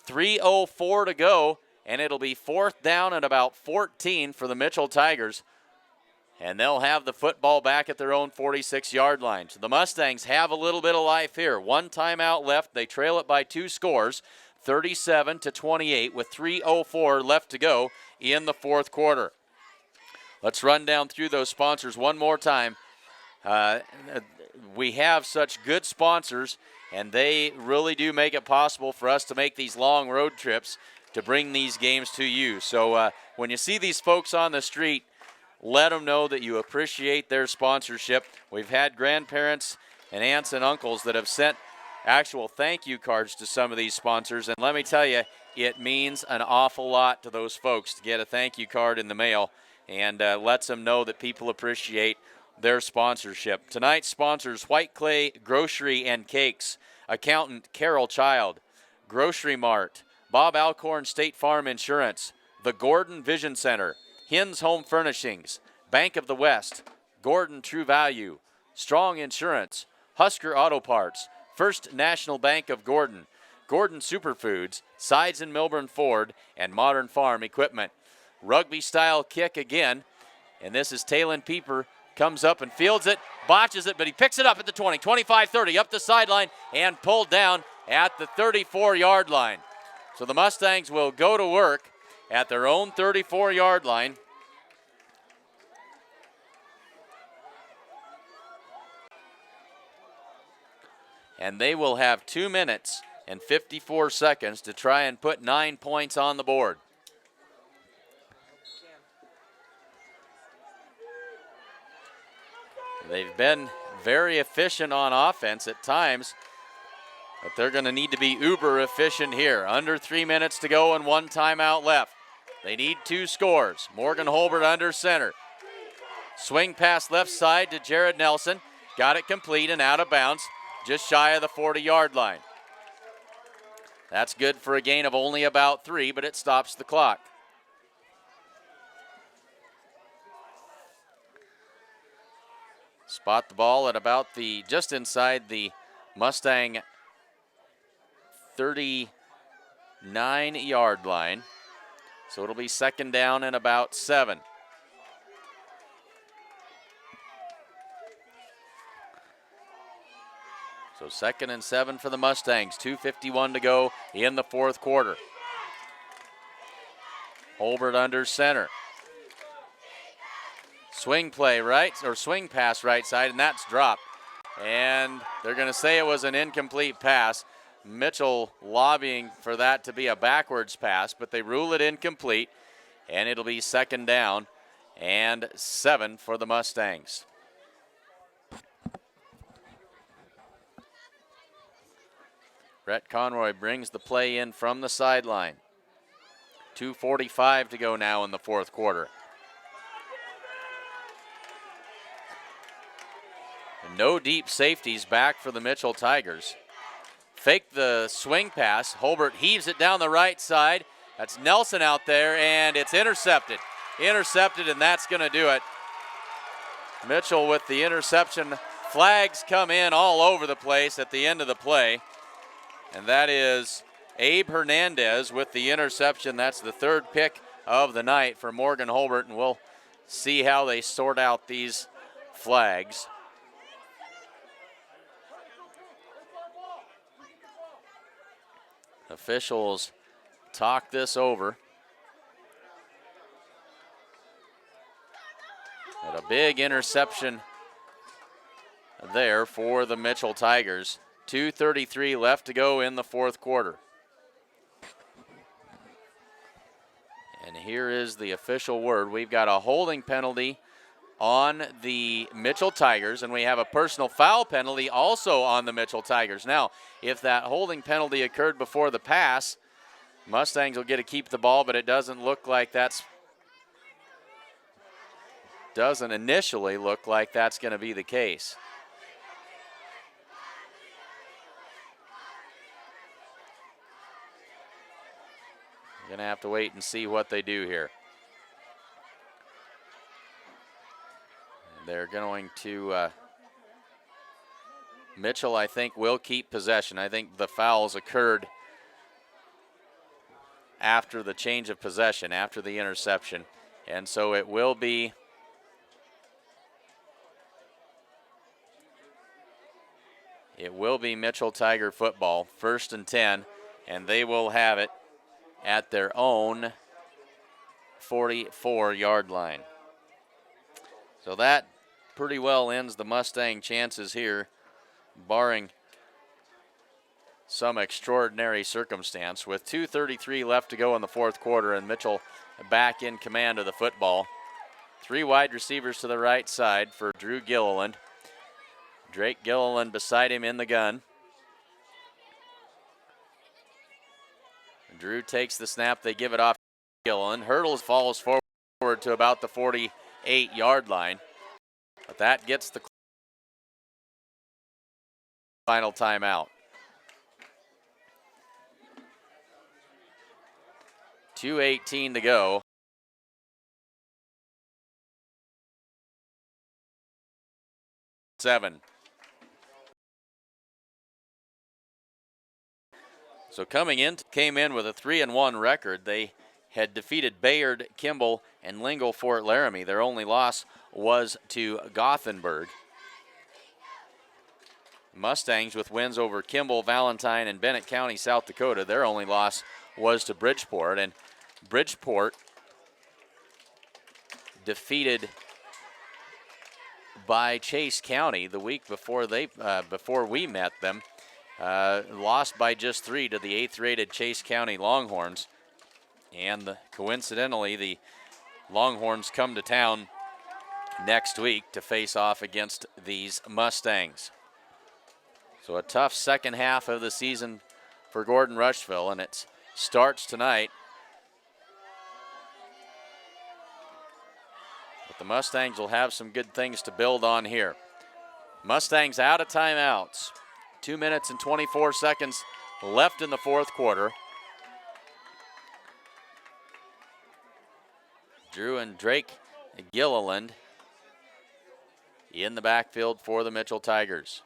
3:04 to go, and it'll be 4th down and about 14 for the Mitchell Tigers. And they'll have the football back at their own 46-yard line. So the Mustangs have a little bit of life here. 1 timeout left. They trail it by 2 scores, 37-28, with 3:04 left to go in the 4th quarter. Let's run down through those sponsors one more time. We have such good sponsors, and they really do make it possible for us to make these long road trips to bring these games to you. So when you see these folks on the street, let them know that you appreciate their sponsorship. We've had grandparents and aunts and uncles that have sent actual thank you cards to some of these sponsors, and let me tell you, it means an awful lot to those folks to get a thank you card in the mail, and lets them know that people appreciate their sponsorship. Tonight's sponsors: White Clay Grocery and Cakes, accountant Carol Child, Grocery Mart, Bob Alcorn State Farm Insurance, the Gordon Vision Center, Hins Home Furnishings, Bank of the West, Gordon True Value, Strong Insurance, Husker Auto Parts, First National Bank of Gordon, Gordon Superfoods, Sides and Milburn Ford, and Modern Farm Equipment. Rugby-style kick again, and this is Talon Pieper. Comes up and fields it, botches it, but he picks it up at the 20, 25-30, up the sideline, and pulled down at the 34-yard line. So the Mustangs will go to work at their own 34-yard line. And they will have 2 minutes and 54 seconds to try and put 9 points on the board. They've been very efficient on offense at times, but they're going to need to be uber efficient here. Under 3 minutes to go and 1 timeout left. They need 2 scores. Morgan Holbert under center. Swing pass left side to Jared Nelson. Got it complete and out of bounds, just shy of the 40-yard line. That's good for a gain of only about 3, but it stops the clock. Spot the ball at about just inside the Mustang 39-yard line. So it'll be 2nd down and about 7. So 2nd and 7 for the Mustangs. 2:51 to go in the fourth quarter. Holbert under center. Swing pass right side, and that's dropped. And they're going to say it was an incomplete pass. Mitchell lobbying for that to be a backwards pass, but they rule it incomplete, and it'll be 2nd down and 7 for the Mustangs. Brett Conroy brings the play in from the sideline. 2:45 to go now in the fourth quarter. No deep safeties back for the Mitchell Tigers. Fake the swing pass. Holbert heaves it down the right side. That's Nelson out there, and it's intercepted. Intercepted, and that's going to do it. Mitchell with the interception. Flags come in all over the place at the end of the play. And that is Abe Hernandez with the interception. That's the 3rd pick of the night for Morgan Holbert, and we'll see how they sort out these flags. Officials talk this over. But a big interception there for the Mitchell Tigers. 2:33 left to go in the fourth quarter. And here is the official word. We've got a holding penalty on the Mitchell Tigers, and we have a personal foul penalty also on the Mitchell Tigers. Now, if that holding penalty occurred before the pass, Mustangs will get to keep the ball, but it doesn't initially look like that's going to be the case. You're going to have to wait and see what they do here. They're going to, Mitchell, I think, will keep possession. I think the fouls occurred after the change of possession, after the interception. And so it will be Mitchell Tiger football, 1st and 10, and they will have it at their own 44-yard line. So that pretty well ends the Mustang chances here, barring some extraordinary circumstance. With 2:33 left to go in the fourth quarter, and Mitchell back in command of the football. 3 wide receivers to the right side for Drew Gilliland. Drake Gilliland beside him in the gun. Drew takes the snap. They give it off to Gilliland. Hurdles, falls forward to about the 48-yard line. But that gets the final timeout. 2:18 to go. Seven. So came in with a 3-1 record. They had defeated Bayard, Kimball, and Lingle Fort Laramie. Their only loss was to Gothenburg. Mustangs with wins over Kimball, Valentine, and Bennett County, South Dakota. Their only loss was to Bridgeport, and Bridgeport defeated by Chase County the week before before we met them. Lost by just 3 to the 8th-rated Chase County Longhorns. And coincidentally, the Longhorns come to town next week to face off against these Mustangs. So a tough second half of the season for Gordon-Rushville, and it starts tonight. But the Mustangs will have some good things to build on here. Mustangs out of timeouts. 2 minutes and 24 seconds left in the fourth quarter. Drew and Drake Gilliland in the backfield for the Mitchell Tigers.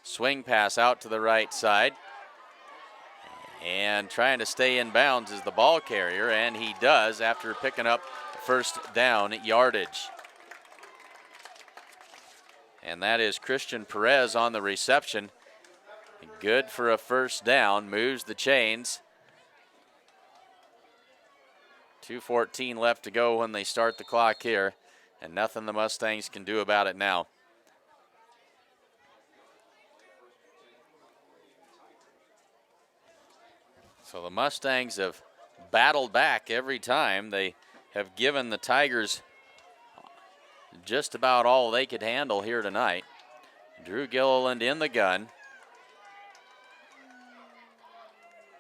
Swing pass out to the right side. And trying to stay in bounds is the ball carrier, and he does after picking up first down yardage. And that is Christian Perez on the reception. Good for a first down. Moves the chains. 2:14 left to go when they start the clock here, and nothing the Mustangs can do about it now. So the Mustangs have battled back every time. They have given the Tigers just about all they could handle here tonight. Drew Gilliland in the gun.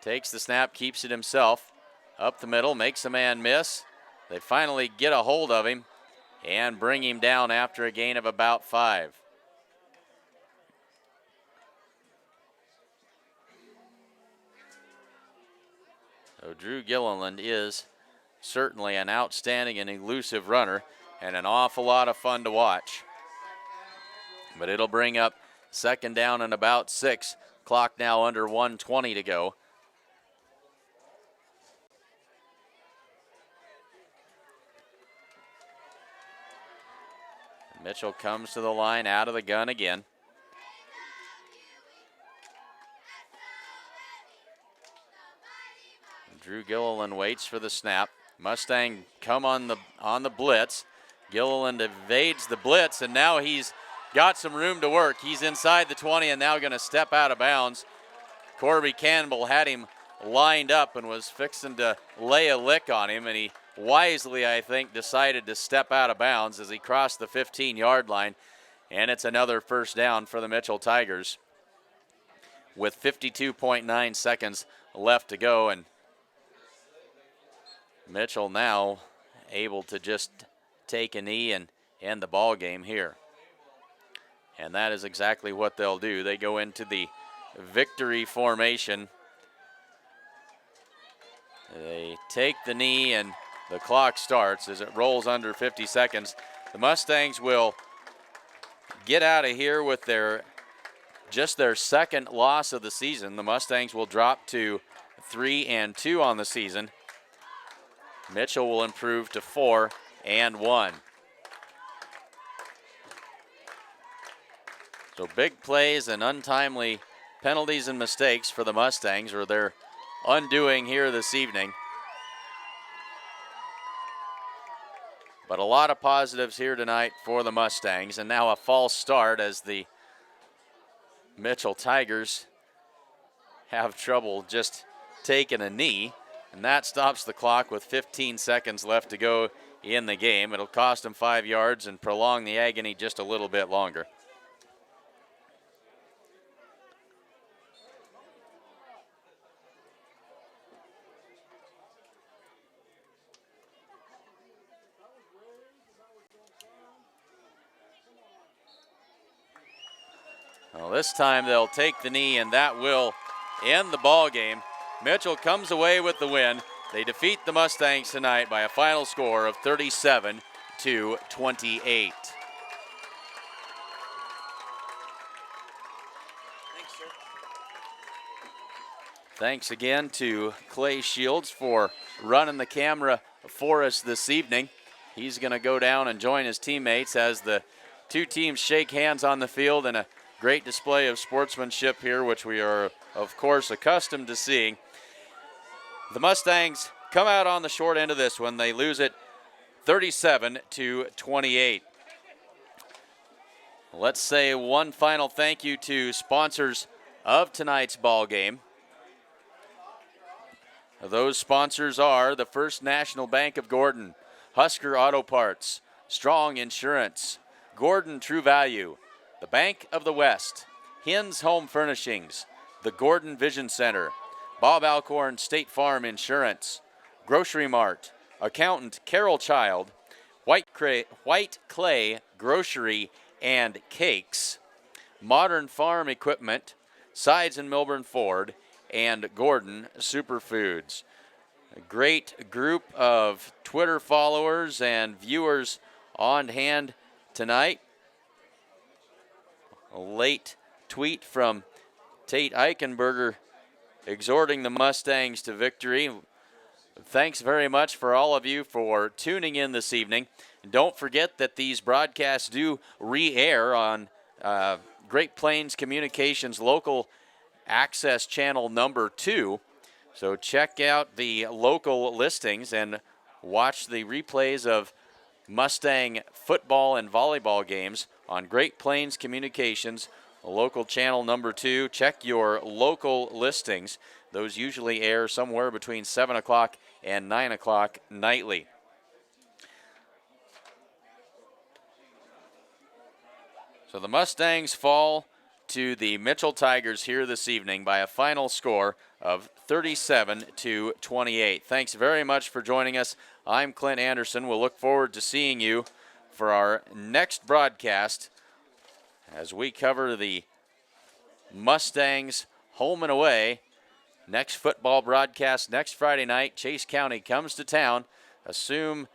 Takes the snap, keeps it himself. Up the middle, makes a man miss. They finally get a hold of him and bring him down after a gain of about 5. So Drew Gilliland is certainly an outstanding and elusive runner and an awful lot of fun to watch. But it'll bring up second down and about 6. Clock now under 1:20 to go. Mitchell comes to the line, out of the gun again. Drew Gilliland waits for the snap. Mustang come on the blitz. Gilliland evades the blitz, and now he's got some room to work. He's inside the 20 and now going to step out of bounds. Corby Campbell had him lined up and was fixing to lay a lick on him, and he wisely, I think, decided to step out of bounds as he crossed the 15-yard line, and it's another first down for the Mitchell Tigers with 52.9 seconds left to go, and Mitchell now able to just take a knee and end the ball game here. And that is exactly what they'll do. They go into the victory formation. They take the knee and the clock starts as it rolls under 50 seconds. The Mustangs will get out of here with their second loss of the season. The Mustangs will drop to 3-2 on the season. Mitchell will improve to 4-1. So big plays and untimely penalties and mistakes for the Mustangs, or their undoing here this evening. But a lot of positives here tonight for the Mustangs, and now a false start as the Mitchell Tigers have trouble just taking a knee, and that stops the clock with 15 seconds left to go in the game. It'll cost them 5 yards and prolong the agony just a little bit longer. Well, this time they'll take the knee, and that will end the ball game. Mitchell comes away with the win. They defeat the Mustangs tonight by a final score of 37-28. Thanks again to Clay Shields for running the camera for us this evening. He's going to go down and join his teammates as the two teams shake hands on the field in a great display of sportsmanship here, which we are, of course, accustomed to seeing. The Mustangs come out on the short end of this one. They lose it 37-28. Let's say one final thank you to sponsors of tonight's ball game. Those sponsors are the First National Bank of Gordon, Husker Auto Parts, Strong Insurance, Gordon True Value, the Bank of the West, Hins Home Furnishings, the Gordon Vision Center, Bob Alcorn State Farm Insurance, Grocery Mart, Accountant Carol Child, White Clay Grocery and Cakes, Modern Farm Equipment, Sides and Milburn Ford, and Gordon Superfoods. A great group of Twitter followers and viewers on hand tonight. A late tweet from Tate Eichenberger exhorting the Mustangs to victory. Thanks very much for all of you for tuning in this evening. And don't forget that these broadcasts do re-air on Great Plains Communications local access channel number 2. So check out the local listings and watch the replays of Mustang football and volleyball games on Great Plains Communications, local channel number 2. Check your local listings. Those usually air somewhere between 7 o'clock and 9 o'clock nightly. So the Mustangs fall to the Mitchell Tigers here this evening by a final score of 37-28. Thanks very much for joining us. I'm Clint Anderson. We'll look forward to seeing you for our next broadcast as we cover the Mustangs home and away. Next football broadcast next Friday night. Chase County comes to town. Don't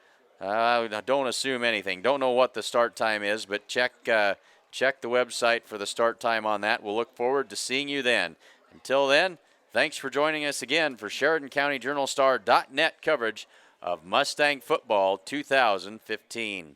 assume anything. Don't know what the start time is, but check the website for the start time on that. We'll look forward to seeing you then. Until then, thanks for joining us again for Sheridan County Journal Star.net coverage of Mustang football 2015.